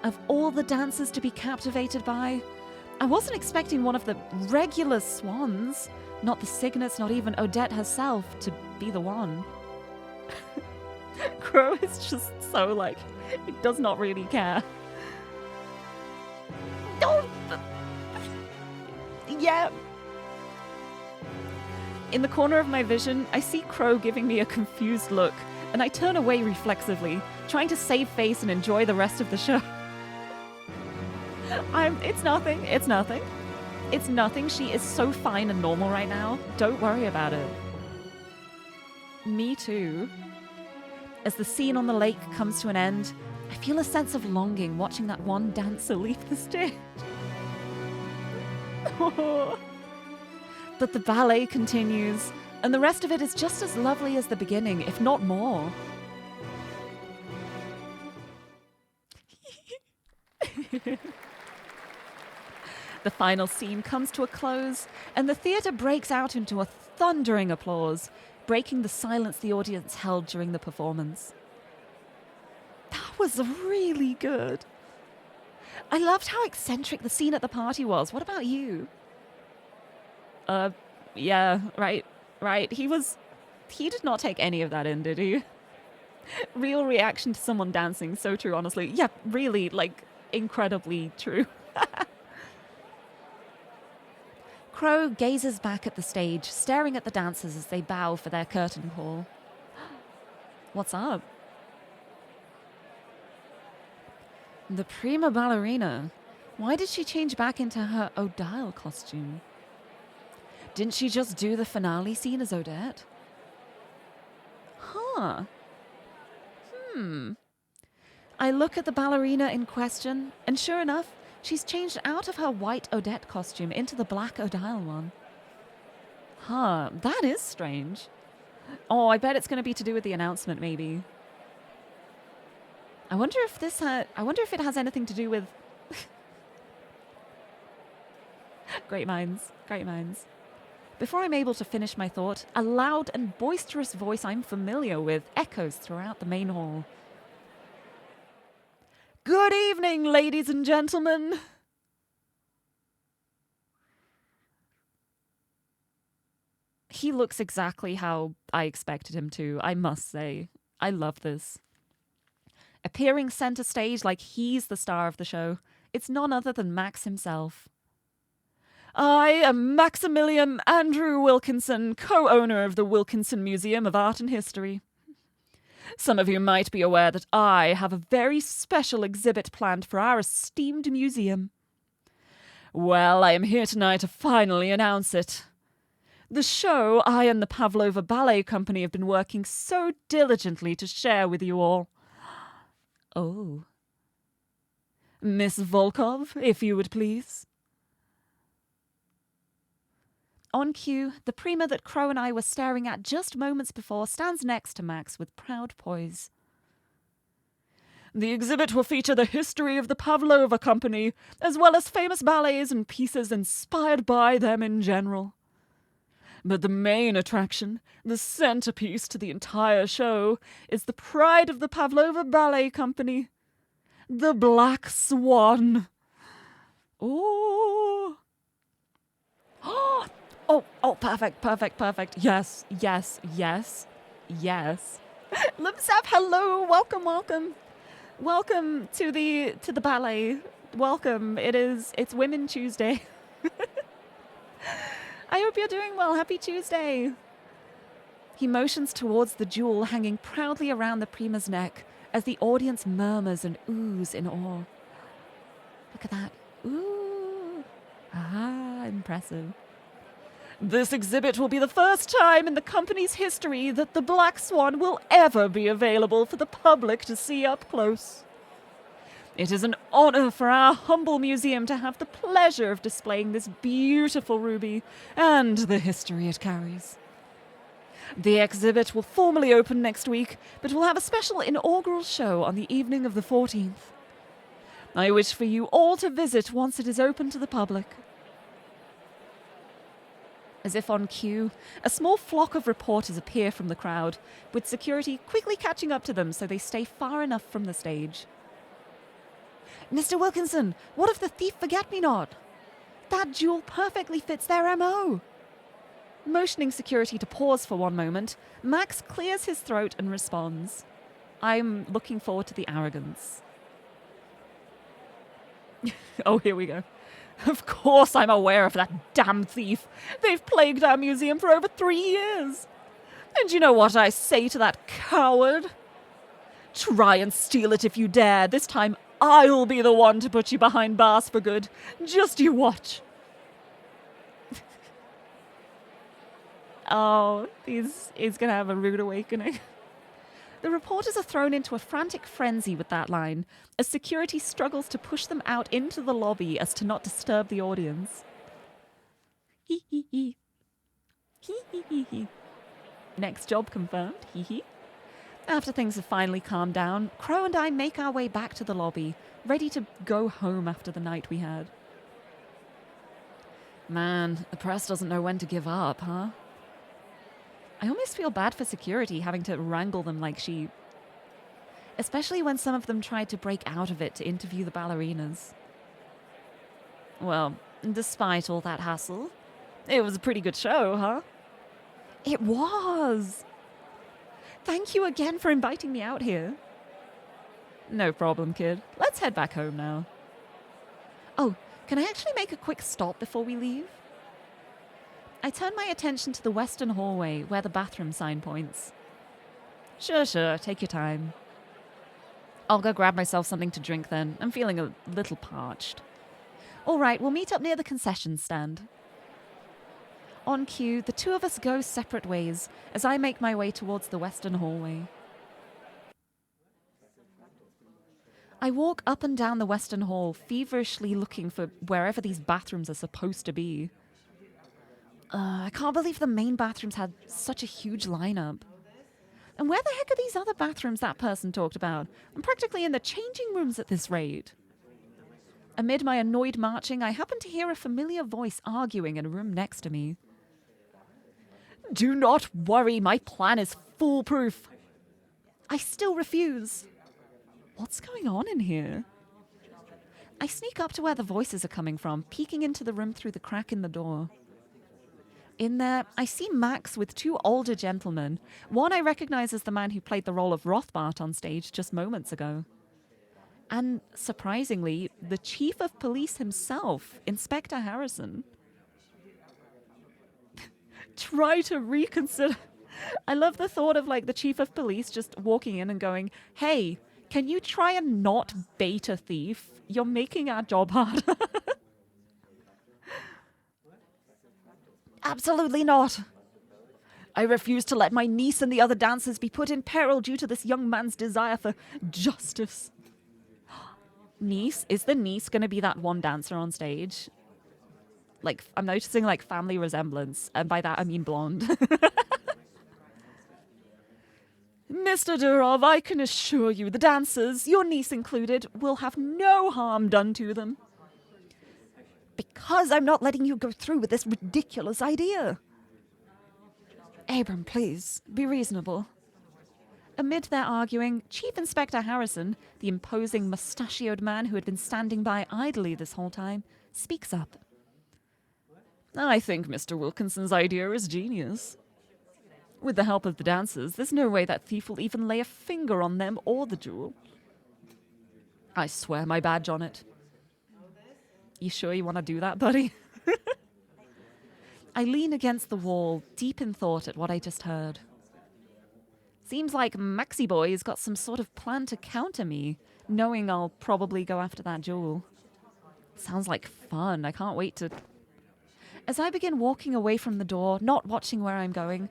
Of all the dancers to be captivated by, I wasn't expecting one of the regular swans, not the Cygnets, not even Odette herself, to be the one. Crow is just so, like, he does not really care. Oh! Yeah. In the corner of my vision, I see Crow giving me a confused look, and I turn away reflexively, trying to save face and enjoy the rest of the show. It's nothing. It's nothing. It's nothing. She is so fine and normal right now. Don't worry about it. Me too. As the scene on the lake comes to an end, I feel a sense of longing watching that one dancer leave the stage. But the ballet continues, and the rest of it is just as lovely as the beginning, if not more. The final scene comes to a close, and the theatre breaks out into a thundering applause, breaking the silence the audience held during the performance. That was really good. I loved how eccentric the scene at the party was. What about you? Yeah, right. He did not take any of that in, did he? Real reaction to someone dancing, so true, honestly. Yeah, really, like, incredibly true. Crow gazes back at the stage, staring at the dancers as they bow for their curtain call. What's up? The prima ballerina. Why did she change back into her Odile costume? Didn't she just do the finale scene as Odette? Huh. I look at the ballerina in question, and sure enough, she's changed out of her white Odette costume into the black Odile one. Huh, that is strange. Oh, I bet it's going to be to do with the announcement, maybe. I wonder if it has anything to do with... Great minds. Before I'm able to finish my thought, a loud and boisterous voice I'm familiar with echoes throughout the main hall. Good evening, ladies and gentlemen. He looks exactly how I expected him to, I must say. I love this. Appearing center stage like he's the star of the show, it's none other than Max himself. I am Maximilian Andrew Wilkinson, co-owner of the Wilkinson Museum of Art and History. Some of you might be aware that I have a very special exhibit planned for our esteemed museum. Well, I am here tonight to finally announce it. The show I and the Pavlova Ballet Company have been working so diligently to share with you all. Oh. Miss Volkov, if you would please. On cue, the prima that Crow and I were staring at just moments before stands next to Max with proud poise. The exhibit will feature the history of the Pavlova Company, as well as famous ballets and pieces inspired by them in general. But the main attraction, the centerpiece to the entire show, is the pride of the Pavlova Ballet Company, the Black Swan. Oh! Oh, perfect. Yes. Lipsap, hello, welcome. Welcome to the ballet. Welcome. It's Women Tuesday. I hope you're doing well. Happy Tuesday. He motions towards the jewel hanging proudly around the prima's neck as the audience murmurs and oohs in awe. Look at that. Ooh. Ah, impressive. This exhibit will be the first time in the company's history that the Black Swan will ever be available for the public to see up close. It is an honor for our humble museum to have the pleasure of displaying this beautiful ruby and the history it carries. The exhibit will formally open next week, but we'll have a special inaugural show on the evening of the 14th. I wish for you all to visit once it is open to the public. As if on cue, a small flock of reporters appear from the crowd, with security quickly catching up to them so they stay far enough from the stage. Mr. Wilkinson, what of the thief forget-me-not? That jewel perfectly fits their M.O. Motioning security to pause for one moment, Max clears his throat and responds. I'm looking forward to the arrogance. Oh, here we go. Of course I'm aware of that damn thief. They've plagued our museum for over 3 years. And you know what I say to that coward? Try and steal it if you dare. This time I'll be the one to put you behind bars for good. Just you watch. Oh, he's gonna have a rude awakening. The reporters are thrown into a frantic frenzy with that line, as security struggles to push them out into the lobby as to not disturb the audience. Hee hee hee. Hee hee hee hee. Next job confirmed. Hee hee. After things have finally calmed down, Crow and I make our way back to the lobby, ready to go home after the night we had. Man, the press doesn't know when to give up, huh? I almost feel bad for security having to wrangle them like sheep. Especially when some of them tried to break out of it to interview the ballerinas. Well, despite all that hassle, it was a pretty good show, huh? It was! Thank you again for inviting me out here. No problem, kid. Let's head back home now. Oh, can I actually make a quick stop before we leave? I turn my attention to the western hallway where the bathroom sign points. Sure, take your time. I'll go grab myself something to drink then. I'm feeling a little parched. All right, we'll meet up near the concession stand. On cue, the two of us go separate ways as I make my way towards the western hallway. I walk up and down the western hall, feverishly looking for wherever these bathrooms are supposed to be. I can't believe the main bathrooms had such a huge lineup. And where the heck are these other bathrooms that person talked about? I'm practically in the changing rooms at this rate. Amid my annoyed marching, I happen to hear a familiar voice arguing in a room next to me. Do not worry, my plan is foolproof. I still refuse. What's going on in here? I sneak up to where the voices are coming from, peeking into the room through the crack in the door. In there, I see Max with two older gentlemen. One I recognize as the man who played the role of Rothbart on stage just moments ago. And, surprisingly, the Chief of Police himself, Inspector Harrison. Try to reconsider. I love the thought of, the Chief of Police just walking in and going, hey, can you try and not bait a thief? You're making our job harder. Absolutely not. I refuse to let my niece and the other dancers be put in peril due to this young man's desire for justice. Niece? Is the niece going to be that one dancer on stage? I'm noticing, family resemblance. And by that, I mean blonde. Mr. Durov, I can assure you the dancers, your niece included, will have no harm done to them. Because I'm not letting you go through with this ridiculous idea. Abram, please, be reasonable. Amid their arguing, Chief Inspector Harrison, the imposing mustachioed man who had been standing by idly this whole time, speaks up. I think Mr. Wilkinson's idea is genius. With the help of the dancers, there's no way that thief will even lay a finger on them or the jewel. I swear my badge on it. You sure you want to do that, buddy? I lean against the wall, deep in thought at what I just heard. Seems like Maxi Boy's got some sort of plan to counter me, knowing I'll probably go after that jewel. Sounds like fun. I can't wait to... As I begin walking away from the door, not watching where I'm going,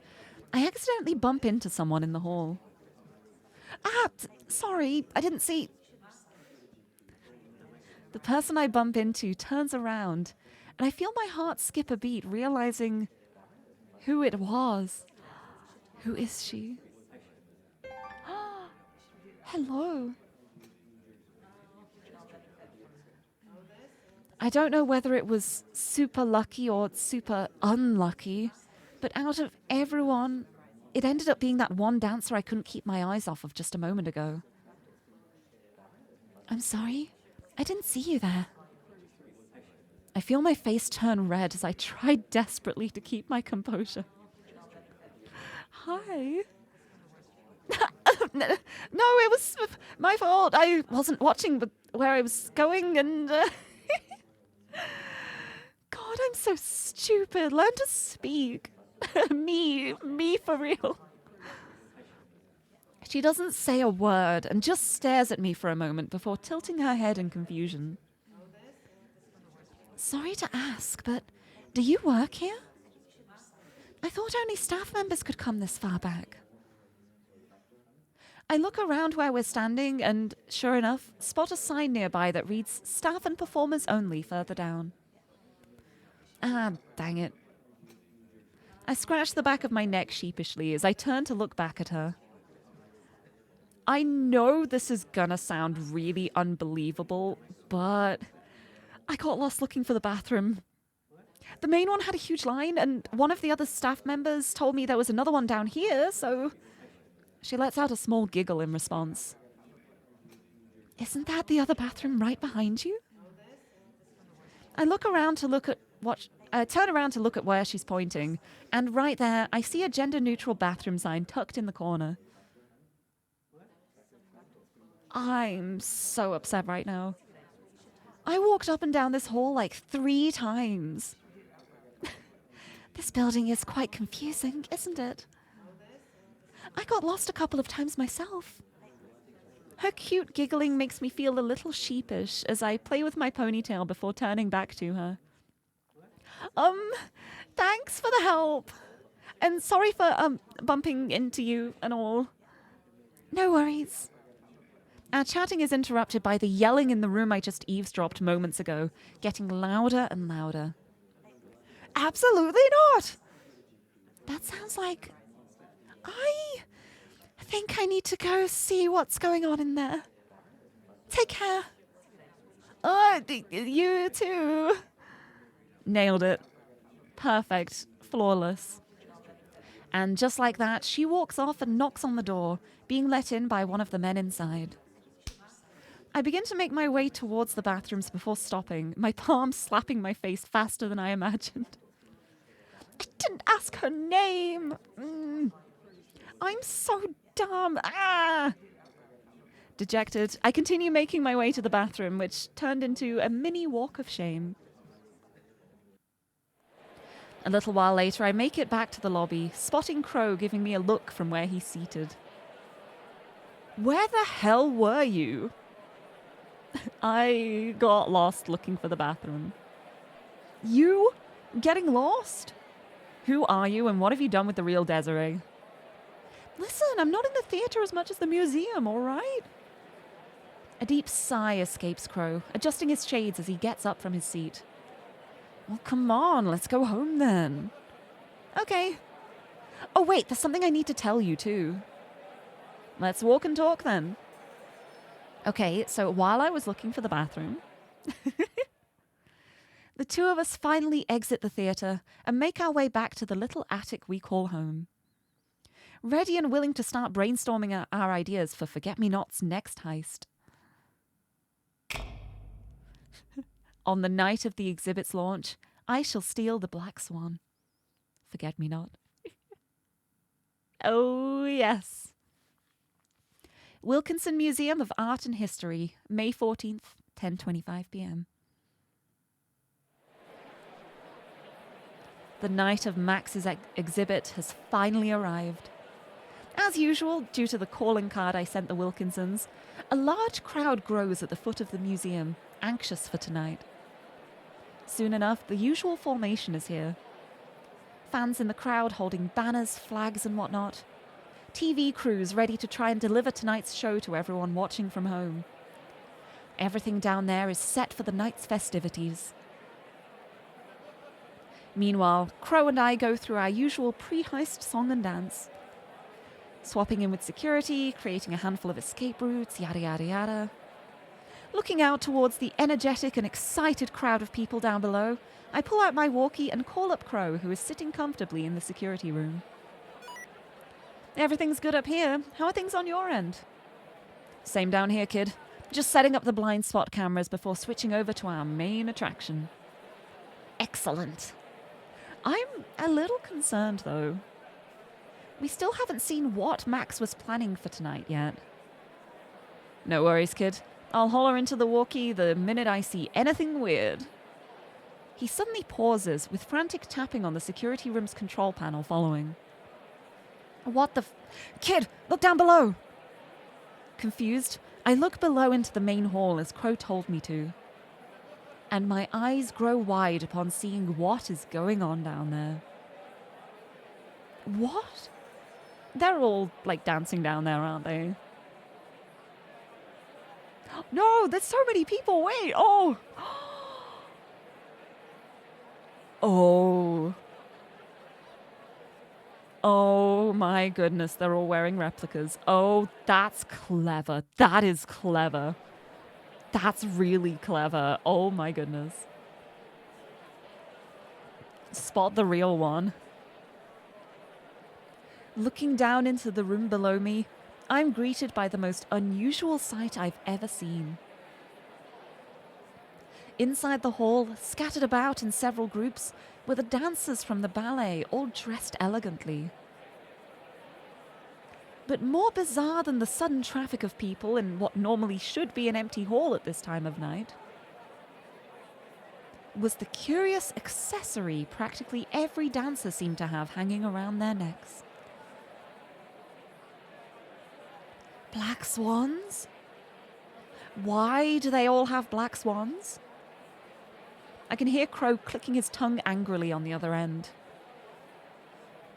I accidentally bump into someone in the hall. Sorry, I didn't see... The person I bump into turns around, and I feel my heart skip a beat, realizing who it was. Who is she? Hello. I don't know whether it was super lucky or super unlucky, but out of everyone, it ended up being that one dancer I couldn't keep my eyes off of just a moment ago. I'm sorry, I didn't see you there. I feel my face turn red as I try desperately to keep my composure. Hi. No, it was my fault. I wasn't watching where I was going and... God, I'm so stupid. Learn to speak. Me for real. She doesn't say a word and just stares at me for a moment before tilting her head in confusion. Sorry to ask, but do you work here? I thought only staff members could come this far back. I look around where we're standing and, sure enough, spot a sign nearby that reads staff and performers only further down. Ah, dang it. I scratch the back of my neck sheepishly as I turn to look back at her. I know this is gonna sound really unbelievable, but I got lost looking for the bathroom. The main one had a huge line, and one of the other staff members told me there was another one down here, so she lets out a small giggle in response. Isn't that the other bathroom right behind you? I turn around to look at where she's pointing, and right there, I see a gender-neutral bathroom sign tucked in the corner. I'm so upset right now. I walked up and down this hall like 3 times. This building is quite confusing, isn't it? I got lost a couple of times myself. Her cute giggling makes me feel a little sheepish as I play with my ponytail before turning back to her. Thanks for the help. And sorry for, bumping into you and all. No worries. Our chatting is interrupted by the yelling in the room I just eavesdropped moments ago, getting louder and louder. Absolutely not! That sounds like... I think I need to go see what's going on in there. Take care. Oh, you too. Nailed it. Perfect. Flawless. And just like that, she walks off and knocks on the door, being let in by one of the men inside. I begin to make my way towards the bathrooms before stopping, my palm slapping my face faster than I imagined. I didn't ask her name. I'm so dumb. Dejected, I continue making my way to the bathroom, which turned into a mini walk of shame. A little while later, I make it back to the lobby, spotting Crow giving me a look from where he's seated. Where the hell were you? I got lost looking for the bathroom. You? Getting lost? Who are you and what have you done with the real Desiree? Listen, I'm not in the theater as much as the museum, all right? A deep sigh escapes Crow, adjusting his shades as he gets up from his seat. Well, come on, let's go home then. Okay. Oh, wait, there's something I need to tell you, too. Let's walk and talk then. Okay, so while I was looking for the bathroom, the two of us finally exit the theater and make our way back to the little attic we call home. Ready and willing to start brainstorming our ideas for Forget-Me-Not's next heist. On the night of the exhibit's launch, I shall steal the Black Swan. Forget-Me-Not. Oh, yes. Wilkinson Museum of Art and History, May 14th, 10:25 p.m. The night of Max's exhibit has finally arrived. As usual, due to the calling card I sent the Wilkinsons, a large crowd grows at the foot of the museum, anxious for tonight. Soon enough, the usual formation is here. Fans in the crowd holding banners, flags and whatnot. TV crews ready to try and deliver tonight's show to everyone watching from home. Everything down there is set for the night's festivities. Meanwhile, Crow and I go through our usual pre-heist song and dance. Swapping in with security, creating a handful of escape routes, yada yada yada. Looking out towards the energetic and excited crowd of people down below, I pull out my walkie and call up Crow, who is sitting comfortably in the security room. Everything's good up here. How are things on your end? Same down here, kid. Just setting up the blind spot cameras before switching over to our main attraction. Excellent. I'm a little concerned, though. We still haven't seen what Max was planning for tonight yet. No worries, kid. I'll holler into the walkie the minute I see anything weird. He suddenly pauses, with frantic tapping on the security room's control panel following. What the Kid, look down below! Confused, I look below into the main hall as Crow told me to. And my eyes grow wide upon seeing what is going on down there. What? They're all, like, dancing down there, aren't they? No, there's so many people. Wait. Oh. Oh. Oh my goodness. They're all wearing replicas. Oh, that's clever. That is clever. That's really clever. Oh my goodness. Spot the real one. Looking down into the room below me, I'm greeted by the most unusual sight I've ever seen. Inside the hall, scattered about in several groups, were the dancers from the ballet, all dressed elegantly. But more bizarre than the sudden traffic of people in what normally should be an empty hall at this time of night was the curious accessory practically every dancer seemed to have hanging around their necks. Black swans? Why do they all have black swans? I can hear Crow clicking his tongue angrily on the other end.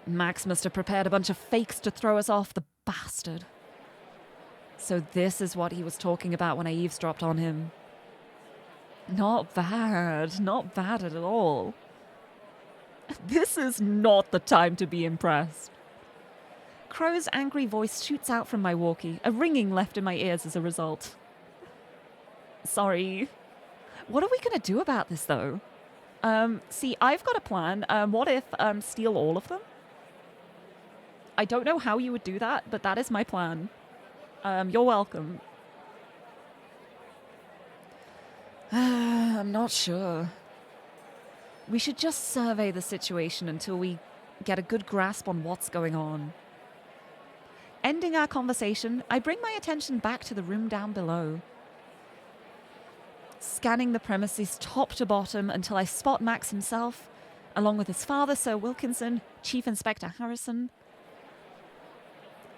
Max must have prepared a bunch of fakes to throw us off, the bastard. So this is what he was talking about when I eavesdropped on him. Not bad. Not bad at all. This is not the time to be impressed. Crow's angry voice shoots out from my walkie, a ringing left in my ears as a result. Sorry. What are we going to do about this, though? See, I've got a plan. What if steal all of them? I don't know how you would do that, but that is my plan. You're welcome. I'm not sure. We should just survey the situation until we get a good grasp on what's going on. Ending our conversation, I bring my attention back to the room down below. Scanning the premises top to bottom until I spot Max himself, along with his father, Sir Wilkinson, Chief Inspector Harrison.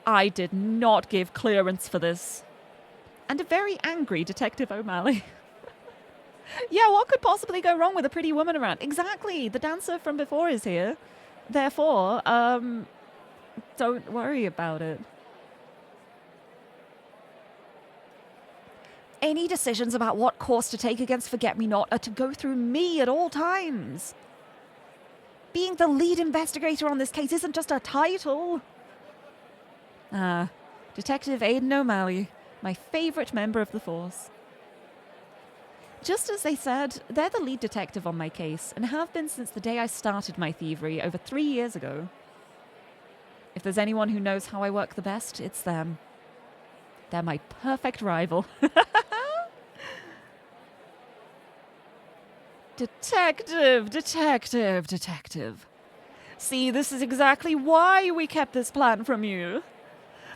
I did not give clearance for this. And a very angry Detective O'Malley. Yeah, what could possibly go wrong with a pretty woman around? Exactly, the dancer from before is here. Therefore, don't worry about it. Any decisions about what course to take against Forget-Me-Not are to go through me at all times. Being the lead investigator on this case isn't just a title. Detective Aidan O'Malley, my favourite member of the force. Just as they said, they're the lead detective on my case and have been since the day I started my thievery over 3 years ago. If there's anyone who knows how I work the best, it's them. They're my perfect rival. Detective, detective, detective. See, this is exactly why we kept this plan from you.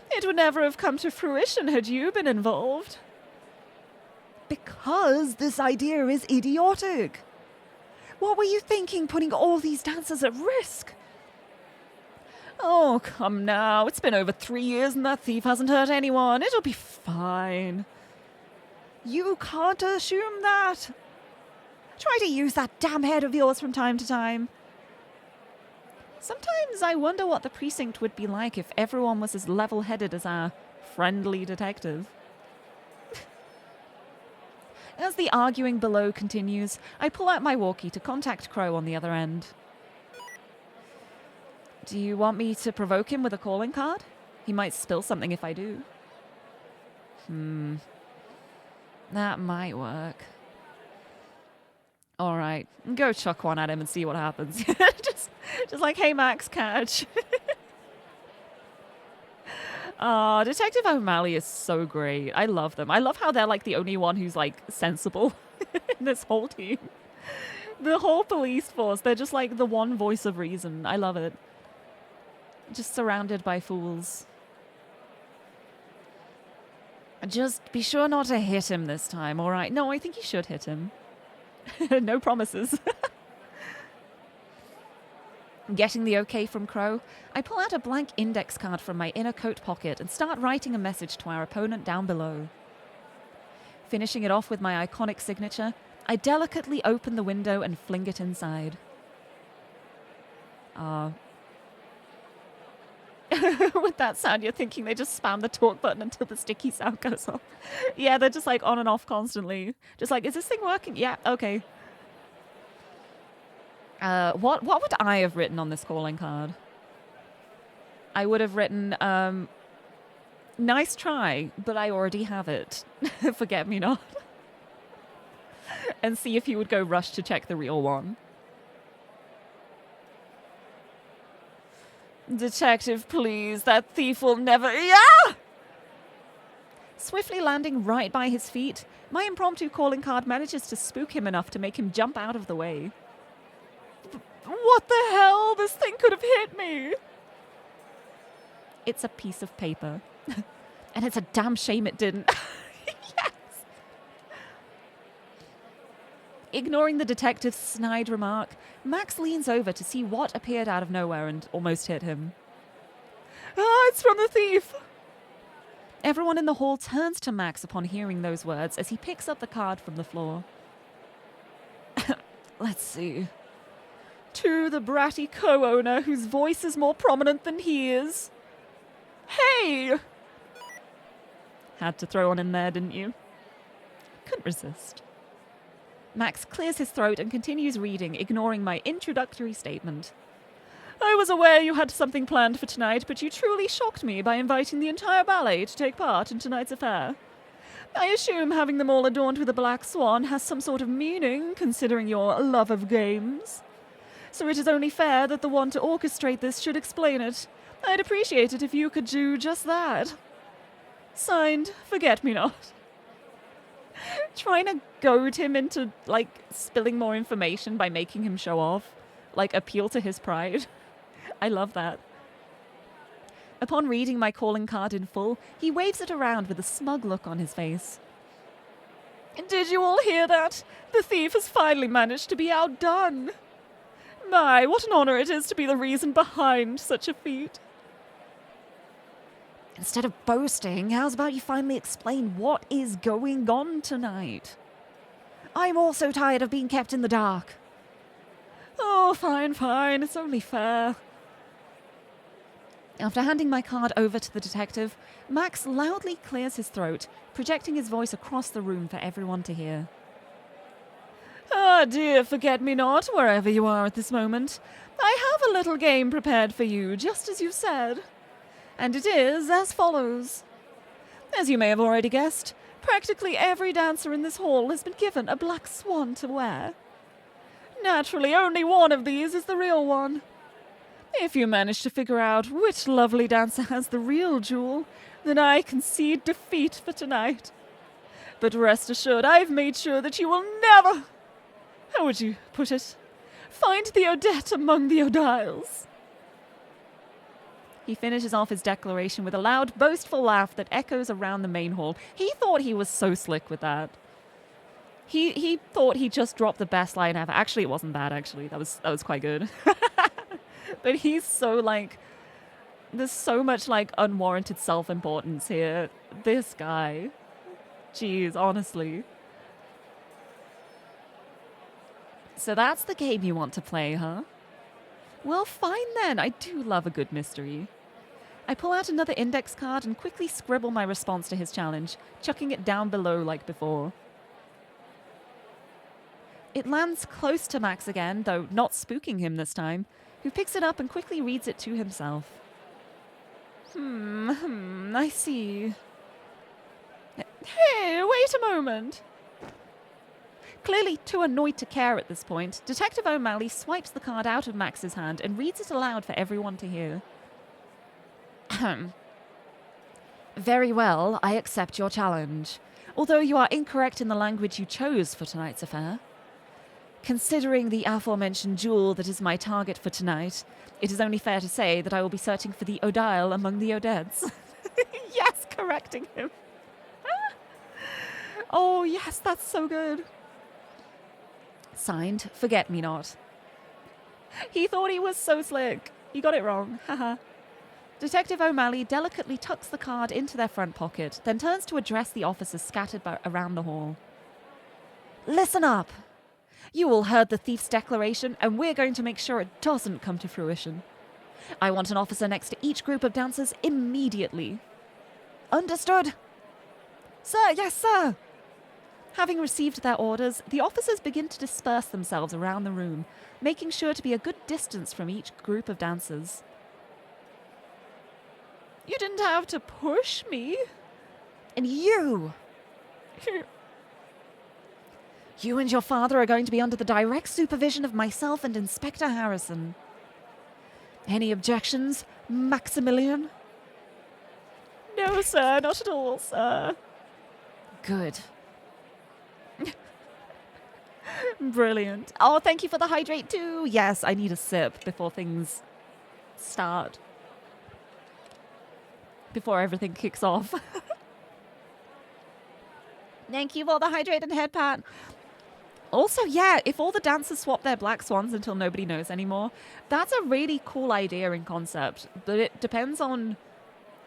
It would never have come to fruition had you been involved. Because this idea is idiotic. What were you thinking, putting all these dancers at risk? Oh, come now. It's been over 3 years and that thief hasn't hurt anyone. It'll be fine. You can't assume that. Try to use that damn head of yours from time to time. Sometimes I wonder what the precinct would be like if everyone was as level-headed as our friendly detective. As the arguing below continues, I pull out my walkie to contact Crow on the other end. Do you want me to provoke him with a calling card? He might spill something if I do. That might work. All right, go chuck one at him and see what happens. just like, hey, Max, catch. Detective O'Malley is so great. I love them. I love how they're like the only one who's like sensible in this whole team. The whole police force, they're just like the one voice of reason. I love it. Just surrounded by fools. Just be sure not to hit him this time, all right? No, I think you should hit him. No promises. Getting the okay from Crow, I pull out a blank index card from my inner coat pocket and start writing a message to our opponent down below. Finishing it off with my iconic signature, I delicately open the window and fling it inside. With that sound, you're thinking they just spam the talk button until the sticky sound goes off. Yeah, they're just like on and off constantly. Just like, is this thing working? Yeah, okay. What would I have written on this calling card? I would have written, nice try, but I already have it. Forget me not. And see if he would go rush to check the real one. Detective, please. That thief will never... Yeah! Swiftly landing right by his feet, my impromptu calling card manages to spook him enough to make him jump out of the way. What the hell? This thing could have hit me. It's a piece of paper. And it's a damn shame it didn't. Yes! Ignoring the detective's snide remark, Max leans over to see what appeared out of nowhere and almost hit him. Ah, it's from the thief! Everyone in the hall turns to Max upon hearing those words as he picks up the card from the floor. Let's see. To the bratty co-owner whose voice is more prominent than he is. Hey! Had to throw one in there, didn't you? Couldn't resist. Max clears his throat and continues reading, ignoring my introductory statement. I was aware you had something planned for tonight, but you truly shocked me by inviting the entire ballet to take part in tonight's affair. I assume having them all adorned with a black swan has some sort of meaning, considering your love of games. So it is only fair that the one to orchestrate this should explain it. I'd appreciate it if you could do just that. Signed, Forget-Me-Not. Trying to goad him into, like, spilling more information by making him show off. Like, appeal to his pride. I love that. Upon reading my calling card in full, he waves it around with a smug look on his face. Did you all hear that? The thief has finally managed to be outdone. My, what an honor it is to be the reason behind such a feat. Instead of boasting, how's about you finally explain what is going on tonight? I'm also tired of being kept in the dark. Oh, fine, fine. It's only fair. After handing my card over to the detective, Max loudly clears his throat, projecting his voice across the room for everyone to hear. Ah, dear Forget-Me-Not, wherever you are at this moment, I have a little game prepared for you, just as you said. And it is as follows. As you may have already guessed, practically every dancer in this hall has been given a black swan to wear. Naturally, only one of these is the real one. If you manage to figure out which lovely dancer has the real jewel, then I concede defeat for tonight. But rest assured, I've made sure that you will never, how would you put it, find the Odette among the Odiles. He finishes off his declaration with a loud, boastful laugh that echoes around the main hall. He thought he was so slick with that. He thought he just dropped the best line ever. Actually, it wasn't bad, actually. That was quite good. But he's so, like, there's so much, like, unwarranted self-importance here. This guy. Jeez, honestly. So that's the game you want to play, huh? Well, fine then. I do love a good mystery. I pull out another index card and quickly scribble my response to his challenge, chucking it down below like before. It lands close to Max again, though not spooking him this time, who picks it up and quickly reads it to himself. I see. Hey, wait a moment. Clearly too annoyed to care at this point, Detective O'Malley swipes the card out of Max's hand and reads it aloud for everyone to hear. Very well, I accept your challenge, although you are incorrect in the language you chose for tonight's affair. Considering the aforementioned jewel that is my target for tonight, it is only fair to say that I will be searching for the Odile among the Odettes. Yes, correcting him. Oh, yes, that's so good. Signed, Forget-Me-Not. He thought he was so slick. He got it wrong. Haha. Detective O'Malley delicately tucks the card into their front pocket, then turns to address the officers scattered around the hall. Listen up. You all heard the thief's declaration, and we're going to make sure it doesn't come to fruition. I want an officer next to each group of dancers immediately. Understood. Sir, yes, sir. Having received their orders, the officers begin to disperse themselves around the room, making sure to be a good distance from each group of dancers. You didn't have to push me. And you... You and your father are going to be under the direct supervision of myself and Inspector Harrison. Any objections, Maximilian? No, sir, not at all, sir. Good. Brilliant. Oh, thank you for the hydrate too. Yes, I need a sip before things start. Before everything kicks off. Thank you for the hydrate and head pat. Also, yeah, if all the dancers swap their black swans until nobody knows anymore, that's a really cool idea in concept. But it depends on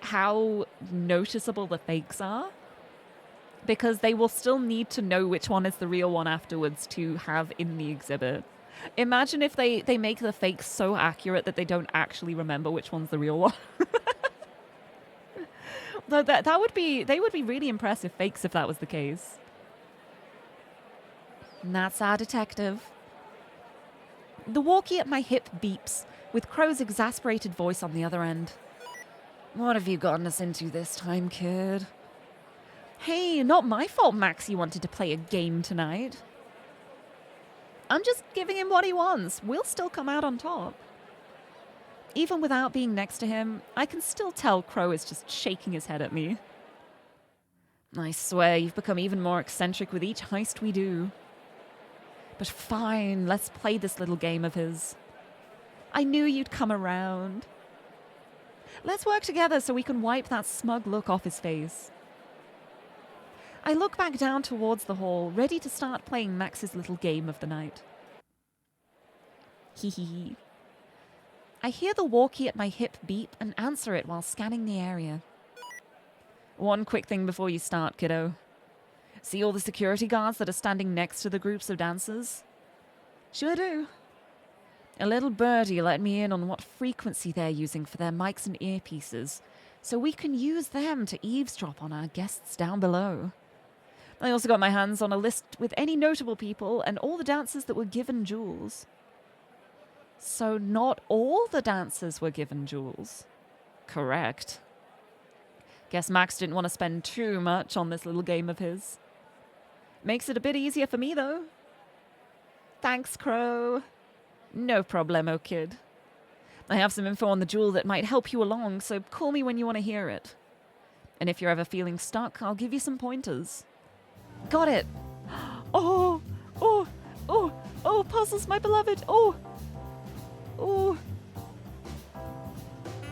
how noticeable the fakes are. Because they will still need to know which one is the real one afterwards to have in the exhibit. Imagine if they make the fakes so accurate that they don't actually remember which one's the real one. That would be, they would be really impressive fakes if that was the case. And that's our detective. The walkie at my hip beeps, with Crow's exasperated voice on the other end. What have you gotten us into this time, kid? Hey, not my fault Maxie wanted to play a game tonight. I'm just giving him what he wants. We'll still come out on top. Even without being next to him, I can still tell Crow is just shaking his head at me. I swear you've become even more eccentric with each heist we do. But fine, let's play this little game of his. I knew you'd come around. Let's work together so we can wipe that smug look off his face. I look back down towards the hall, ready to start playing Max's little game of the night. Hee hee hee. I hear the walkie at my hip beep and answer it while scanning the area. One quick thing before you start, kiddo. See all the security guards that are standing next to the groups of dancers? Sure do. A little birdie let me in on what frequency they're using for their mics and earpieces, so we can use them to eavesdrop on our guests down below. I also got my hands on a list with any notable people and all the dancers that were given jewels. So not all the dancers were given jewels. Correct. Guess Max didn't want to spend too much on this little game of his. Makes it a bit easier for me, though. Thanks, Crow. No problemo, kid. I have some info on the jewel that might help you along, so call me when you want to hear it. And if you're ever feeling stuck, I'll give you some pointers. Got it. Oh, puzzles, my beloved. Oh.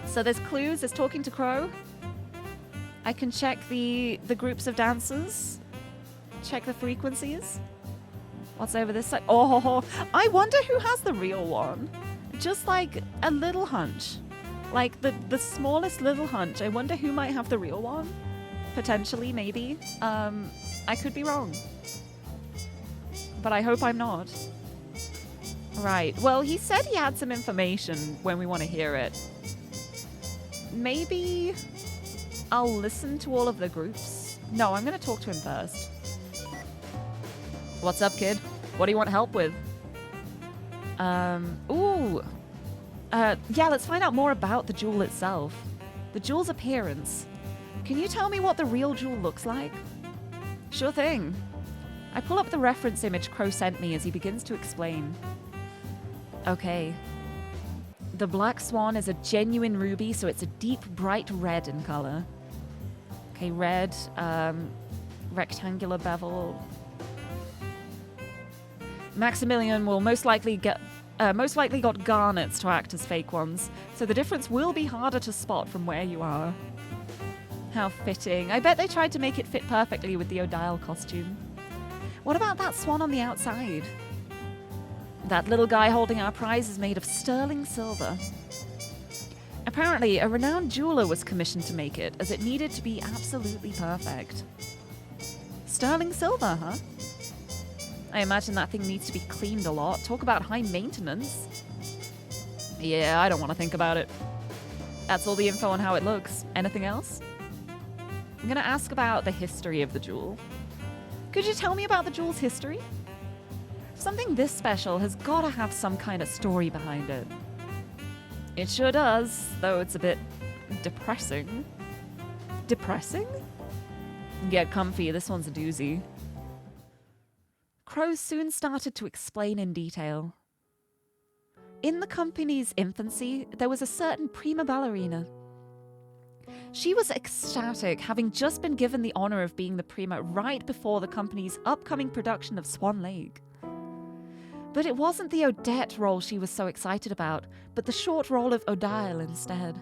So there's clues, there's talking to Crow. I can check the groups of dancers. Check the frequencies. What's over this side? Oh, I wonder who has the real one. Just like a little hunch. Like the smallest little hunch. I wonder who might have the real one. Potentially, maybe. I could be wrong. But I hope I'm not. Right. Well, he said he had some information when we want to hear it. Maybe I'll listen to all of the groups. No, I'm going to talk to him first. What's up, kid? What do you want help with? Yeah, let's find out more about the jewel itself. The jewel's appearance. Can you tell me what the real jewel looks like? Sure thing. I pull up the reference image Crow sent me as he begins to explain. Okay. The black swan is a genuine ruby, so it's a deep, bright red in color. Okay, red, rectangular bevel. Maximilian will most likely got garnets to act as fake ones, so the difference will be harder to spot from where you are. How fitting. I bet they tried to make it fit perfectly with the Odile costume. What about that swan on the outside? That little guy holding our prize is made of sterling silver. Apparently, a renowned jeweler was commissioned to make it, as it needed to be absolutely perfect. Sterling silver, huh? I imagine that thing needs to be cleaned a lot. Talk about high maintenance. Yeah, I don't want to think about it. That's all the info on how it looks. Anything else? I'm gonna ask about the history of the jewel. Could you tell me about the jewel's history? Something this special has gotta have some kind of story behind it. It sure does, though it's a bit depressing. Depressing? Get comfy, this one's a doozy. Crow soon started to explain in detail. In the company's infancy, there was a certain prima ballerina. She was ecstatic, having just been given the honor of being the prima right before the company's upcoming production of Swan Lake. But it wasn't the Odette role she was so excited about, but the short role of Odile instead.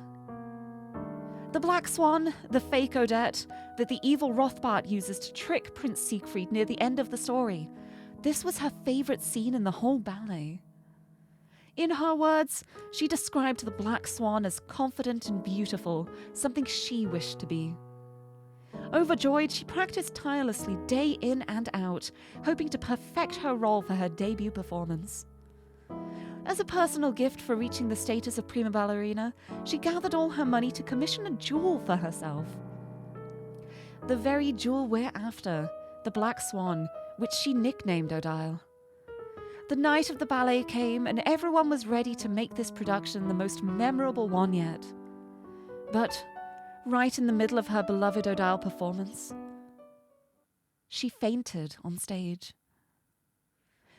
The Black Swan, the fake Odette, that the evil Rothbart uses to trick Prince Siegfried near the end of the story. This was her favorite scene in the whole ballet. In her words, she described the Black Swan as confident and beautiful, something she wished to be. Overjoyed, she practiced tirelessly day in and out, hoping to perfect her role for her debut performance. As a personal gift for reaching the status of prima ballerina, she gathered all her money to commission a jewel for herself. The very jewel we're after, the Black Swan, which she nicknamed Odile. The night of the ballet came, and everyone was ready to make this production the most memorable one yet. But, right in the middle of her beloved Odile performance, she fainted on stage.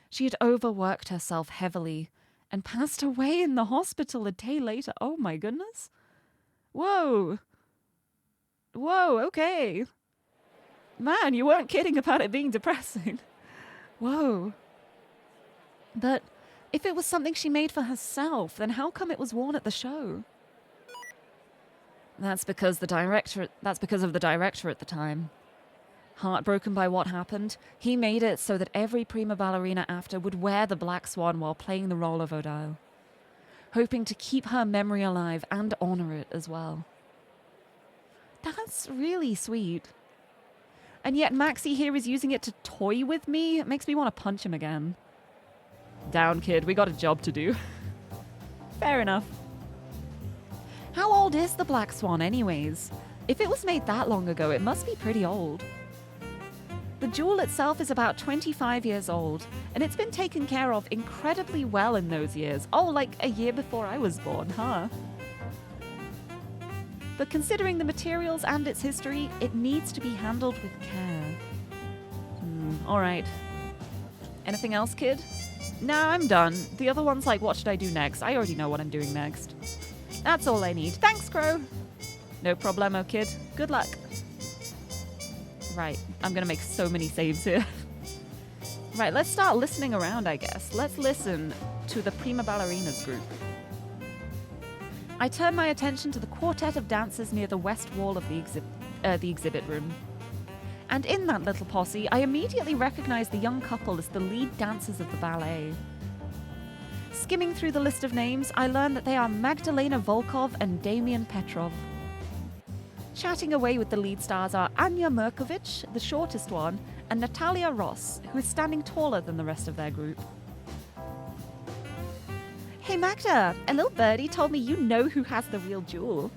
She had overworked herself heavily and passed away in the hospital a day later. Oh my goodness. Whoa. Whoa, okay. Man, you weren't kidding about it being depressing. Whoa. But if it was something she made for herself, then how come it was worn at the show? That's because of the director at the time. Heartbroken by what happened, he made it so that every prima ballerina after would wear the Black Swan while playing the role of Odile, hoping to keep her memory alive and honor it as well. That's really sweet. And yet Maxie here is using it to toy with me. It makes me want to punch him again. Down, kid. We got a job to do. Fair enough. How old is the Black Swan anyways? If it was made that long ago, it must be pretty old. The jewel itself is about 25 years old, and it's been taken care of incredibly well in those years. Oh, like a year before I was born, huh? But considering the materials and its history, it needs to be handled with care. Alright. Anything else, kid? Nah, I'm done. The other one's like, what should I do next? I already know what I'm doing next. That's all I need. Thanks, Crow. No problemo, kid. Good luck. Right, I'm gonna make so many saves here. Right, let's start listening around, I guess. Let's listen to the prima ballerinas group. I turn my attention to the quartet of dancers near the west wall of the exhibit room. And in that little posse, I immediately recognize the young couple as the lead dancers of the ballet. Skimming through the list of names, I learn that they are Magdalena Volkov and Damian Petrov. Chatting away with the lead stars are Anya Merkovich, the shortest one, and Natalia Ross, who is standing taller than the rest of their group. Hey Magda, a little birdie told me you know who has the real jewel.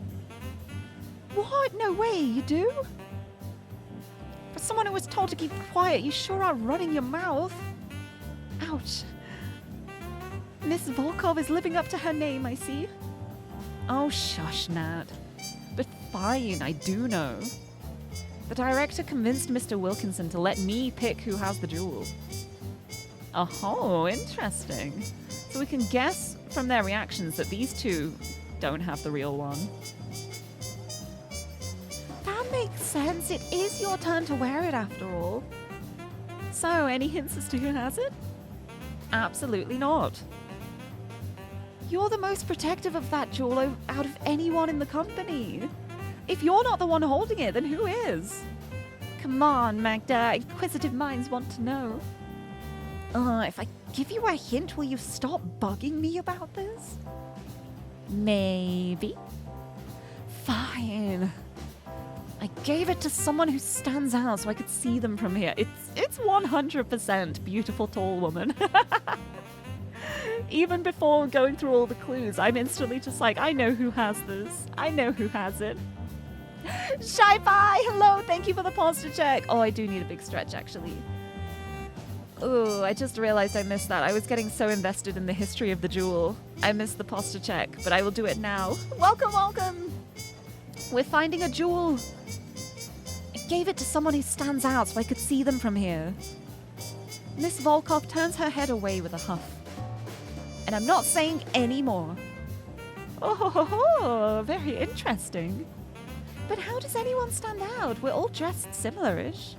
What? No way, you do? For someone who was told to keep quiet, you sure are running your mouth. Ouch. Miss Volkov is living up to her name, I see. Oh, shush, Nat. But fine, I do know. The director convinced Mr. Wilkinson to let me pick who has the jewel. Oh, interesting. So we can guess from their reactions that these two don't have the real one. That makes sense. It is your turn to wear it after all. So, any hints as to who has it? Absolutely not. You're the most protective of that jewel out of anyone in the company. If you're not the one holding it, then who is? Come on, Magda. Inquisitive minds want to know. If I give you a hint, will you stop bugging me about this? Maybe. Fine. I gave it to someone who stands out so I could see them from here. It's 100% beautiful tall woman. Even before going through all the clues, I'm instantly just like, I know who has this. I know who has it. Shy Pie, hello, thank you for the posture check. Oh, I do need a big stretch, actually. Oh, I just realized I missed that. I was getting so invested in the history of the jewel. I missed the posture check, but I will do it now. Welcome, welcome. We're finding a jewel. I gave it to someone who stands out so I could see them from here. Miss Volkov turns her head away with a huff. And I'm not saying any more. Oh, very interesting. But how does anyone stand out? We're all dressed similar-ish.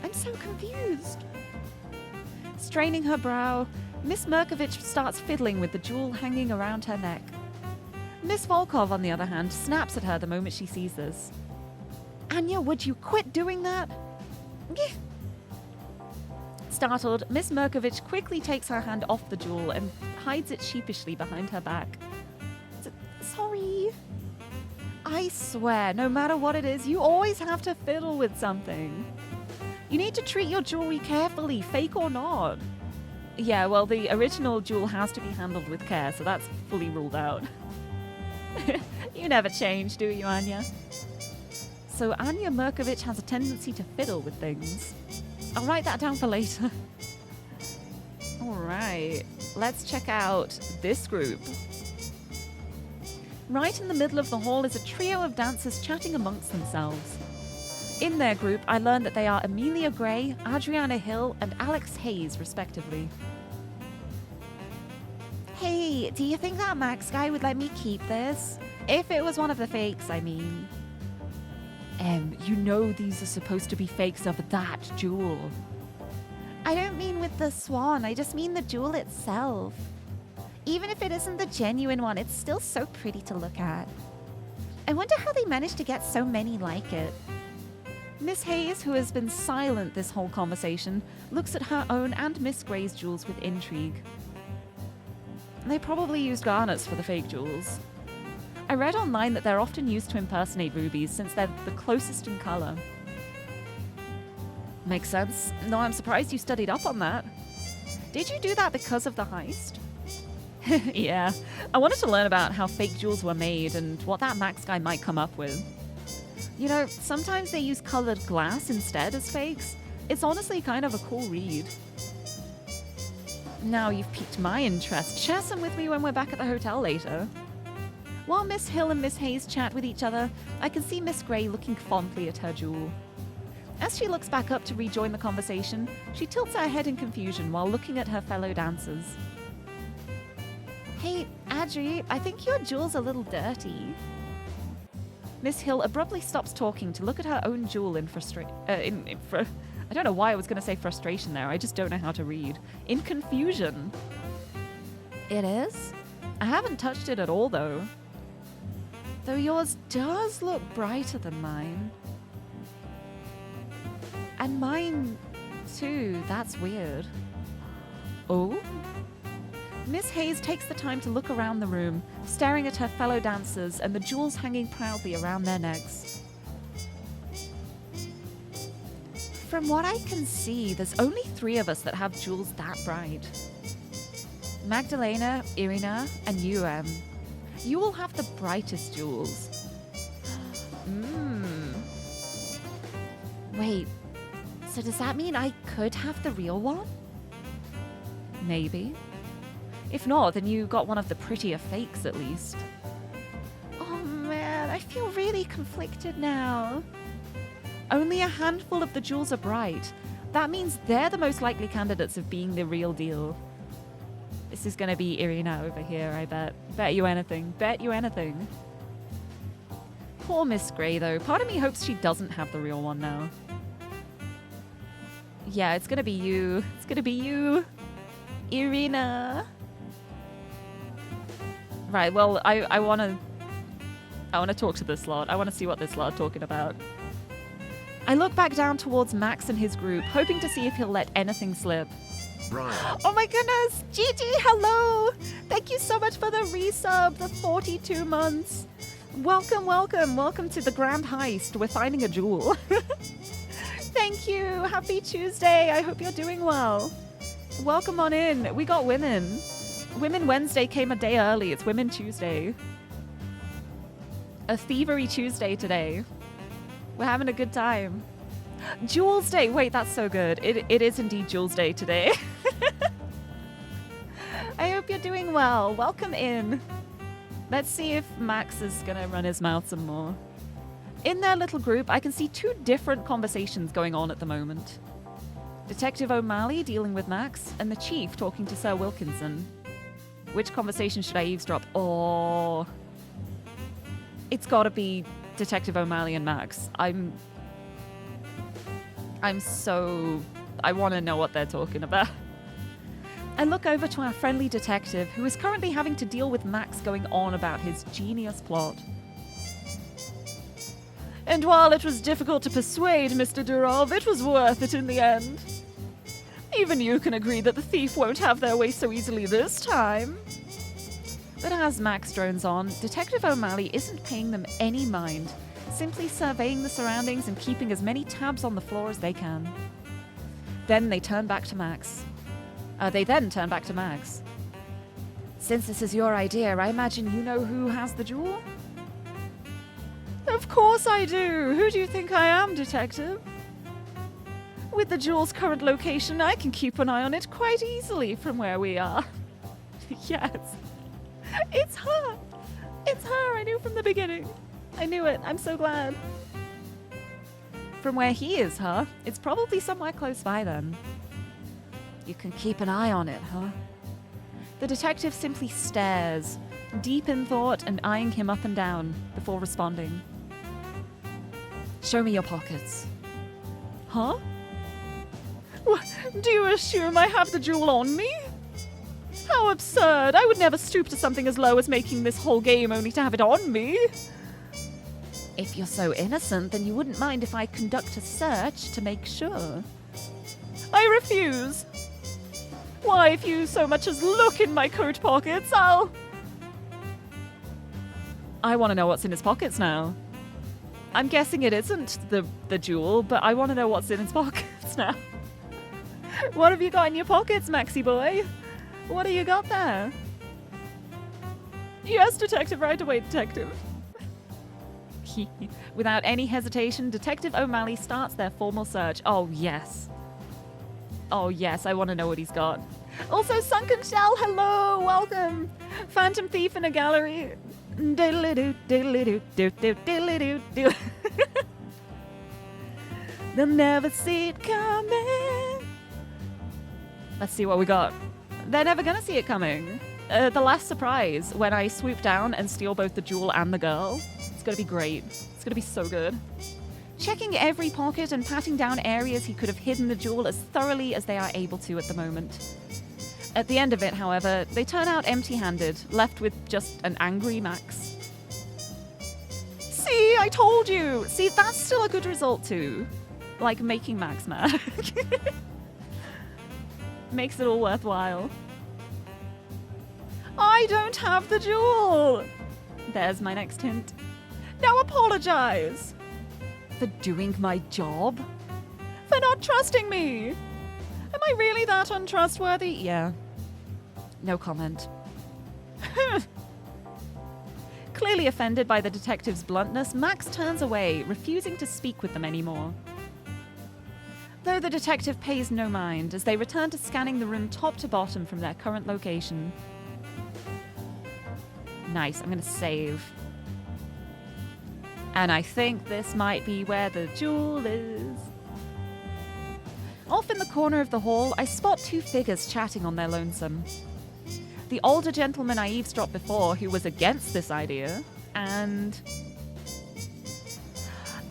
I'm so confused. Straining her brow, Miss Merkovich starts fiddling with the jewel hanging around her neck. Miss Volkov, on the other hand, snaps at her the moment she sees this. Anya, would you quit doing that? Startled, Miss Merkovich quickly takes her hand off the jewel and hides it sheepishly behind her back. Sorry. I swear, no matter what it is, you always have to fiddle with something. You need to treat your jewelry carefully, fake or not. Yeah, well, the original jewel has to be handled with care, so that's fully ruled out. You never change, do you, Anya? So Anya Merkovich has a tendency to fiddle with things. I'll write that down for later. Alright, let's check out this group. Right in the middle of the hall is a trio of dancers chatting amongst themselves. In their group, I learned that they are Amelia Gray, Adriana Hill, and Alex Hayes, respectively. Hey, do you think that Max guy would let me keep this? If it was one of the fakes, I mean. You know these are supposed to be fakes of that jewel. I don't mean with the swan, I just mean the jewel itself. Even if it isn't the genuine one, it's still so pretty to look at. I wonder how they managed to get so many like it. Miss Hayes, who has been silent this whole conversation, looks at her own and Miss Gray's jewels with intrigue. They probably used garnets for the fake jewels. I read online that they're often used to impersonate rubies since they're the closest in color. Makes sense. No, I'm surprised you studied up on that. Did you do that because of the heist? Yeah, I wanted to learn about how fake jewels were made and what that Max guy might come up with. You know, sometimes they use colored glass instead as fakes. It's honestly kind of a cool read. Now you've piqued my interest. Share some with me when we're back at the hotel later. While Miss Hill and Miss Hayes chat with each other, I can see Miss Gray looking fondly at her jewel. As she looks back up to rejoin the conversation, she tilts her head in confusion while looking at her fellow dancers. Hey, Adri, I think your jewel's a little dirty. Miss Hill abruptly stops talking to look at her own jewel in I don't know why I was going to say frustration there. I just don't know how to read. In confusion. It is? I haven't touched it at all, though. Though yours does look brighter than mine. And mine, too. That's weird. Oh? Miss Hayes takes the time to look around the room, staring at her fellow dancers and the jewels hanging proudly around their necks. From what I can see, there's only 3 of us that have jewels that bright. Magdalena, Irina, and you, you all have the brightest jewels. Wait, so does that mean I could have the real one? Maybe. If not, then you got one of the prettier fakes at least. Oh man, I feel really conflicted now. Only a handful of the jewels are bright. That means they're the most likely candidates of being the real deal. This is gonna be Irina over here, I bet. Bet you anything. Bet you anything. Poor Miss Gray, though. Part of me hopes she doesn't have the real one now. Yeah, it's gonna be you. It's gonna be you. Irina. Right, well, I wanna talk to this lot. I wanna see what this lot are talking about. I look back down towards Max and his group, hoping to see if he'll let anything slip. Brian. Oh my goodness! Gigi, hello! Thank you so much for the resub, the 42 months. Welcome, welcome, welcome to the grand heist. We're finding a jewel. Thank you. Happy Tuesday. I hope you're doing well. Welcome on in. We got women. Women Wednesday came a day early. It's Women Tuesday. A thievery Tuesday today. We're having a good time. Jules Day. Wait, that's so good. It is indeed Jules Day today. I hope you're doing well. Welcome in. Let's see if Max is going to run his mouth some more. In their little group, I can see two different conversations going on at the moment. Detective O'Malley dealing with Max, and the Chief talking to Sir Wilkinson. Which conversation should I eavesdrop? Oh, it's got to be Detective O'Malley and Max. I want to know what they're talking about. I look over to our friendly detective, who is currently having to deal with Max going on about his genius plot. And while it was difficult to persuade Mr. Durov, it was worth it in the end. Even you can agree that the thief won't have their way so easily this time. But as Max drones on, Detective O'Malley isn't paying them any mind, simply surveying the surroundings and keeping as many tabs on the floor as they can. Then they turn back to Max. Since this is your idea, I imagine you know who has the jewel? Of course I do. Who do you think I am, Detective? With the jewel's current location, I can keep an eye on it quite easily from where we are. Yes. It's her. It's her. I knew from the beginning. I knew it. I'm so glad. From where he is, huh? It's probably somewhere close by then. You can keep an eye on it, huh? The detective simply stares, deep in thought and eyeing him up and down, before responding. Show me your pockets. Huh? What? Do you assume I have the jewel on me? How absurd! I would never stoop to something as low as making this whole game only to have it on me. If you're so innocent, then you wouldn't mind if I conduct a search to make sure. I refuse. Why, if you so much as look in my coat pockets, I want to know what's in his pockets now. I'm guessing it isn't the jewel, but I want to know what's in his pockets now. What have you got in your pockets, Maxie boy? What do you got there? Yes, Detective, right away, Detective. Without any hesitation, Detective O'Malley starts their formal search. Oh, yes. Oh, yes, I want to know what he's got. Also, Sunken Shell, hello, welcome. Phantom Thief in a gallery. Diddle-doo, diddle-doo, diddle-doo, diddle-doo. They'll never see it coming. Let's see what we got. They're never gonna see it coming. The last surprise, when I swoop down and steal both the jewel and the girl. It's gonna be great. It's gonna be so good. Checking every pocket and patting down areas he could have hidden the jewel as thoroughly as they are able to at the moment. At the end of it, however, they turn out empty-handed, left with just an angry Max. See, I told you! See, that's still a good result too. Like, making Max mad. Makes it all worthwhile. I don't have the jewel! There's my next hint. Now apologize! For doing my job? For not trusting me? Am I really that untrustworthy? Yeah. No comment. Clearly offended by the detective's bluntness, Max turns away, refusing to speak with them anymore. Though the detective pays no mind as they return to scanning the room top to bottom from their current location. Nice, I'm going to save. And I think this might be where the jewel is. Off in the corner of the hall, I spot two figures chatting on their lonesome. The older gentleman I eavesdropped before, who was against this idea, and...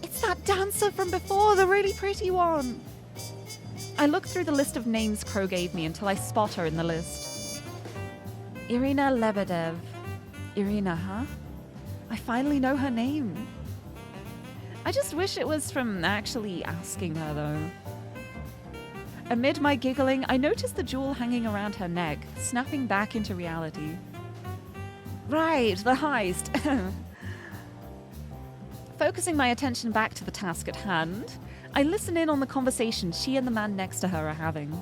It's that dancer from before, the really pretty one! I look through the list of names Crow gave me until I spot her in the list. Irina Lebedev. Irina, huh? I finally know her name. I just wish it was from actually asking her, though. Amid my giggling, I notice the jewel hanging around her neck, snapping back into reality. Right, the heist. Focusing my attention back to the task at hand, I listen in on the conversation she and the man next to her are having.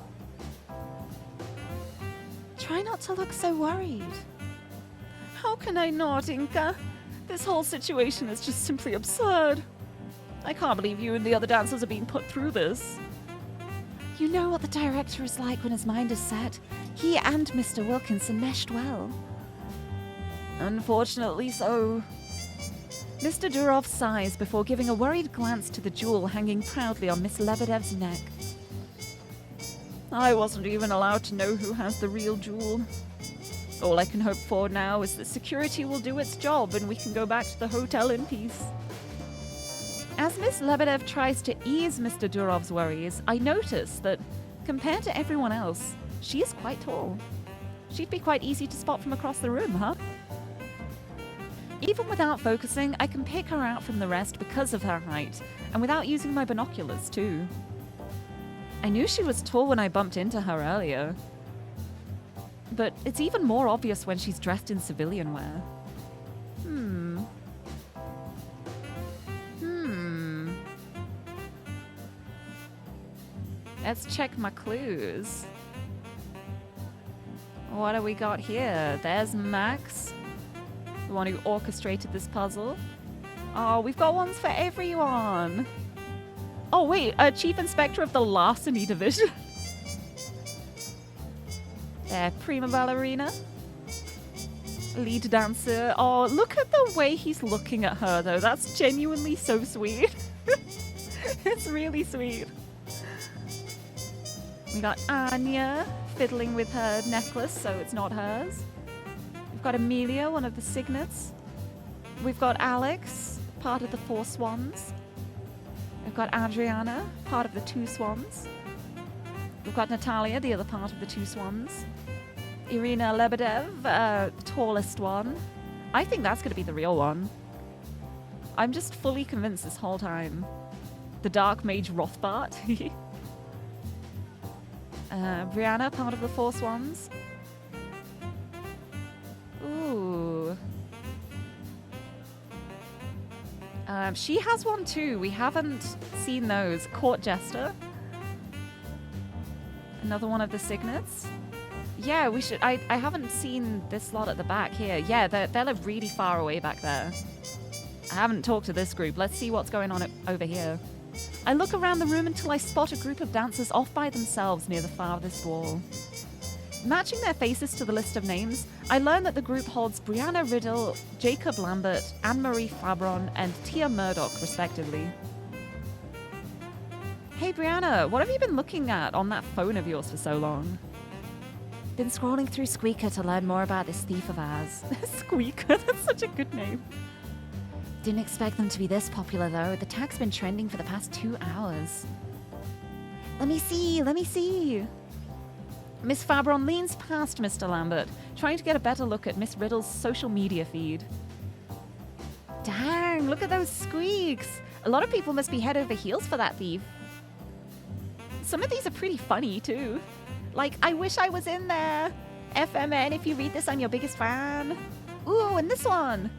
Try not to look so worried. How can I not, Inca? This whole situation is just simply absurd. I can't believe you and the other dancers are being put through this. You know what the director is like when his mind is set. He and Mr. Wilkinson meshed well. Unfortunately so. Mr. Durov sighs before giving a worried glance to the jewel hanging proudly on Miss Lebedev's neck. I wasn't even allowed to know who has the real jewel. All I can hope for now is that security will do its job and we can go back to the hotel in peace. As Miss Lebedev tries to ease Mr. Durov's worries, I notice that, compared to everyone else, she is quite tall. She'd be quite easy to spot from across the room, huh? Even without focusing, I can pick her out from the rest because of her height, and without using my binoculars, too. I knew she was tall when I bumped into her earlier, but it's even more obvious when she's dressed in civilian wear. Let's check my clues. What do we got here? There's Max, the one who orchestrated this puzzle. Oh, we've got ones for everyone. Oh wait, a Chief Inspector of the Larceny Division. There, prima ballerina. Lead dancer. Oh, look at the way he's looking at her though. That's genuinely so sweet. It's really sweet. We got Anya fiddling with her necklace so it's not hers. We've got Amelia, one of the Signets. We've got Alex, part of the 4 Swans. We've got Adriana, part of the 2 Swans. We've got Natalia, the other part of the 2 Swans. Irina Lebedev, the tallest one. I think that's going to be the real one. I'm just fully convinced this whole time. The Dark Mage Rothbart. Brianna, part of the 4 Swans. Ooh. She has one too. We haven't seen those. Court Jester. Another one of the Signets. Yeah, we should. I haven't seen this lot at the back here. Yeah, they live really far away back there. I haven't talked to this group. Let's see what's going on over here. I look around the room until I spot a group of dancers off by themselves near the farthest wall. Matching their faces to the list of names, I learn that the group holds Brianna Riddle, Jacob Lambert, Anne-Marie Fabron, and Tia Murdoch, respectively. Hey Brianna, what have you been looking at on that phone of yours for so long? Been scrolling through Squeaker to learn more about this thief of ours. Squeaker, that's such a good name. Didn't expect them to be this popular though. The tag's been trending for the past 2 hours. Let me see. Miss Fabron leans past Mr. Lambert, trying to get a better look at Miss Riddle's social media feed. Dang, look at those squeaks. A lot of people must be head over heels for that thief. Some of these are pretty funny too. Like, I wish I was in there. FMN, if you read this, I'm your biggest fan. Ooh, and this one.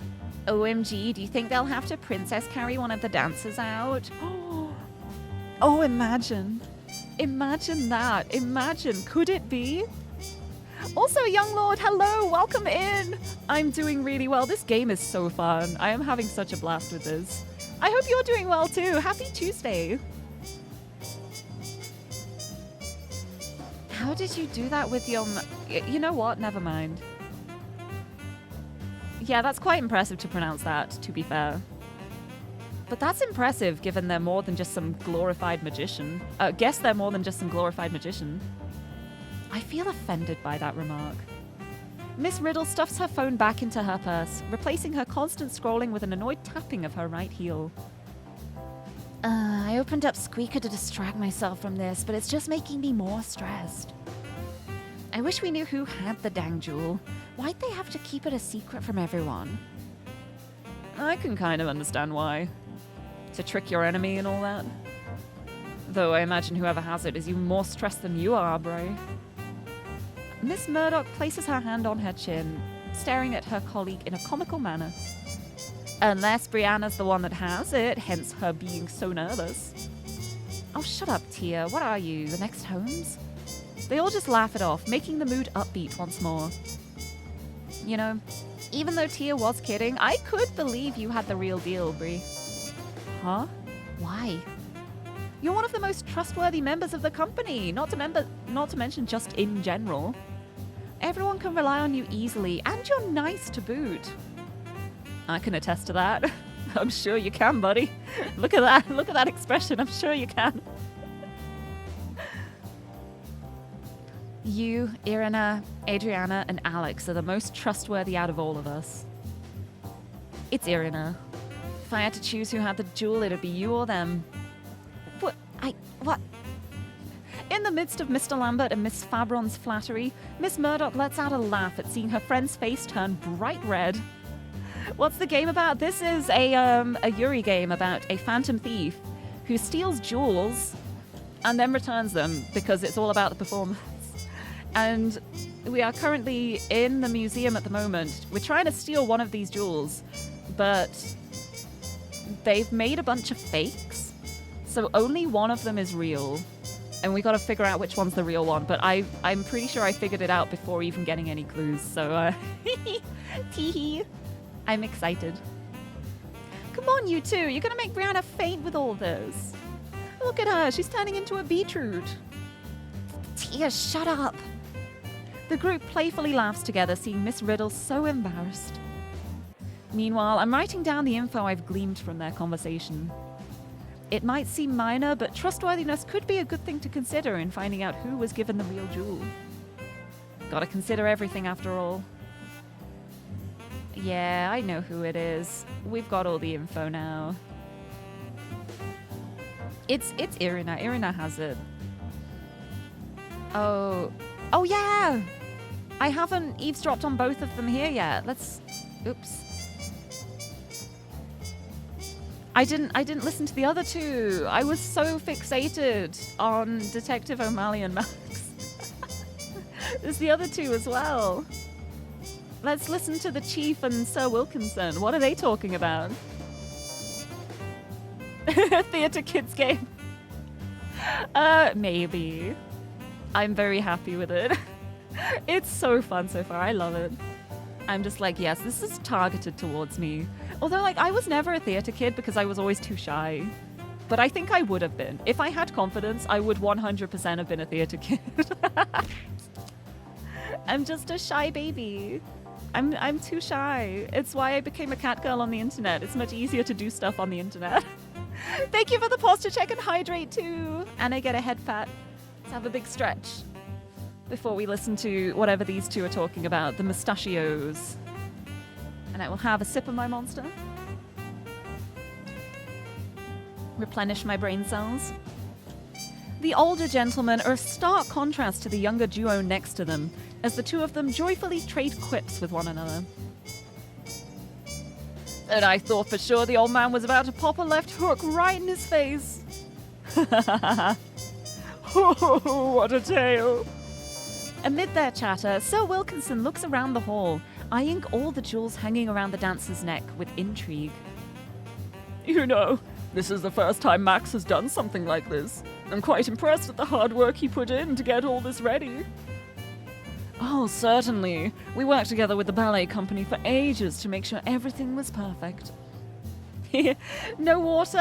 OMG, do you think they'll have to princess carry one of the dancers out? Oh, imagine. Imagine that. Imagine. Could it be? Also, Young Lord, hello. Welcome in. I'm doing really well. This game is so fun. I am having such a blast with this. I hope you're doing well too. Happy Tuesday. How did you do that with your... You know what? Never mind. Yeah, that's quite impressive to pronounce that, to be fair. But that's impressive, given they're more than just some glorified magician. Guess they're more than just some glorified magician. I feel offended by that remark. Miss Riddle stuffs her phone back into her purse, replacing her constant scrolling with an annoyed tapping of her right heel. I opened up Squeaker to distract myself from this, but it's just making me more stressed. I wish we knew who had the dang jewel. Why'd they have to keep it a secret from everyone? I can kind of understand why. To trick your enemy and all that. Though I imagine whoever has it is even more stressed than you are, bro. Miss Murdoch places her hand on her chin, staring at her colleague in a comical manner. Unless Brianna's the one that has it, hence her being so nervous. Oh, shut up, Tia. What are you, the next Holmes? They all just laugh it off, making the mood upbeat once more. You know, even though Tia was kidding, I could believe you had the real deal, Brie. Huh? Why? You're one of the most trustworthy members of the company, not to mention just in general. Everyone can rely on you easily, and you're nice to boot. I can attest to that. I'm sure you can, buddy. Look at that. Look at that expression. I'm sure you can. You, Irina, Adriana, and Alex are the most trustworthy out of all of us. It's Irina. If I had to choose who had the jewel, it'd be you or them. What? In the midst of Mr. Lambert and Miss Fabron's flattery, Miss Murdoch lets out a laugh at seeing her friend's face turn bright red. What's the game about? This is a Lirie game about a phantom thief who steals jewels and then returns them because it's all about the performance. And we are currently in the museum at the moment. We're trying to steal one of these jewels, but they've made a bunch of fakes. So only one of them is real, and we got to figure out which one's the real one. But I'm pretty sure I figured it out before even getting any clues. So, tee-hee. I'm excited. Come on, you two. You're going to make Brianna faint with all this. Look at her. She's turning into a beetroot. Tia, shut up. The group playfully laughs together, seeing Miss Riddle so embarrassed. Meanwhile, I'm writing down the info I've gleaned from their conversation. It might seem minor, but trustworthiness could be a good thing to consider in finding out who was given the real jewel. Gotta consider everything after all. Yeah, I know who it is. We've got all the info now. It's Irina. Irina has it. Oh yeah! I haven't eavesdropped on both of them here yet. Oops. I didn't listen to the other two. I was so fixated on Detective O'Malley and Max. There's the other two as well. Let's listen to the Chief and Sir Wilkinson. What are they talking about? Theatre Kids game. Maybe. I'm very happy with it. It's so fun so far. I love it. I'm just like, yes, this is targeted towards me. Although, I was never a theatre kid because I was always too shy. But I think I would have been. If I had confidence, I would 100% have been a theatre kid. I'm just a shy baby. I'm too shy. It's why I became a cat girl on the internet. It's much easier to do stuff on the internet. Thank you for the posture check and hydrate too. And I get a head pat. Let's have a big stretch before we listen to whatever these two are talking about, the mustachios. And I will have a sip of my monster. Replenish my brain cells. The older gentlemen are a stark contrast to the younger duo next to them, as the two of them joyfully trade quips with one another. And I thought for sure the old man was about to pop a left hook right in his face. Oh, what a tale. Amid their chatter, Sir Wilkinson looks around the hall, eyeing all the jewels hanging around the dancer's neck with intrigue. You know, this is the first time Max has done something like this. I'm quite impressed at the hard work he put in to get all this ready. Oh, certainly. We worked together with the ballet company for ages to make sure everything was perfect. No water?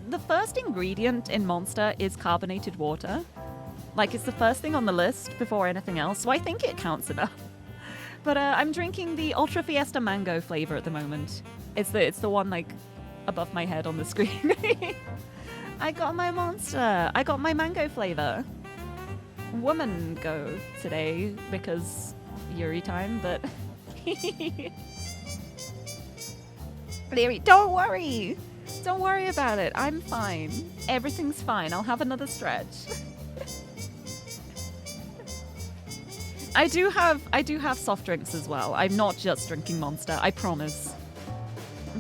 The first ingredient in Monster is carbonated water. It's the first thing on the list before anything else, so I think it counts enough. But I'm drinking the Ultra Fiesta Mango flavor at the moment. It's the one, above my head on the screen. I got my Monster. I got my mango flavor. Woman go today because Lirie time, but... Lirie, don't worry. Don't worry about it. I'm fine. Everything's fine. I'll have another stretch. I do have soft drinks as well. I'm not just drinking Monster, I promise.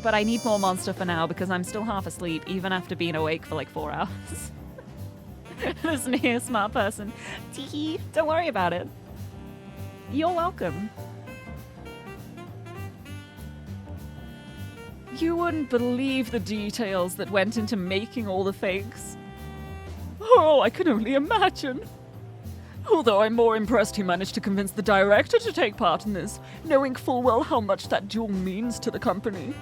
But I need more Monster for now because I'm still half asleep, even after being awake for 4 hours. Listen here, smart person. Teehee, don't worry about it. You're welcome. You wouldn't believe the details that went into making all the fakes. Oh, I can only imagine. Although I'm more impressed he managed to convince the director to take part in this, knowing full well how much that duel means to the company.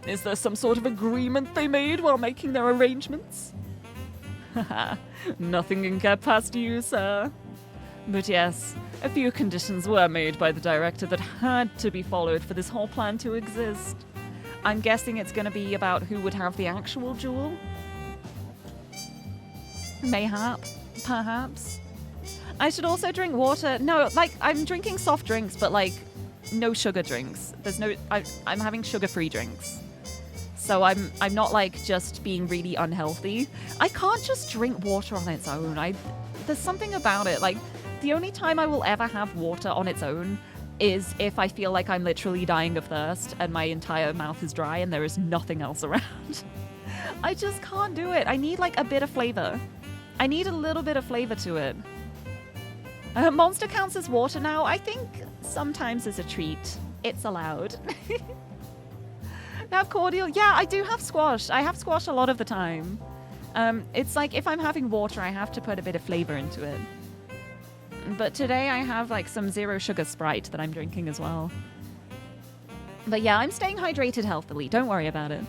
Is there some sort of agreement they made while making their arrangements? Haha, nothing can get past you, sir. But yes, a few conditions were made by the director that had to be followed for this whole plan to exist. I'm guessing it's going to be about who would have the actual duel? Mayhap? Perhaps? I should also drink water. No, like, I'm drinking soft drinks, but, like, no sugar drinks. There's no... I'm having sugar-free drinks. So I'm not, like, just being really unhealthy. I can't just drink water on its own. There's something about it. Like, the only time I will ever have water on its own is if I feel like I'm literally dying of thirst and my entire mouth is dry and there is nothing else around. I just can't do it. I need, like, a bit of flavor. I need a little bit of flavor to it. Monster counts as water now. I think sometimes as a treat. It's allowed. Have cordial? Yeah, I do have squash. I have squash a lot of the time. It's like if I'm having water, I have to put a bit of flavor into it. But today I have like some zero sugar Sprite that I'm drinking as well. But yeah, I'm staying hydrated healthily. Don't worry about it.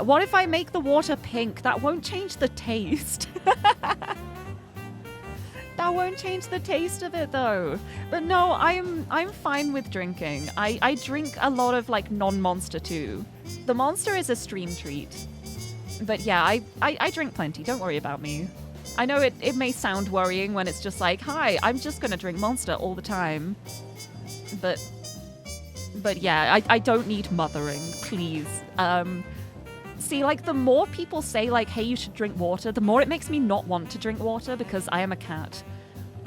What if I make the water pink? That won't change the taste. That won't change the taste of it though. But no, I'm fine with drinking. I drink a lot of like non-monster too. The monster is a stream treat. But yeah, I drink plenty. Don't worry about me. I know it may sound worrying when it's just like, hi, I'm just gonna drink monster all the time. But yeah, I don't need mothering, please. See, like, the more people say, like, hey, you should drink water, the more it makes me not want to drink water because I am a cat.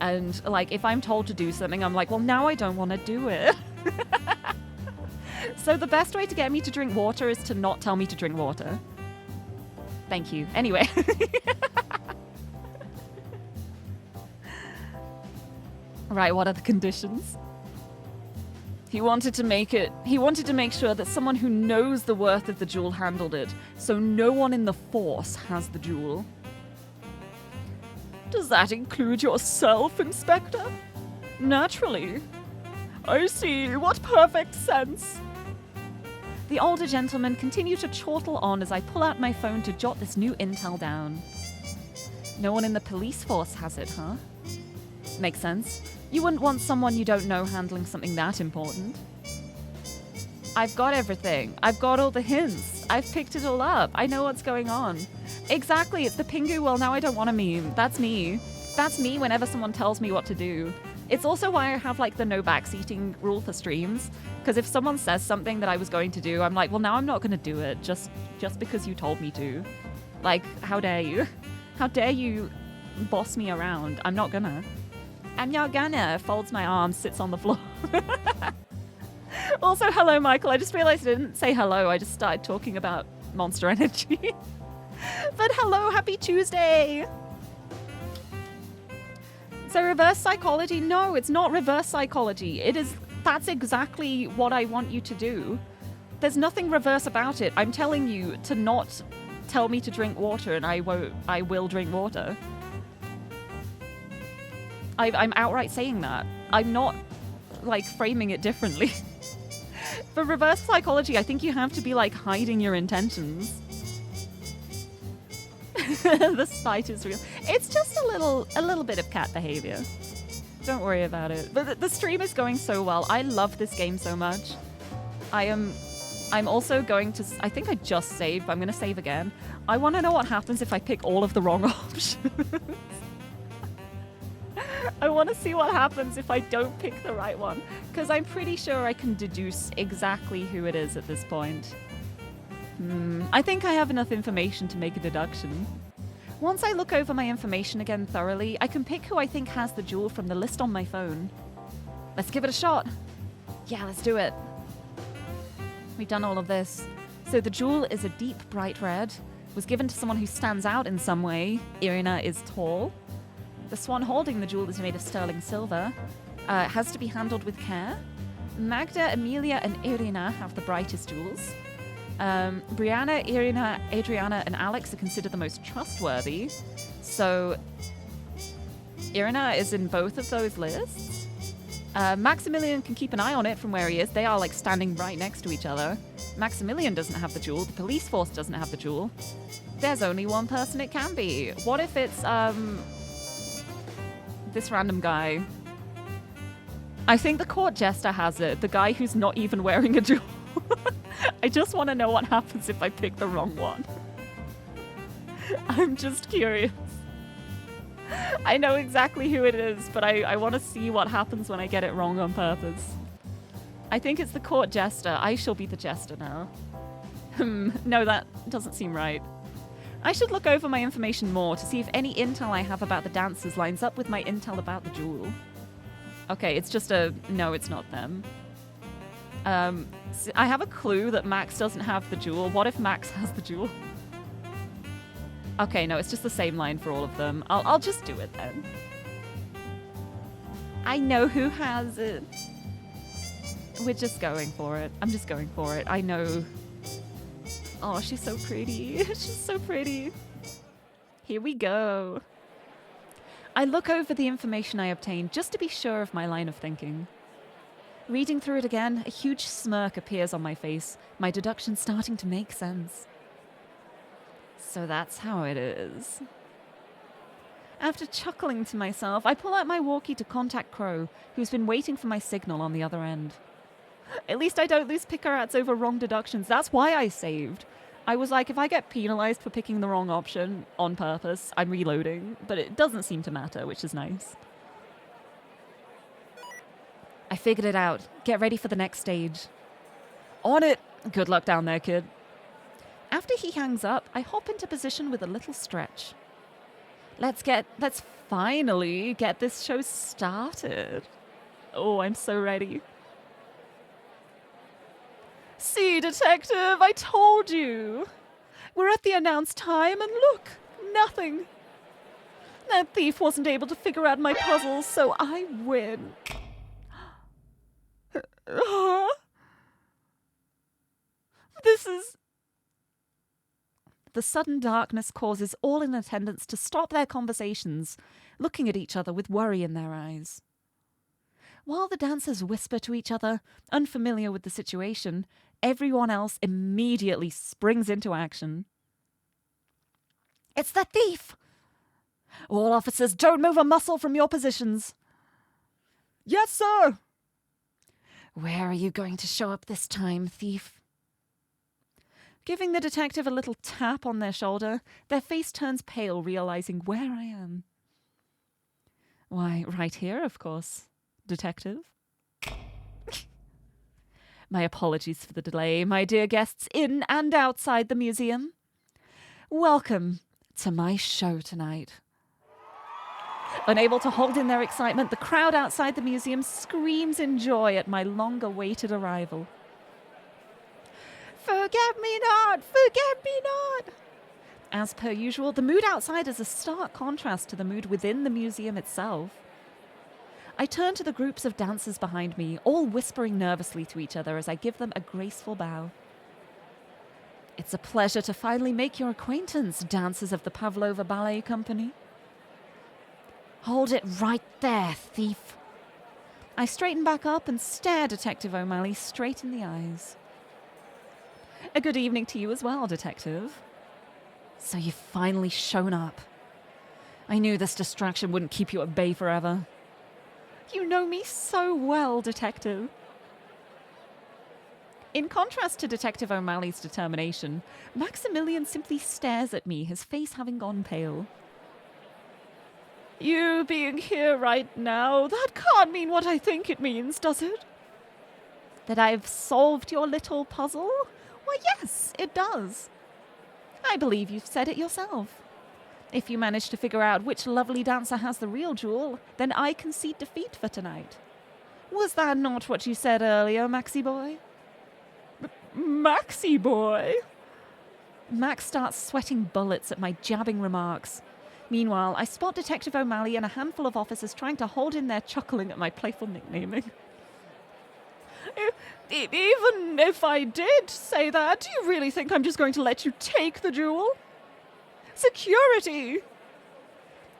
And, like, if I'm told to do something, I'm like, well, now I don't want to do it. So the best way to get me to drink water is to not tell me to drink water. Thank you. Anyway. Right, what are the conditions? He wanted to make sure that someone who knows the worth of the jewel handled it, so no one in the Force has the jewel. Does that include yourself, Inspector? Naturally. I see. What perfect sense. The older gentleman continued to chortle on as I pull out my phone to jot this new intel down. No one in the police force has it, huh? Makes sense. You wouldn't want someone you don't know handling something that important. I've got everything. I've got all the hints. I've picked it all up. I know what's going on. Exactly, it's the Pingu, well, now I don't want a meme. That's me. That's me whenever someone tells me what to do. It's also why I have, like, the no backseating rule for streams. Because if someone says something that I was going to do, I'm like, well, now I'm not going to do it just because you told me to. Like, how dare you? How dare you boss me around? I'm not gonna. I'm not gonna. Folds my arms, sits on the floor. Also, hello, Michael. I just realized I didn't say hello. I just started talking about Monster Energy. But hello, happy Tuesday. So reverse psychology? No, it's not reverse psychology. That's exactly what I want you to do. There's nothing reverse about it. I'm telling you to not tell me to drink water, and I will drink water. I'm outright saying that. I'm not, like, framing it differently. For reverse psychology, I think you have to be, like, hiding your intentions. The sight is real. It's just a little bit of cat behavior. Don't worry about it. But the stream is going so well. I love this game so much. I'm also going to... I think I just saved, but I'm going to save again. I want to know what happens if I pick all of the wrong options. I want to see what happens if I don't pick the right one. Because I'm pretty sure I can deduce exactly who it is at this point. I think I have enough information to make a deduction. Once I look over my information again thoroughly, I can pick who I think has the jewel from the list on my phone. Let's give it a shot. Yeah, let's do it. We've done all of this. So the jewel is a deep bright red, was given to someone who stands out in some way. Irina is tall. The swan holding the jewel is made of sterling silver. It has to be handled with care. Magda, Amelia, and Irina have the brightest jewels. Brianna, Irina, Adriana, and Alex are considered the most trustworthy. So Irina is in both of those lists. Maximilian can keep an eye on it from where he is. They are like standing right next to each other. Maximilian doesn't have the jewel. The police force doesn't have the jewel. There's only one person it can be. What if it's this random guy? I think the court jester has it. The guy who's not even wearing a jewel. I just want to know what happens if I pick the wrong one. I'm just curious. I know exactly who it is, but I want to see what happens when I get it wrong on purpose. I think it's the court jester. I shall be the jester now. No, that doesn't seem right. I should look over my information more to see if any intel I have about the dancers lines up with my intel about the jewel. Okay, it's just no, it's not them. I have a clue that Max doesn't have the jewel. What if Max has the jewel? Okay, no, it's just the same line for all of them. I'll just do it then. I know who has it. We're just going for it. I'm just going for it. I know. Oh, she's so pretty. She's so pretty. Here we go. I look over the information I obtained just to be sure of my line of thinking. Reading through it again, a huge smirk appears on my face, my deduction starting to make sense. So that's how it is. After chuckling to myself, I pull out my walkie to contact Crow, who's been waiting for my signal on the other end. At least I don't lose picarats over wrong deductions. That's why I saved. I was like, if I get penalized for picking the wrong option on purpose, I'm reloading. But it doesn't seem to matter, which is nice. I figured it out. Get ready for the next stage. On it! Good luck down there, kid. After he hangs up, I hop into position with a little stretch. Let's finally get this show started. Oh, I'm so ready. See, detective, I told you. We're at the announced time and look, nothing. That thief wasn't able to figure out my puzzle, so I win. This is... The sudden darkness causes all in attendance to stop their conversations, looking at each other with worry in their eyes. While the dancers whisper to each other, unfamiliar with the situation, everyone else immediately springs into action. It's the thief! All officers, don't move a muscle from your positions. Yes, sir! Where are you going to show up this time, thief? Giving the detective a little tap on their shoulder, their face turns pale, realizing where I am. Why, right here, of course, detective. My apologies for the delay, my dear guests in and outside the museum. Welcome to my show tonight. Unable to hold in their excitement, the crowd outside the museum screams in joy at my long-awaited arrival. Forget me not! Forget me not! As per usual, the mood outside is a stark contrast to the mood within the museum itself. I turn to the groups of dancers behind me, all whispering nervously to each other as I give them a graceful bow. It's a pleasure to finally make your acquaintance, dancers of the Pavlova Ballet Company. Hold it right there, thief. I straighten back up and stare Detective O'Malley straight in the eyes. A good evening to you as well, Detective. So you've finally shown up. I knew this distraction wouldn't keep you at bay forever. You know me so well, Detective. In contrast to Detective O'Malley's determination, Maximilian simply stares at me, his face having gone pale. You being here right now, that can't mean what I think it means, does it? That I've solved your little puzzle? Why, yes, it does. I believe you've said it yourself. If you manage to figure out which lovely dancer has the real jewel, then I concede defeat for tonight. Was that not what you said earlier, Maxie boy? Maxie boy? Max starts sweating bullets at my jabbing remarks. Meanwhile, I spot Detective O'Malley and a handful of officers trying to hold in their chuckling at my playful nicknaming. Even if I did say that, do you really think I'm just going to let you take the jewel? Security!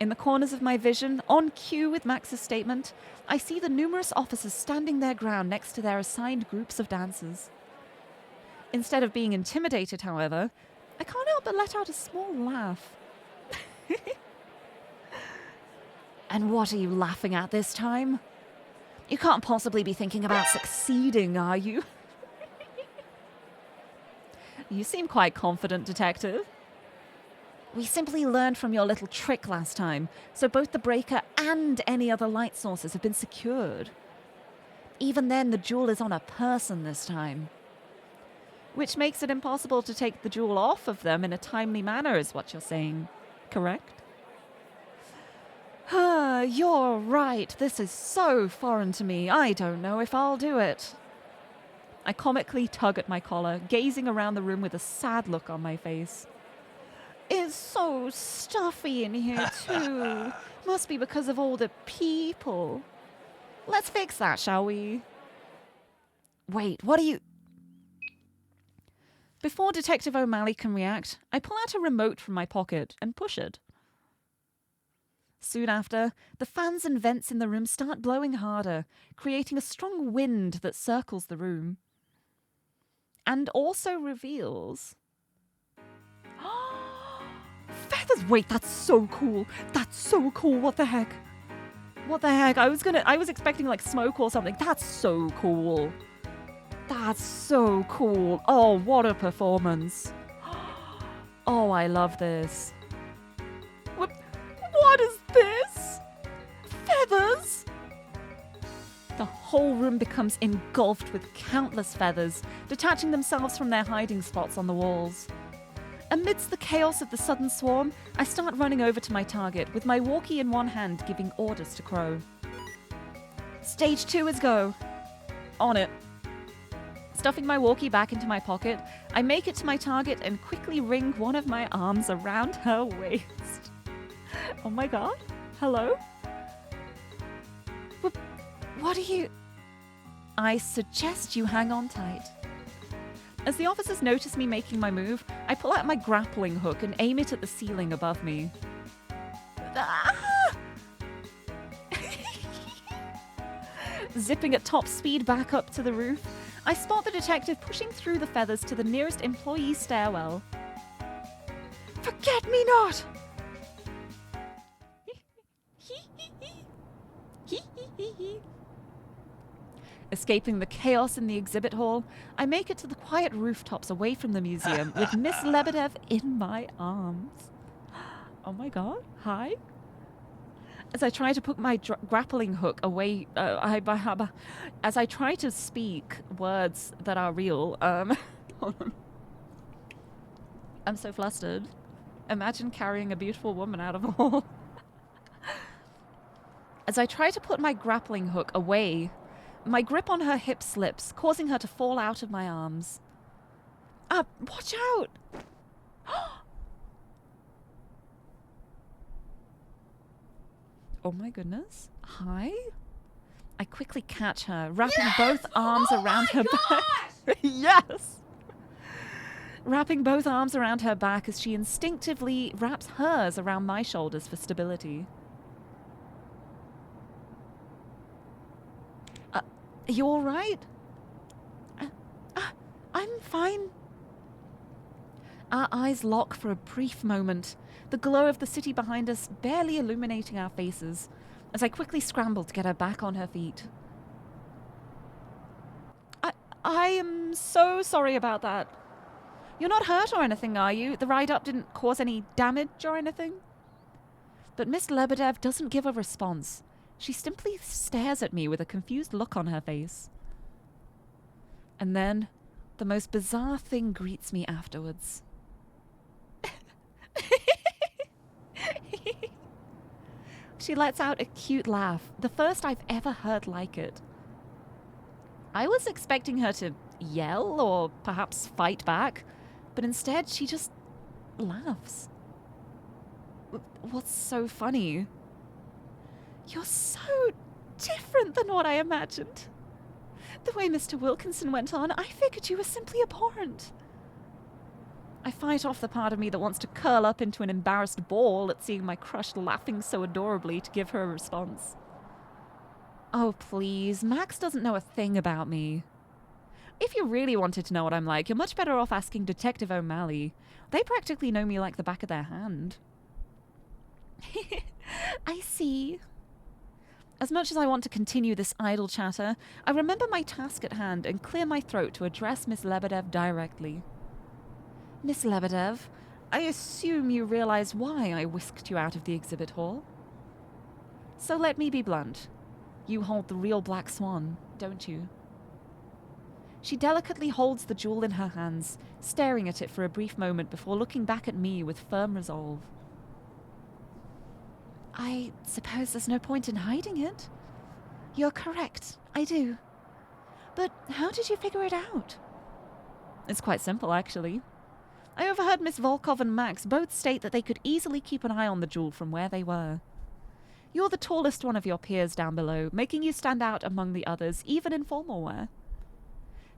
In the corners of my vision, on cue with Max's statement, I see the numerous officers standing their ground next to their assigned groups of dancers. Instead of being intimidated, however, I can't help but let out a small laugh. And what are you laughing at this time? You can't possibly be thinking about succeeding, are you? You seem quite confident, Detective. We simply learned from your little trick last time, so both the breaker and any other light sources have been secured. Even then, the jewel is on a person this time. Which makes it impossible to take the jewel off of them in a timely manner, is what you're saying. Correct? You're right. This is so foreign to me. I don't know if I'll do it. I comically tug at my collar, gazing around the room with a sad look on my face. It's so stuffy in here, too. Must be because of all the people. Let's fix that, shall we? Wait, what are you... Before Detective O'Malley can react, I pull out a remote from my pocket and push it. Soon after, the fans and vents in the room start blowing harder, creating a strong wind that circles the room. And also reveals... Feathers! Wait, that's so cool! That's so cool! What the heck? What the heck? I was expecting like smoke or something. That's so cool. That's so cool. Oh, what a performance. Oh, I love this. What is this? Feathers? The whole room becomes engulfed with countless feathers, detaching themselves from their hiding spots on the walls. Amidst the chaos of the sudden swarm, I start running over to my target, with my walkie in one hand giving orders to Crow. Stage 2 is go. On it. Stuffing my walkie back into my pocket, I make it to my target and quickly ring one of my arms around her waist. Oh my god. Hello? What are you... I suggest you hang on tight. As the officers notice me making my move, I pull out my grappling hook and aim it at the ceiling above me. Ah! Zipping at top speed back up to the roof, I spot the detective pushing through the feathers to the nearest employee stairwell. Forget me not! Escaping the chaos in the exhibit hall, I make it to the quiet rooftops away from the museum with Miss Lebedev in my arms. Oh my god, hi. As I try to put my grappling hook away, as I try to speak words that are real, hold on. I'm so flustered. Imagine carrying a beautiful woman out of a hall. As I try to put my grappling hook away, my grip on her hip slips, causing her to fall out of my arms. Watch out! Oh my goodness. Hi? I quickly catch her, wrapping both arms around her back. Yes! Wrapping both arms around her back as she instinctively wraps hers around my shoulders for stability. Are you all right? I'm fine. Our eyes lock for a brief moment, the glow of the city behind us barely illuminating our faces, as I quickly scramble to get her back on her feet. I am so sorry about that. You're not hurt or anything, are you? The ride-up didn't cause any damage or anything? But Miss Lebedev doesn't give a response. She simply stares at me with a confused look on her face. And then, the most bizarre thing greets me afterwards. She lets out a cute laugh, the first I've ever heard like it. I was expecting her to yell or perhaps fight back, but instead she just laughs. What's so funny? You're so different than what I imagined. The way Mr. Wilkinson went on, I figured you were simply abhorrent. I fight off the part of me that wants to curl up into an embarrassed ball at seeing my crush laughing so adorably to give her a response. Oh, please, Max doesn't know a thing about me. If you really wanted to know what I'm like, you're much better off asking Detective O'Malley. They practically know me like the back of their hand. I see. As much as I want to continue this idle chatter, I remember my task at hand and clear my throat to address Miss Lebedev directly. Miss Lebedev, I assume you realize why I whisked you out of the exhibit hall? So let me be blunt. You hold the real black swan, don't you? She delicately holds the jewel in her hands, staring at it for a brief moment before looking back at me with firm resolve. I suppose there's no point in hiding it. You're correct, I do. But how did you figure it out? It's quite simple, actually. I overheard Miss Volkov and Max both state that they could easily keep an eye on the jewel from where they were. You're the tallest one of your peers down below, making you stand out among the others, even in formal wear.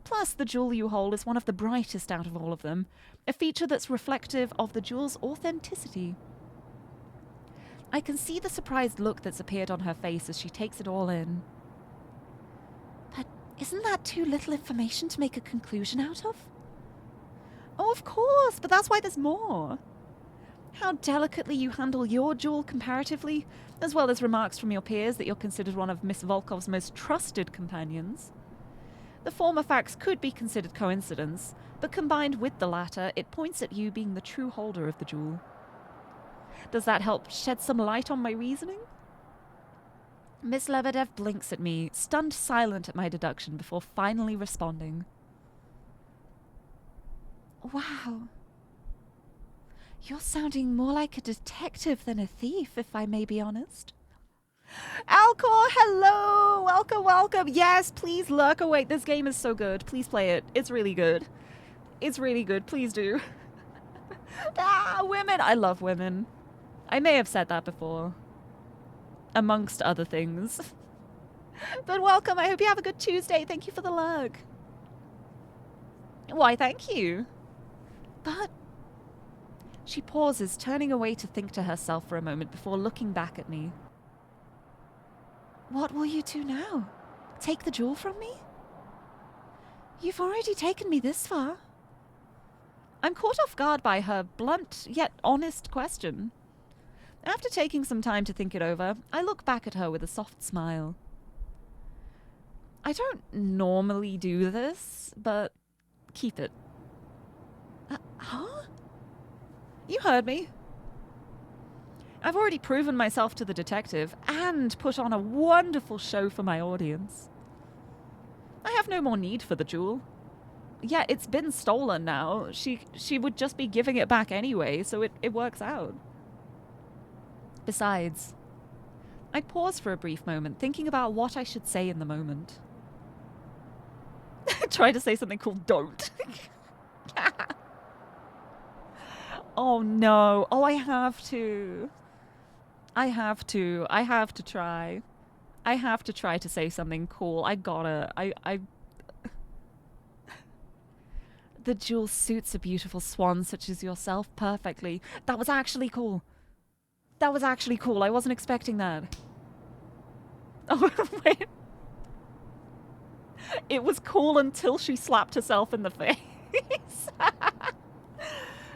Plus, the jewel you hold is one of the brightest out of all of them, a feature that's reflective of the jewel's authenticity. I can see the surprised look that's appeared on her face as she takes it all in. But isn't that too little information to make a conclusion out of? Oh, of course, but that's why there's more. How delicately you handle your jewel comparatively, as well as remarks from your peers that you're considered one of Miss Volkov's most trusted companions. The former facts could be considered coincidence, but combined with the latter, it points at you being the true holder of the jewel. Does that help shed some light on my reasoning? Miss Lebedev blinks at me, stunned silent at my deduction before finally responding. Wow. You're sounding more like a detective than a thief, if I may be honest. Alcor, hello! Welcome, welcome. Yes, please lurk away. This game is so good. Please play it. It's really good. It's really good. Please do. Women. I love women. I may have said that before. Amongst other things. But welcome. I hope you have a good Tuesday. Thank you for the lurk. Why, thank you. But... She pauses, turning away to think to herself for a moment before looking back at me. What will you do now? Take the jewel from me? You've already taken me this far. I'm caught off guard by her blunt yet honest question. After taking some time to think it over, I look back at her with a soft smile. I don't normally do this, but keep it. Huh? You heard me. I've already proven myself to the detective and put on a wonderful show for my audience. I have no more need for the jewel. Yeah, it's been stolen now. She would just be giving it back anyway, so it works out. Besides, I pause for a brief moment, thinking about what I should say in the moment. Try to say something called don't. Oh no. Oh, I have to. I have to try. I have to try to say something cool. I gotta. The jewel suits a beautiful swan such as yourself perfectly. That was actually cool. That was actually cool. I wasn't expecting that. Oh, wait. It was cool until she slapped herself in the face.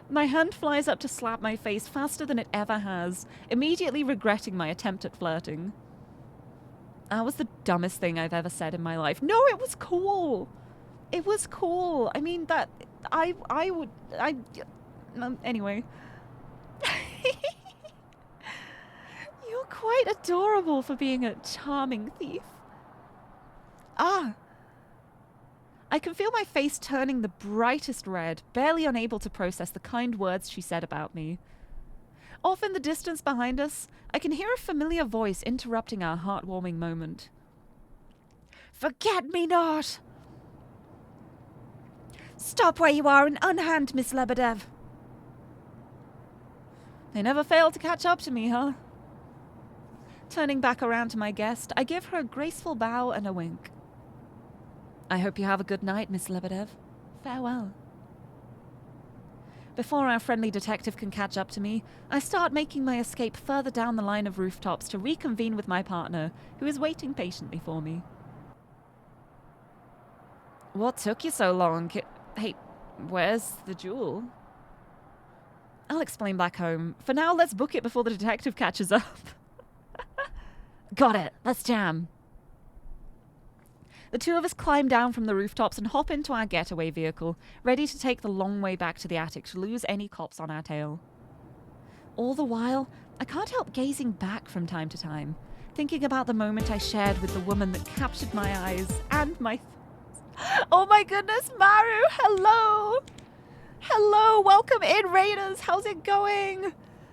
My hand flies up to slap my face faster than it ever has, immediately regretting my attempt at flirting. That was the dumbest thing I've ever said in my life. No, it was cool. It was cool. I mean, that... Anyway. You're quite adorable for being a charming thief. I can feel my face turning the brightest red, barely unable to process the kind words she said about me. Off in the distance behind us, I can hear a familiar voice interrupting our heartwarming moment. Forget me not! Stop where you are and unhand Miss Lebedev. They never fail to catch up to me, huh? Turning back around to my guest, I give her a graceful bow and a wink. I hope you have a good night, Miss Lebedev. Farewell. Before our friendly detective can catch up to me, I start making my escape further down the line of rooftops to reconvene with my partner, who is waiting patiently for me. What took you so long? Hey, where's the jewel? I'll explain back home. For now, let's book it before the detective catches up. Got it. Let's jam. The two of us climb down from the rooftops and hop into our getaway vehicle, ready to take the long way back to the attic to lose any cops on our tail. All the while, I can't help gazing back from time to time, thinking about the moment I shared with the woman that captured my eyes and my Oh my goodness, Maru! Hello! Hello! Welcome in, Raiders! How's it going?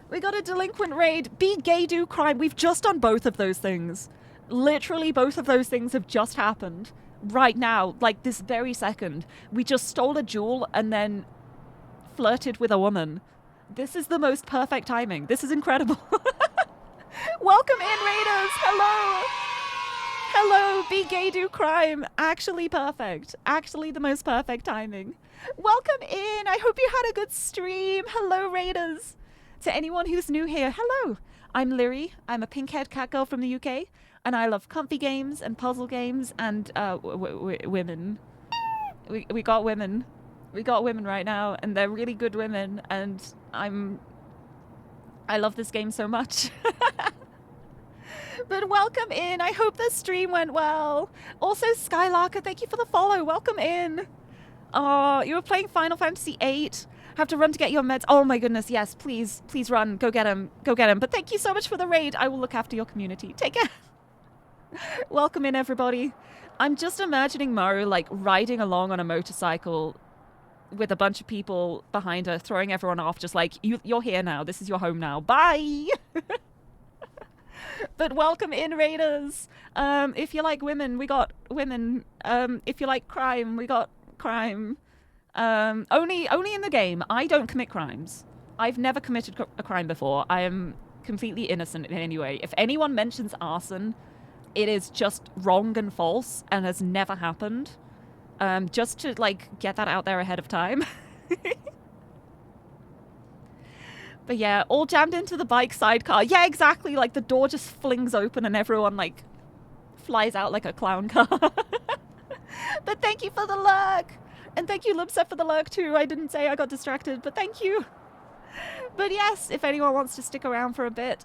We got a delinquent raid. Be gay, do crime. We've just done both of those things. Literally both of those things have just happened. Right now, like this very second. We just stole a jewel and then flirted with a woman. This is the most perfect timing. This is incredible. Welcome in, Raiders! Hello! Hello, be gay, do crime. Actually perfect. Actually the most perfect timing. Welcome in. I hope you had a good stream. Hello, Raiders. To anyone who's new here, hello. I'm Lirie. I'm a pink-haired cat girl from the UK, and I love comfy games and puzzle games and women. We got women. We got women right now, and they're really good women, and I love this game so much. But welcome in. I hope the stream went well. Also, Skylarker, thank you for the follow. Welcome in. Oh, you were playing Final Fantasy VIII. Have to run to get your meds. Oh my goodness, yes, please run. Go get him. Go get him. But thank you so much for the raid. I will look after your community. Take care. Welcome in, everybody. I'm just imagining Maru, like, riding along on a motorcycle with a bunch of people behind her, throwing everyone off, just like, you're here now. This is your home now. Bye! But welcome in, Raiders. If you like women, we got women. If you like crime, we got crime. Only in the game. I don't commit crimes. I've never committed a crime before. I am completely innocent in any way. If anyone mentions arson, it is just wrong and false and has never happened. Just to, like, get that out there ahead of time. But yeah, all jammed into the bike sidecar. Yeah, exactly. Like, the door just flings open and everyone, like, flies out like a clown car. But thank you for the lurk. And thank you, Libsep, for the lurk, too. I didn't say, I got distracted, but thank you. But yes, if anyone wants to stick around for a bit,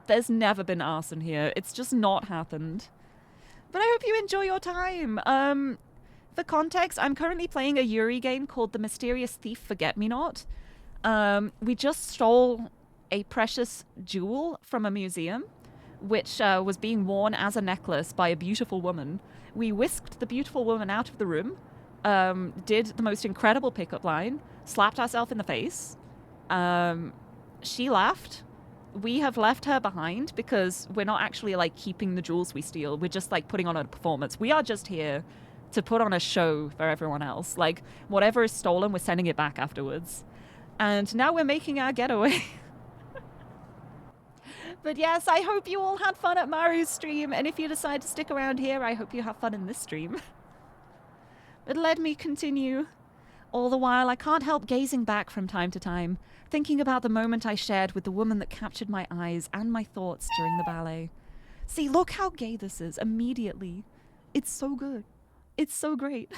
there's never been arson here. It's just not happened. But I hope you enjoy your time. For context, I'm currently playing a Lirie game called The Mysterious Thief Forget-Me-Not. We just stole a precious jewel from a museum, which was being worn as a necklace by a beautiful woman. We whisked the beautiful woman out of the room, did the most incredible pickup line, slapped ourselves in the face. She laughed. We have left her behind because we're not actually, like, keeping the jewels we steal. We're just, like, putting on a performance. We are just here to put on a show for everyone else. Like, whatever is stolen, we're sending it back afterwards. And now we're making our getaway. But yes, I hope you all had fun at Maru's stream. And if you decide to stick around here, I hope you have fun in this stream. But let me continue. All the while, I can't help gazing back from time to time, thinking about the moment I shared with the woman that captured my eyes and my thoughts during the ballet. See, look how gay this is immediately. It's so good. It's so great.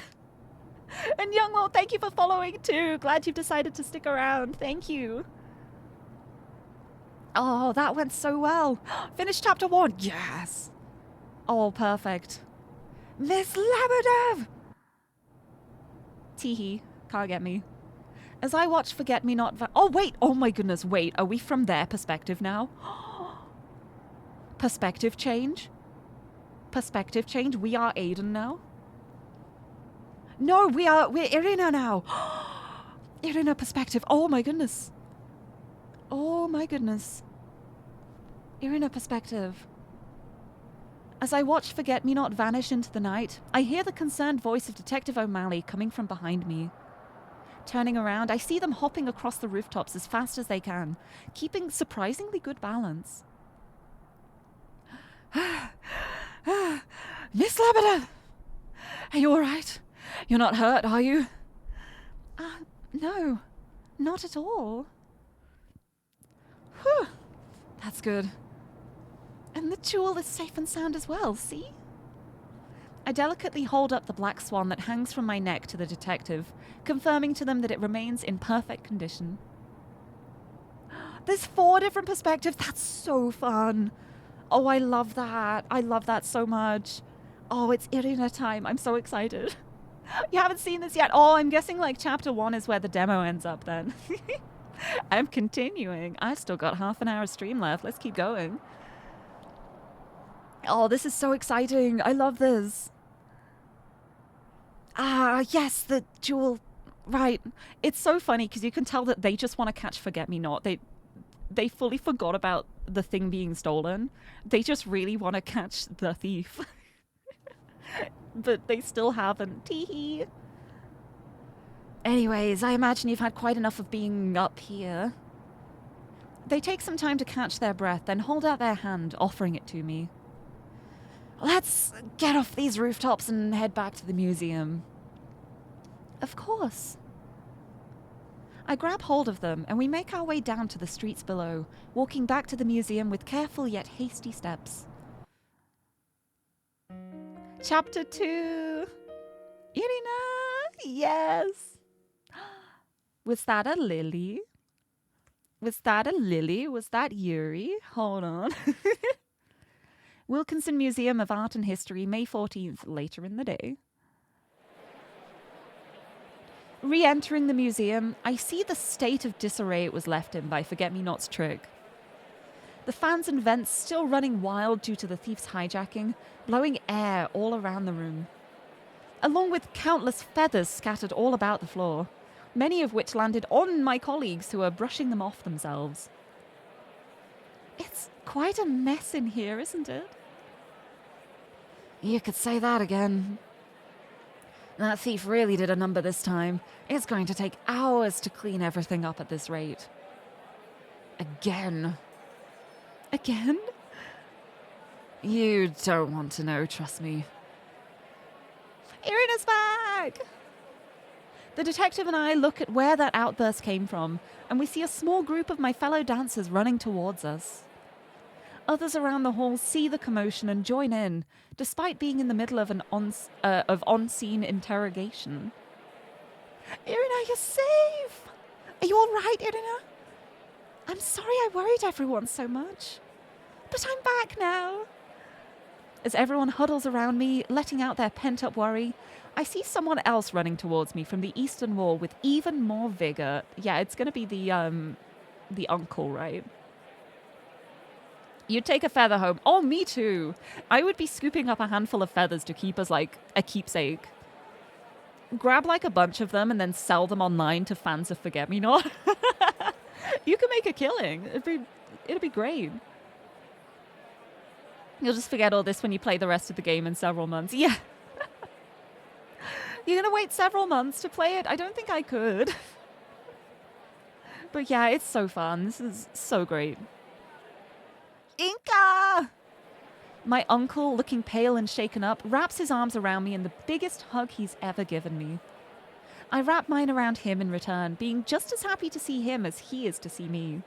And Youngwell, thank you for following too. Glad you've decided to stick around. Thank you. Oh, that went so well. Finished chapter 1. Yes. Oh, perfect. Miss Lebedev! Teehee. Can't get me. As I watch Forget-Me-Not... Oh, wait. Oh, my goodness. Wait. Are we from their perspective now? Perspective change? Perspective change? We are Aiden now? No, we're Irina now. Irina perspective. Oh my goodness. Oh my goodness. Irina perspective. As I watch Forget-Me-Not vanish into the night, I hear the concerned voice of Detective O'Malley coming from behind me. Turning around, I see them hopping across the rooftops as fast as they can, keeping surprisingly good balance. Miss Lebedev! Are you alright? You're not hurt, are you? No. not at all. Whew. That's good. And the jewel is safe and sound as well, see? I delicately hold up the black swan that hangs from my neck to the detective, confirming to them that it remains in perfect condition. There's 4 different perspectives. That's so fun. Oh, I love that. I love that so much. Oh, it's Irina time. I'm so excited. You haven't seen this yet? Oh, I'm guessing like chapter 1 is where the demo ends up then. I'm continuing. I've still got half an hour stream left. Let's keep going. Oh, this is so exciting. I love this. Ah, yes, the jewel. Right. It's so funny because you can tell that they just want to catch Forget-Me-Not. They fully forgot about the thing being stolen. They just really want to catch the thief. But they still haven't. Tee-hee. Anyways, I imagine you've had quite enough of being up here. They take some time to catch their breath, then hold out their hand, offering it to me. Let's get off these rooftops and head back to the museum. Of course. I grab hold of them, and we make our way down to the streets below, walking back to the museum with careful yet hasty steps. Chapter 2. Irina! Yes! Was that a lily? Was that a lily? Was that Lirie? Hold on. Wilkinson Museum of Art and History, May 14th, later in the day. Re-entering the museum, I see the state of disarray it was left in by Forget-Me-Not's trick. The fans and vents still running wild due to the thief's hijacking, blowing air all around the room. Along with countless feathers scattered all about the floor, many of which landed on my colleagues who are brushing them off themselves. It's quite a mess in here, isn't it? You could say that again. That thief really did a number this time. It's going to take hours to clean everything up at this rate. Again. Again? You don't want to know, trust me. Irina's back! The detective and I look at where that outburst came from, and we see a small group of my fellow dancers running towards us. Others around the hall see the commotion and join in, despite being in the middle of on-scene interrogation. Irina, you're safe! Are you all right, Irina? I'm sorry I worried everyone so much. But I'm back now. As everyone huddles around me, letting out their pent-up worry, I see someone else running towards me from the eastern wall with even more vigor. Yeah, it's going to be the uncle, right? You'd take a feather home. Oh, me too. I would be scooping up a handful of feathers to keep as, like, a keepsake. Grab, like, a bunch of them and then sell them online to fans of Forget-Me-Not. You can make a killing. It'd be great. You'll just forget all this when you play the rest of the game in several months. Yeah. You're going to wait several months to play it? I don't think I could. But yeah, it's so fun. This is so great. Inca! My uncle, looking pale and shaken up, wraps his arms around me in the biggest hug he's ever given me. I wrap mine around him in return, being just as happy to see him as he is to see me.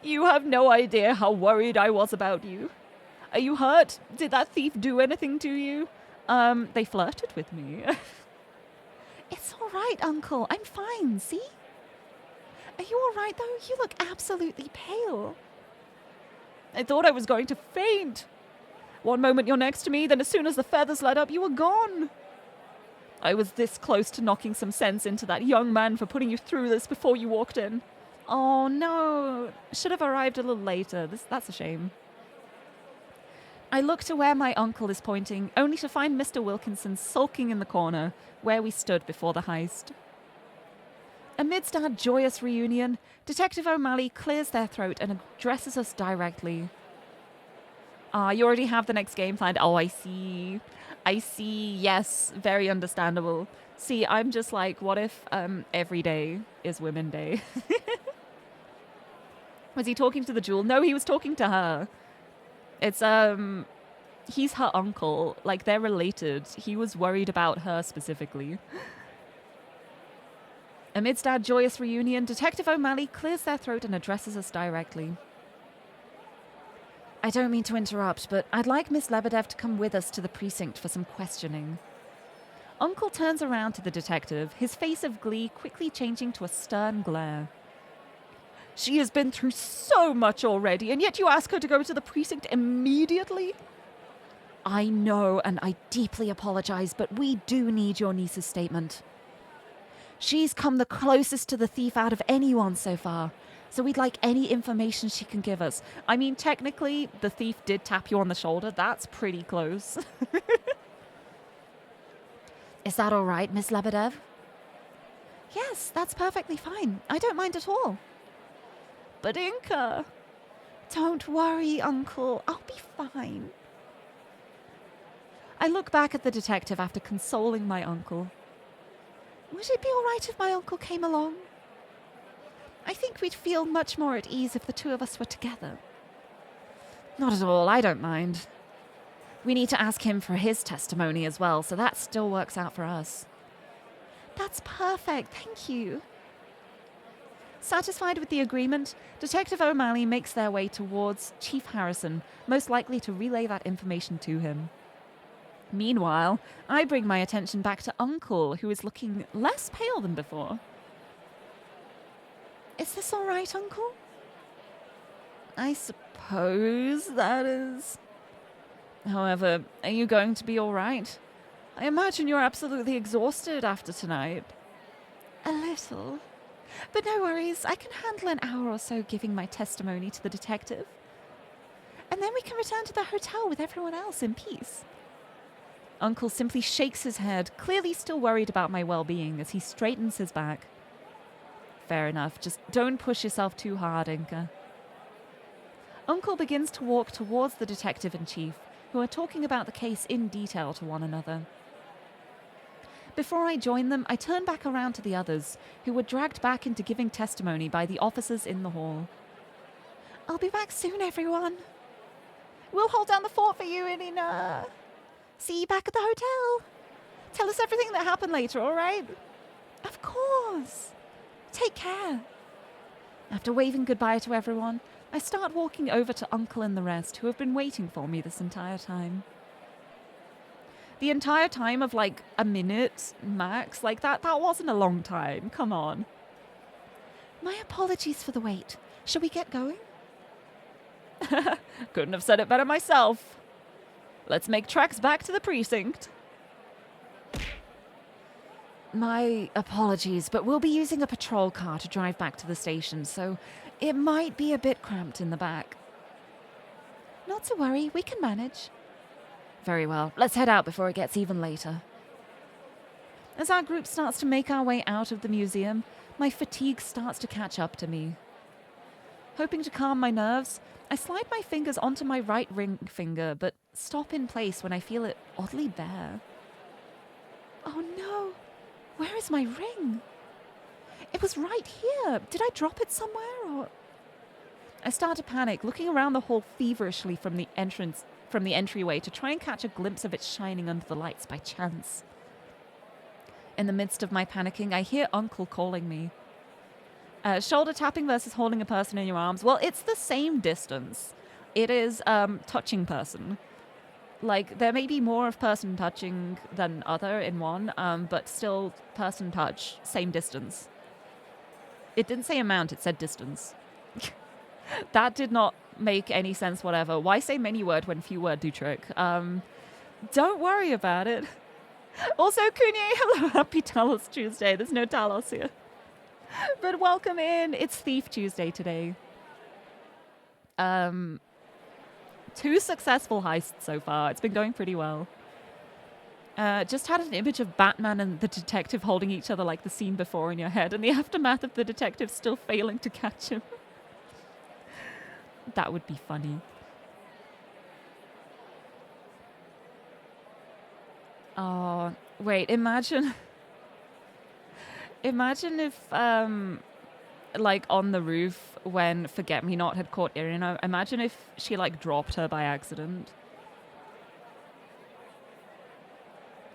You have no idea how worried I was about you. Are you hurt? Did that thief do anything to you? They flirted with me. It's all right, Uncle. I'm fine, see? Are you all right, though? You look absolutely pale. I thought I was going to faint. One moment you're next to me, then as soon as the feathers let up, you were gone. I was this close to knocking some sense into that young man for putting you through this before you walked in. Oh, no. Should have arrived a little later. That's a shame. I look to where my uncle is pointing, only to find Mr. Wilkinson sulking in the corner, where we stood before the heist. Amidst our joyous reunion, Detective O'Malley clears their throat and addresses us directly. You already have the next game planned. Oh, I see. Yes, very understandable. See, I'm just like, what if every day is Women Day? Was he talking to the jewel? No, he was talking to her. It's, he's her uncle. Like, they're related. He was worried about her specifically. Amidst our joyous reunion, Detective O'Malley clears their throat and addresses us directly. I don't mean to interrupt, but I'd like Miss Lebedev to come with us to the precinct for some questioning. Uncle turns around to the detective, his face of glee quickly changing to a stern glare. She has been through so much already, and yet you ask her to go to the precinct immediately? I know, and I deeply apologize, but we do need your niece's statement. She's come the closest to the thief out of anyone so far, so we'd like any information she can give us. I mean, technically, the thief did tap you on the shoulder. That's pretty close. Is that all right, Miss Lebedev? Yes, that's perfectly fine. I don't mind at all. But Inca... Don't worry, Uncle. I'll be fine. I look back at the detective after consoling my uncle. Would it be all right if my uncle came along? I think we'd feel much more at ease if the two of us were together. Not at all, I don't mind. We need to ask him for his testimony as well, so that still works out for us. That's perfect, thank you. Satisfied with the agreement, Detective O'Malley makes their way towards Chief Harrison, most likely to relay that information to him. Meanwhile, I bring my attention back to Uncle, who is looking less pale than before. Is this all right, Uncle? I suppose that is. However, are you going to be all right? I imagine you're absolutely exhausted after tonight. A little. But no worries, I can handle an hour or so giving my testimony to the detective. And then we can return to the hotel with everyone else in peace. Uncle simply shakes his head, clearly still worried about my well-being as he straightens his back. Fair enough, just don't push yourself too hard, Inca. Uncle begins to walk towards the detective in chief, who are talking about the case in detail to one another. Before I join them, I turn back around to the others, who were dragged back into giving testimony by the officers in the hall. I'll be back soon, everyone. We'll hold down the fort for you, Irina. See you back at the hotel. Tell us everything that happened later, all right? Of course. Take care. After waving goodbye to everyone, I start walking over to Uncle and the rest, who have been waiting for me this entire time. The entire time of like a minute max, like that wasn't a long time. Come on. My apologies for the wait. Shall we get going? Couldn't have said it better myself. Let's make tracks back to the precinct. My apologies, but we'll be using a patrol car to drive back to the station, so it might be a bit cramped in the back. Not to worry, we can manage. Very well, let's head out before it gets even later. As our group starts to make our way out of the museum, my fatigue starts to catch up to me. Hoping to calm my nerves, I slide my fingers onto my right ring finger, but stop in place when I feel it oddly bare. Oh no! Where is my ring? It was right here. Did I drop it somewhere or... I start to panic, looking around the hall feverishly from the entryway to try and catch a glimpse of it shining under the lights by chance. In the midst of my panicking, I hear Uncle calling me. Shoulder tapping versus holding a person in your arms. Well, it's the same distance. It is touching person. Like, there may be more of person touching than other in one, but still person touch, same distance. It didn't say amount, it said distance. That did not make any sense whatever. Why say many word when few word do trick? Don't worry about it. Also, Kunye, hello, happy Talos Tuesday. There's no Talos here. But welcome in. It's Thief Tuesday today. 2 successful heists so far. It's been going pretty well. Just had an image of Batman and the detective holding each other like the scene before in your head, and the aftermath of the detective still failing to catch him. That would be funny. Oh, wait, imagine if, like, on the roof when Forget-Me-Not had caught Irina, imagine if she, like, dropped her by accident.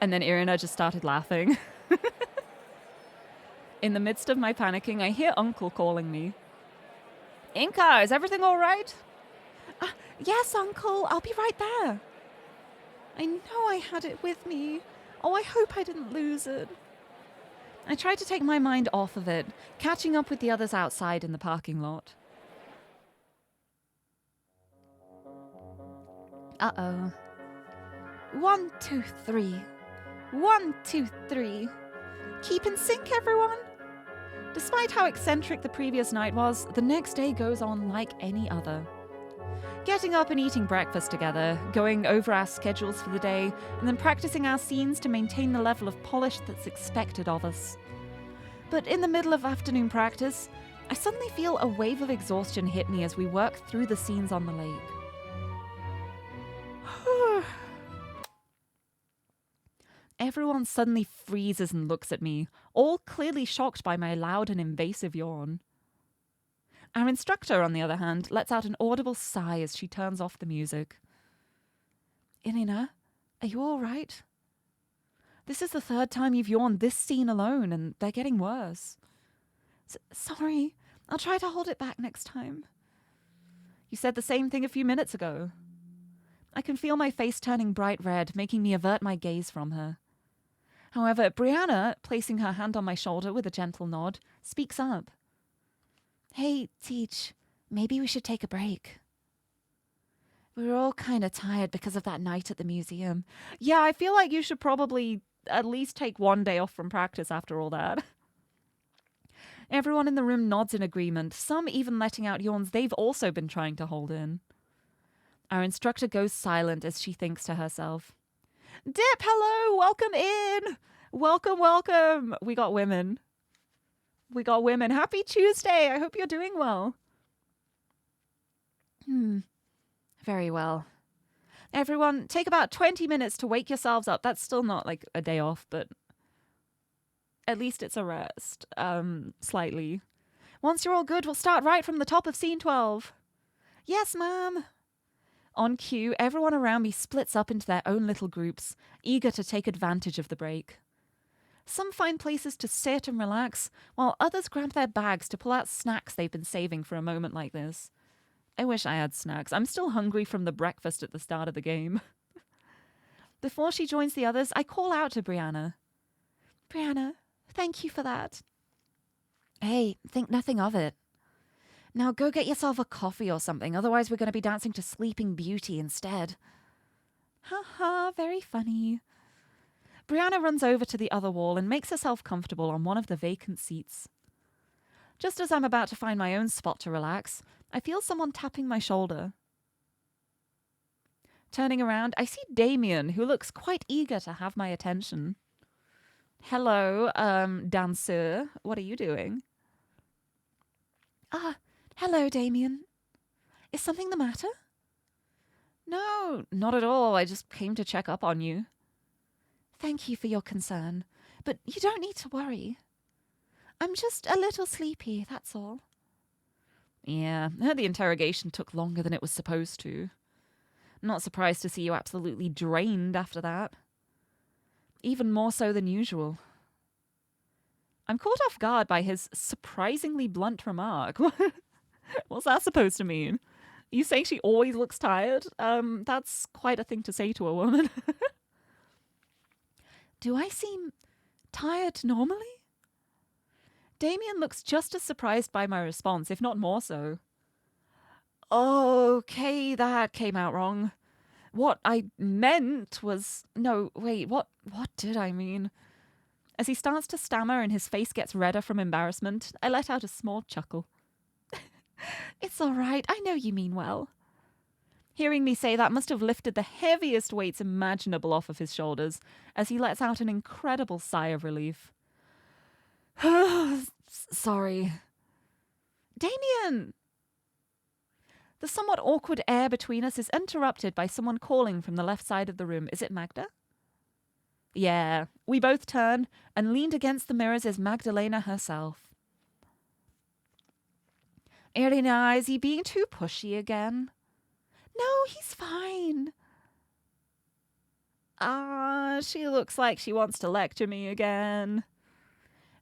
And then Irina just started laughing. In the midst of my panicking, I hear Uncle calling me. Inca, is everything all right? Yes, Uncle, I'll be right there. I know I had it with me. Oh, I hope I didn't lose it. I tried to take my mind off of it, catching up with the others outside in the parking lot. Uh-oh. 1, 2, 3. 1, 2, 3. Keep in sync, everyone. Despite how eccentric the previous night was, the next day goes on like any other. Getting up and eating breakfast together, going over our schedules for the day, and then practicing our scenes to maintain the level of polish that's expected of us. But in the middle of afternoon practice, I suddenly feel a wave of exhaustion hit me as we work through the scenes on the lake. Everyone suddenly freezes and looks at me, all clearly shocked by my loud and invasive yawn. Our instructor, on the other hand, lets out an audible sigh as she turns off the music. Irina, are you all right? This is the third time you've yawned this scene alone, and they're getting worse. Sorry, I'll try to hold it back next time. You said the same thing a few minutes ago. I can feel my face turning bright red, making me avert my gaze from her. However, Brianna, placing her hand on my shoulder with a gentle nod, speaks up. Hey, Teach, maybe we should take a break. We were all kind of tired because of that night at the museum. Yeah, I feel like you should probably at least take one day off from practice after all that. Everyone in the room nods in agreement, some even letting out yawns they've also been trying to hold in. Our instructor goes silent as she thinks to herself. Dip, hello, welcome in. Welcome. We got women. Happy Tuesday. I hope you're doing well. Very well. Everyone, take about 20 minutes to wake yourselves up. That's still not like a day off, but at least it's a rest. Slightly. Once you're all good, we'll start right from the top of scene 12. Yes, ma'am. On cue, everyone around me splits up into their own little groups, eager to take advantage of the break. Some find places to sit and relax, while others grab their bags to pull out snacks they've been saving for a moment like this. I wish I had snacks. I'm still hungry from the breakfast at the start of the game. Before she joins the others, I call out to Brianna. Brianna, thank you for that. Hey, think nothing of it. Now go get yourself a coffee or something, otherwise we're going to be dancing to Sleeping Beauty instead. Ha ha, very funny. Brianna runs over to the other wall and makes herself comfortable on one of the vacant seats. Just as I'm about to find my own spot to relax, I feel someone tapping my shoulder. Turning around, I see Damien, who looks quite eager to have my attention. Hello, danseur. What are you doing? Hello, Damien. Is something the matter? No, not at all. I just came to check up on you. Thank you for your concern, but you don't need to worry. I'm just a little sleepy, that's all. Yeah, I heard the interrogation took longer than it was supposed to. Not surprised to see you absolutely drained after that. Even more so than usual. I'm caught off guard by his surprisingly blunt remark. What's that supposed to mean? You saying she always looks tired? That's quite a thing to say to a woman. Do I seem tired normally? Damien looks just as surprised by my response, if not more so. Okay, that came out wrong. What I meant was... No, wait, what did I mean? As he starts to stammer and his face gets redder from embarrassment, I let out a small chuckle. It's all right, I know you mean well. Hearing me say that must have lifted the heaviest weights imaginable off of his shoulders, as he lets out an incredible sigh of relief. Sorry. Damien! The somewhat awkward air between us is interrupted by someone calling from the left side of the room. Is it Magda? Yeah. We both turn, and leaned against the mirrors is Magdalena herself. Irina, is he being too pushy again? No, he's fine. She looks like she wants to lecture me again.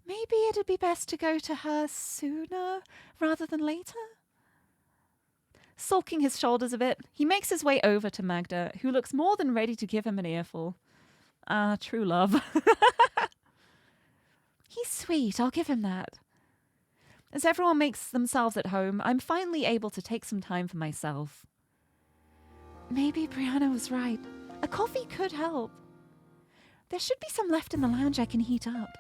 Maybe it'd be best to go to her sooner rather than later? Sulking his shoulders a bit, he makes his way over to Magda, who looks more than ready to give him an earful. Ah, true love. He's sweet, I'll give him that. As everyone makes themselves at home, I'm finally able to take some time for myself. Maybe Brianna was right. A coffee could help. There should be some left in the lounge I can heat up.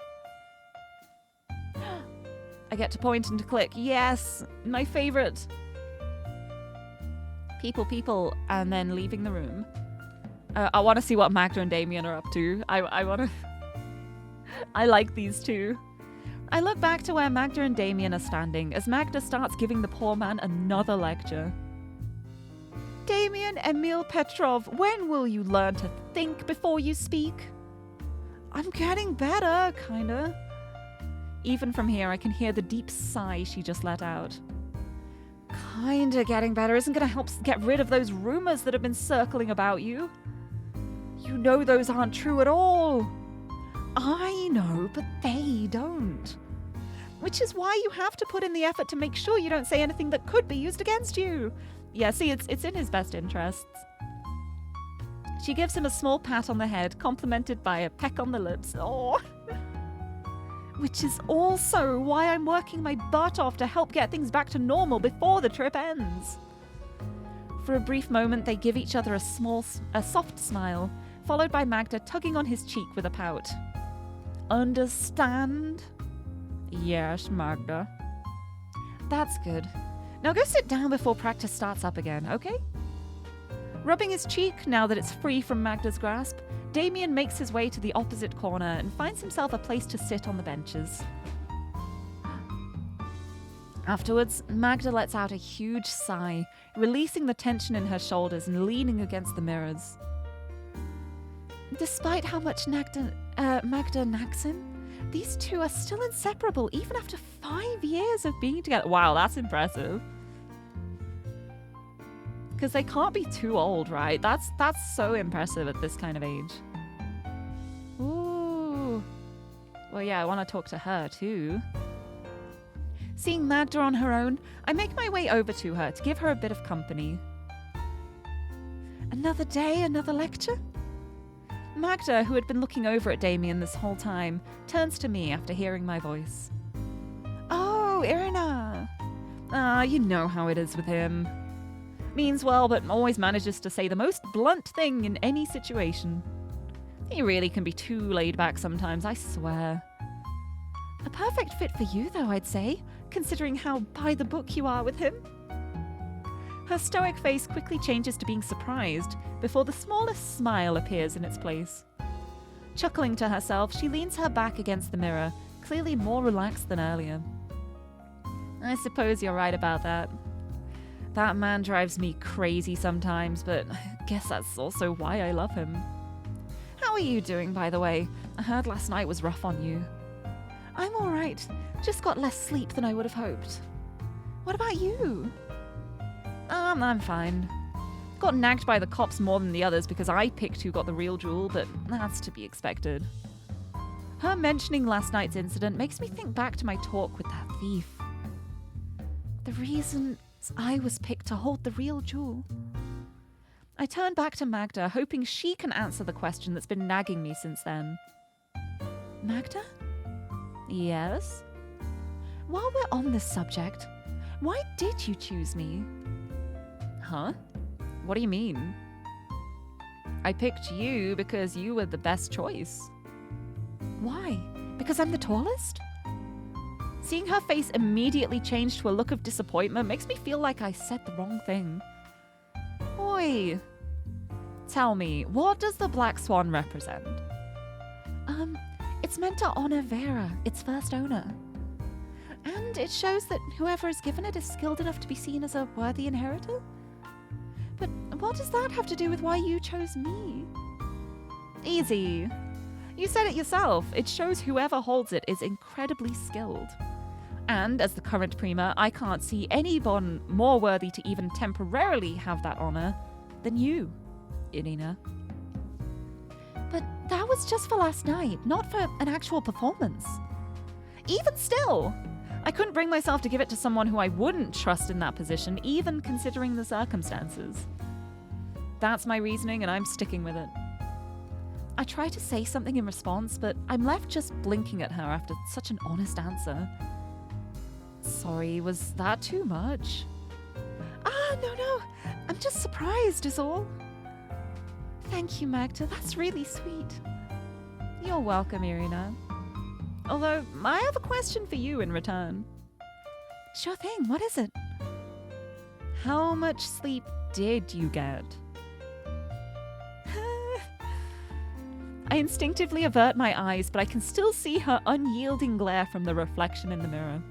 I get to point and to click. Yes, my favorite. People, and then leaving the room. I want to see what Magda and Damien are up to. I want to... I like these two. I look back to where Magda and Damien are standing as Magda starts giving the poor man another lecture. Damien Emil Petrov, when will you learn to think before you speak? I'm getting better, kinda. Even from here, I can hear the deep sigh she just let out. Kinda getting better isn't gonna help get rid of those rumors that have been circling about you. You know those aren't true at all. I know, but they don't. Which is why you have to put in the effort to make sure you don't say anything that could be used against you. Yeah, see, it's in his best interests. She gives him a small pat on the head, complimented by a peck on the lips. Oh. Which is also why I'm working my butt off to help get things back to normal before the trip ends. For a brief moment, they give each other a soft smile, followed by Magda tugging on his cheek with a pout. Understand? Yes, Magda. That's good. Now go sit down before practice starts up again, okay? Rubbing his cheek, now that it's free from Magda's grasp, Damien makes his way to the opposite corner and finds himself a place to sit on the benches. Afterwards, Magda lets out a huge sigh, releasing the tension in her shoulders and leaning against the mirrors. Despite how much Magda nags him, these two are still inseparable even after 5 years of being together. Wow, that's impressive. Because they can't be too old, right? That's so impressive at this kind of age. Ooh. Well, yeah, I want to talk to her too. Seeing Magda on her own, I make my way over to her to give her a bit of company. Another day, another lecture? Magda, who had been looking over at Damien this whole time, turns to me after hearing my voice. Oh, Irina! You know how it is with him. Means well, but always manages to say the most blunt thing in any situation. He really can be too laid back sometimes, I swear. A perfect fit for you, though, I'd say, considering how by the book you are with him. Her stoic face quickly changes to being surprised before the smallest smile appears in its place. Chuckling to herself, she leans her back against the mirror, clearly more relaxed than earlier. I suppose you're right about that. That man drives me crazy sometimes, but I guess that's also why I love him. How are you doing, by the way? I heard last night was rough on you. I'm alright, just got less sleep than I would have hoped. What about you? I'm fine. Got nagged by the cops more than the others because I picked who got the real jewel, but that's to be expected. Her mentioning last night's incident makes me think back to my talk with that thief. The reason I was picked to hold the real jewel. I turn back to Magda, hoping she can answer the question that's been nagging me since then. Magda? Yes? While we're on this subject, why did you choose me? Huh? What do you mean? I picked you because you were the best choice. Why? Because I'm the tallest? Seeing her face immediately change to a look of disappointment makes me feel like I said the wrong thing. Oi. Tell me, what does the Black Swan represent? It's meant to honor Vera, its first owner. And it shows that whoever is given it is skilled enough to be seen as a worthy inheritor? But what does that have to do with why you chose me? Easy. You said it yourself. It shows whoever holds it is incredibly skilled. And as the current Prima, I can't see anyone more worthy to even temporarily have that honor than you, Irina. But that was just for last night, not for an actual performance. even still, I couldn't bring myself to give it to someone who I wouldn't trust in that position, even considering the circumstances. That's my reasoning, and I'm sticking with it. I try to say something in response, but I'm left just blinking at her after such an honest answer. Sorry, was that too much? No. I'm just surprised is all. Thank you, Magda. That's really sweet. You're welcome, Irina. Although, I have a question for you in return. Sure thing. What is it? How much sleep did you get? I instinctively avert my eyes, but I can still see her unyielding glare from the reflection in the mirror.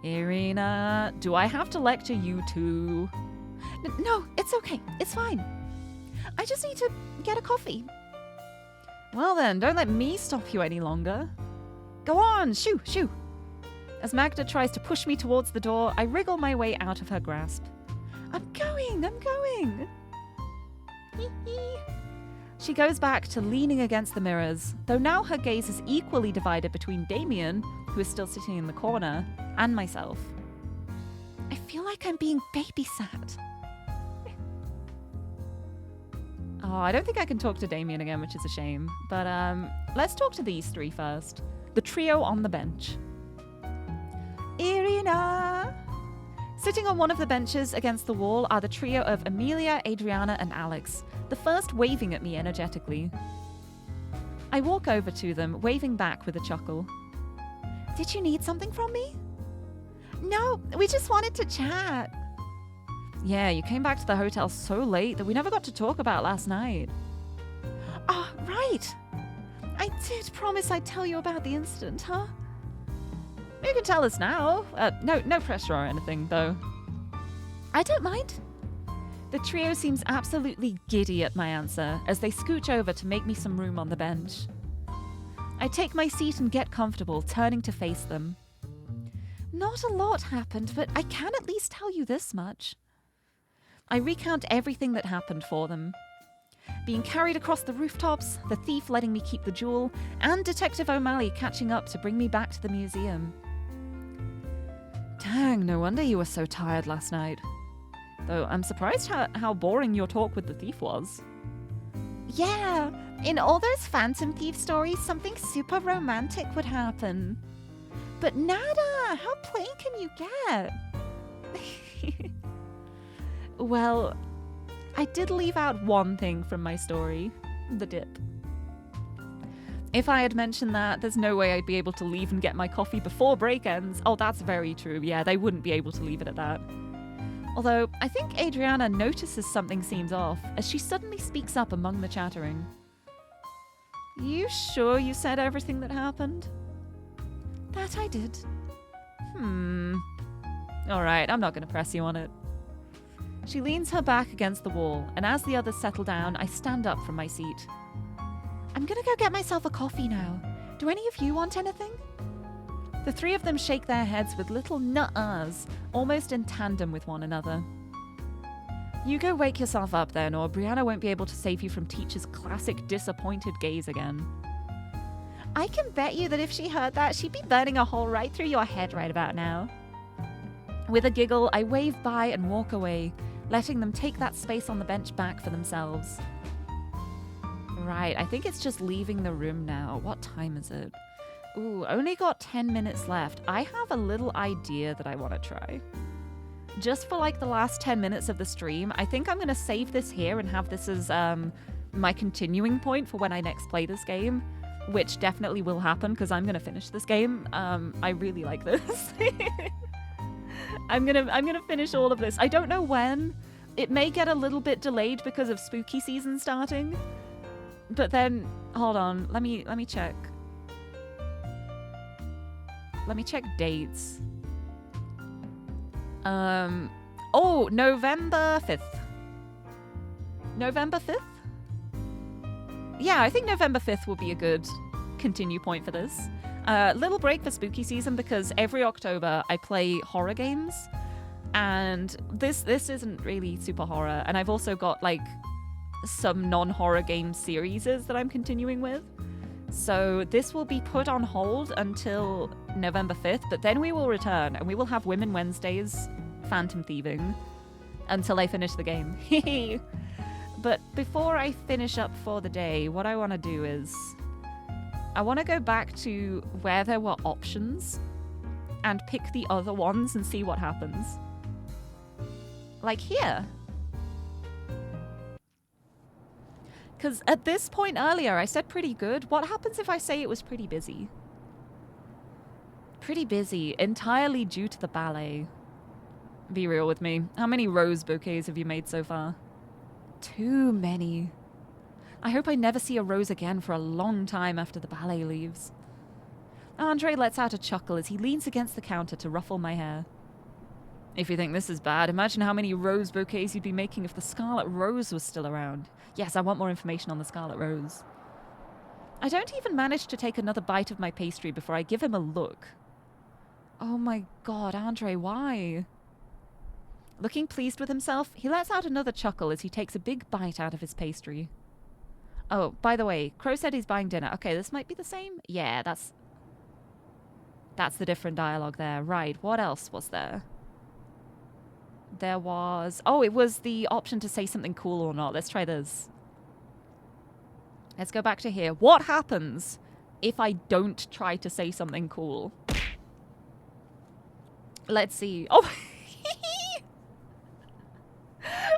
Irina, do I have to lecture you too? No, it's okay. It's fine. I just need to get a coffee. Well then, don't let me stop you any longer. Go on, shoo. As Magda tries to push me towards the door, I wriggle my way out of her grasp. I'm going. She goes back to leaning against the mirrors, though now her gaze is equally divided between Damien, who is still sitting in the corner, and myself. I feel like I'm being babysat. Oh, I don't think I can talk to Damien again, which is a shame. But let's talk to these three first. The trio on the bench. Irina! Sitting on one of the benches against the wall are the trio of Amelia, Adriana, and Alex, the first waving at me energetically. I walk over to them, waving back with a chuckle. Did you need something from me? No, we just wanted to chat. Yeah, you came back to the hotel so late that we never got to talk about last night. Oh, right. I did promise I'd tell you about the incident, huh? You can tell us now. No pressure or anything, though. I don't mind. The trio seems absolutely giddy at my answer as they scooch over to make me some room on the bench. I take my seat and get comfortable, turning to face them. Not a lot happened, but I can at least tell you this much. I recount everything that happened for them. Being carried across the rooftops, the thief letting me keep the jewel, and Detective O'Malley catching up to bring me back to the museum. Dang, no wonder you were so tired last night. Though I'm surprised how boring your talk with the thief was. Yeah, in all those Phantom Thief stories, something super romantic would happen. But nada, how plain can you get? Well, I did leave out one thing from my story. The dip. If I had mentioned that, there's no way I'd be able to leave and get my coffee before break ends. Oh, that's very true. Yeah, they wouldn't be able to leave it at that. Although, I think Adriana notices something seems off, as she suddenly speaks up among the chattering. You sure you said everything that happened? That I did. Alright, I'm not going to press you on it. She leans her back against the wall, and as the others settle down, I stand up from my seat. I'm gonna go get myself a coffee now. Do any of you want anything? The three of them shake their heads with little nuh-uhs, almost in tandem with one another. You go wake yourself up then, or Brianna won't be able to save you from Teacher's classic disappointed gaze again. I can bet you that if she heard that, she'd be burning a hole right through your head right about now. With a giggle, I wave by and walk away, letting them take that space on the bench back for themselves. Right, I think it's just leaving the room now. What time is it? Ooh, only got 10 minutes left. I have a little idea that I want to try. Just for like the last 10 minutes of the stream, I think I'm going to save this here and have this as my continuing point for when I next play this game, which definitely will happen because I'm going to finish this game. I really like this. I'm gonna finish all of this. I don't know when. It may get a little bit delayed because of spooky season starting. But then, hold on. Let me check. Let me check dates. Oh, November 5th. November 5th? Yeah, I think November 5th will be a good continue point for this. Little break for spooky season because every October I play horror games, and this isn't really super horror, and I've also got like some non-horror game series that I'm continuing with. So this will be put on hold until November 5th, but then we will return and we will have Women Wednesdays Phantom Thieving until I finish the game. But before I finish up for the day, what I want to do is I want to go back to where there were options and pick the other ones and see what happens. Like here. Because at this point earlier, I said pretty good. What happens if I say it was pretty busy? Pretty busy, entirely due to the ballet. Be real with me. How many rose bouquets have you made so far? Too many. I hope I never see a rose again for a long time after the ballet leaves. Andre lets out a chuckle as he leans against the counter to ruffle my hair. If you think this is bad, imagine how many rose bouquets you'd be making if the Scarlet Rose was still around. Yes, I want more information on the Scarlet Rose. I don't even manage to take another bite of my pastry before I give him a look. Oh my god, Andre, why? Looking pleased with himself, he lets out another chuckle as he takes a big bite out of his pastry. Oh, by the way, Crow said he's buying dinner. Okay, this might be the same? Yeah, that's the different dialogue there. Right, what else was there? There was... Oh, it was the option to say something cool or not. Let's try this. Let's go back to here. What happens if I don't try to say something cool? Let's see. Oh,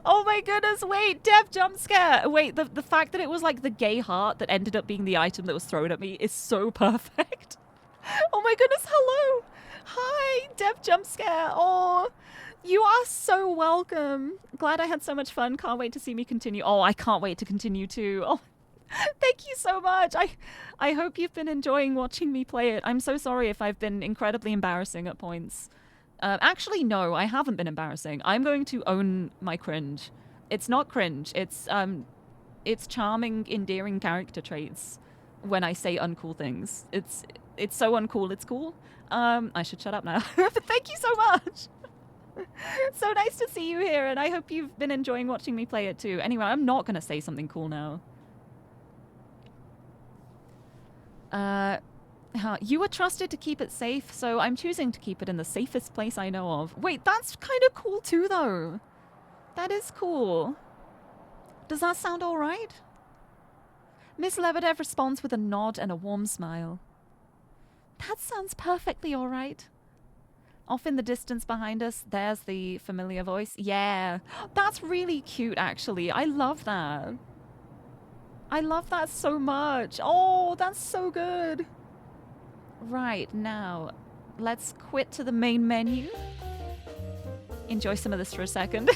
oh my goodness, wait, Dev jump scare. Wait, the fact that it was like the gay heart that ended up being the item that was thrown at me is so perfect. Oh my goodness, hello. Hi, Dev jump scare. Oh, you are so welcome. Glad I had so much fun. Can't wait to see me continue. Oh, I can't wait to continue too. Oh, thank you so much. I hope you've been enjoying watching me play it. I'm so sorry if I've been incredibly embarrassing at points. Actually, no, I haven't been embarrassing. I'm going to own my cringe. It's not cringe. It's charming, endearing character traits when I say uncool things. It's so uncool, it's cool. I should shut up now. But thank you so much. So nice to see you here, and I hope you've been enjoying watching me play it too. Anyway, I'm not going to say something cool now. You were trusted to keep it safe, so I'm choosing to keep it in the safest place I know of. Wait, that's kind of cool too, though. That is cool. Does that sound all right? Miss Lebedev responds with a nod and a warm smile. That sounds perfectly all right. Off in the distance behind us, there's the familiar voice. Yeah, that's really cute, actually. I love that. I love that so much. Oh, that's so good. Right, now, let's quit to the main menu. Enjoy some of this for a second.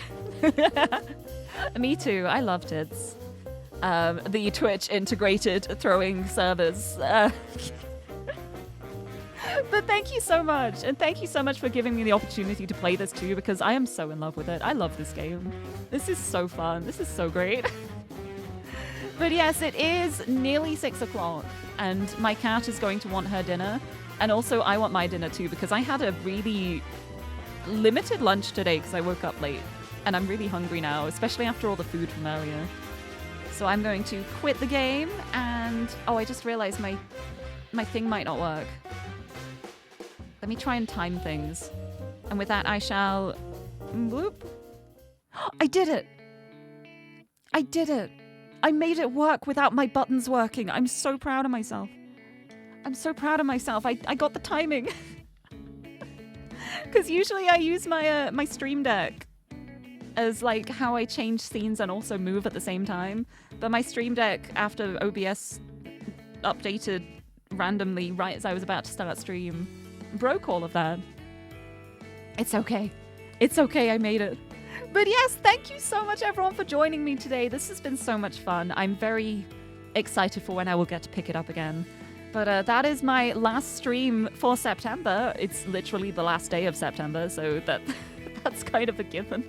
Me too, I loved it. The Twitch integrated throwing servers. But thank you so much, and thank you so much for giving me the opportunity to play this too, because I am so in love with it. I love this game. This is so fun. This is so great. But yes, it is nearly 6 o'clock, and my cat is going to want her dinner, and also I want my dinner too, because I had a really limited lunch today because I woke up late, and I'm really hungry now, especially after all the food from earlier. So I'm going to quit the game, and oh, I just realized my thing might not work. Let me try and time things. And with that, I shall... Bloop. I did it! I did it! I made it work without my buttons working. I'm so proud of myself. I'm so proud of myself. I got the timing. Because usually I use my my Stream Deck as like how I change scenes and also move at the same time. But my Stream Deck, after OBS updated randomly right as I was about to start stream, broke all of that. It's okay. It's okay, I made it. But yes, thank you so much everyone for joining me today. This has been so much fun. I'm very excited for when I will get to pick it up again. But that is my last stream for September. It's literally the last day of September, so that's kind of a given.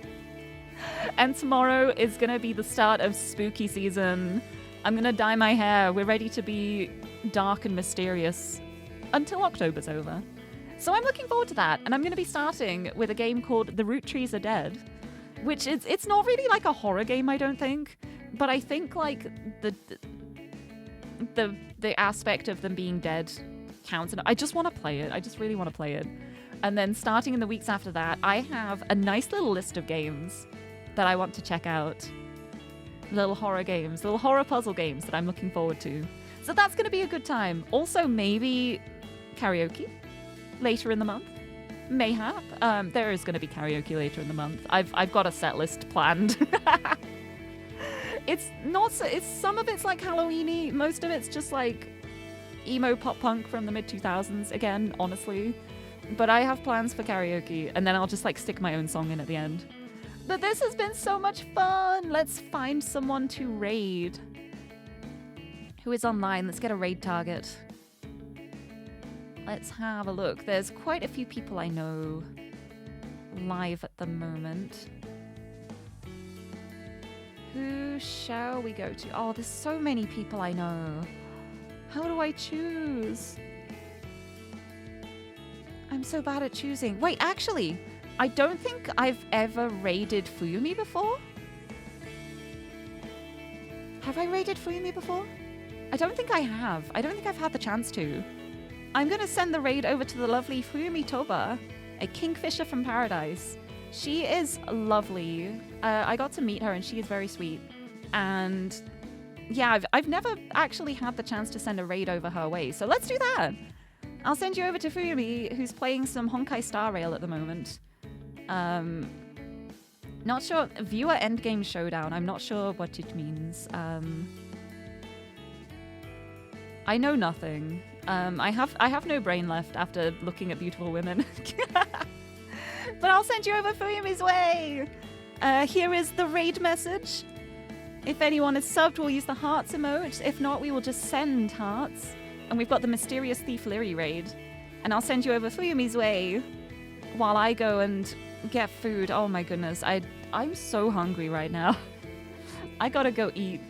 And tomorrow is going to be the start of spooky season. I'm going to dye my hair. We're ready to be dark and mysterious until October's over. So I'm looking forward to that, and I'm going to be starting with a game called The Root Trees Are Dead, which is, it's not really like a horror game, I don't think, but I think like the aspect of them being dead counts, and I just want to play it. I just really want to play it. And then starting in the weeks after that, I have a nice little list of games that I want to check out. Little horror games, little horror puzzle games that I'm looking forward to. So that's going to be a good time. Also, maybe karaoke later in the month. Mayhap. There is going to be karaoke later in the month. I've got a set list planned. It's not. It's some of it's like Halloweeny. Most of it's just like emo pop punk from the mid 2000s. Again, honestly. But I have plans for karaoke, and then I'll just like stick my own song in at the end. But this has been so much fun. Let's find someone to raid. Who is online? Let's get a raid target. Let's have a look. There's quite a few people I know live at the moment. Who shall we go to? Oh, there's so many people I know. How do I choose? I'm so bad at choosing. Wait, actually, I don't think I've ever raided Fuyumi before. Have I raided Fuyumi before? I don't think I have. I don't think I've had the chance to. I'm going to send the raid over to the lovely Fuyumi Toba, a kingfisher from paradise. She is lovely. I got to meet her and she is very sweet. And yeah, I've never actually had the chance to send a raid over her way. So let's do that. I'll send you over to Fuyumi, who's playing some Honkai Star Rail at the moment. Not sure. Viewer Endgame Showdown. I'm not sure what it means. I know nothing. I have no brain left after looking at beautiful women. But I'll send you over Fuyumi's way. Here is the raid message. If anyone is subbed, we'll use the hearts emote. If not, we will just send hearts. And we've got the mysterious thief Lirie raid. And I'll send you over Fuyumi's way while I go and get food. Oh my goodness, I'm so hungry right now. I gotta go eat.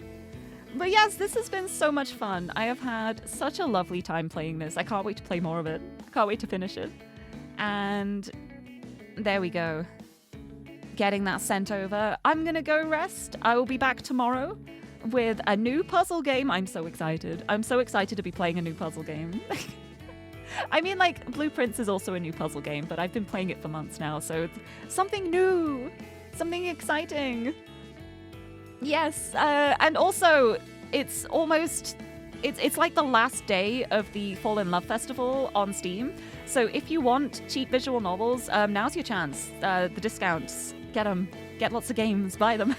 But yes, this has been so much fun. I have had such a lovely time playing this. I can't wait to play more of it. I can't wait to finish it. And there we go. Getting that sent over. I'm gonna go rest. I will be back tomorrow with a new puzzle game. I'm so excited. I'm so excited to be playing a new puzzle game. I mean, like, Blueprints is also a new puzzle game, but I've been playing it for months now, so it's something new, something exciting. Yes, and also, it's like the last day of the Fall in Love Festival on Steam. So if you want cheap visual novels, now's your chance. The discounts, get them, get lots of games, buy them.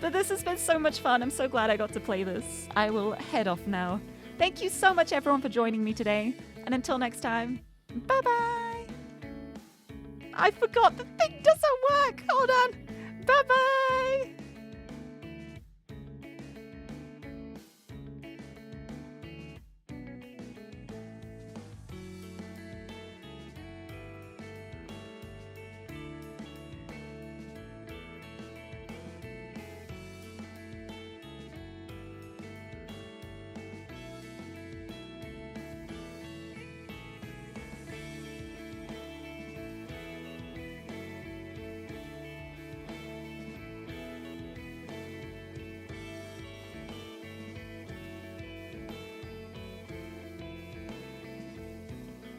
But this has been so much fun. I'm so glad I got to play this. I will head off now. Thank you so much, everyone, for joining me today. And until next time, bye-bye. I forgot the thing doesn't work. Hold on. Bye-bye.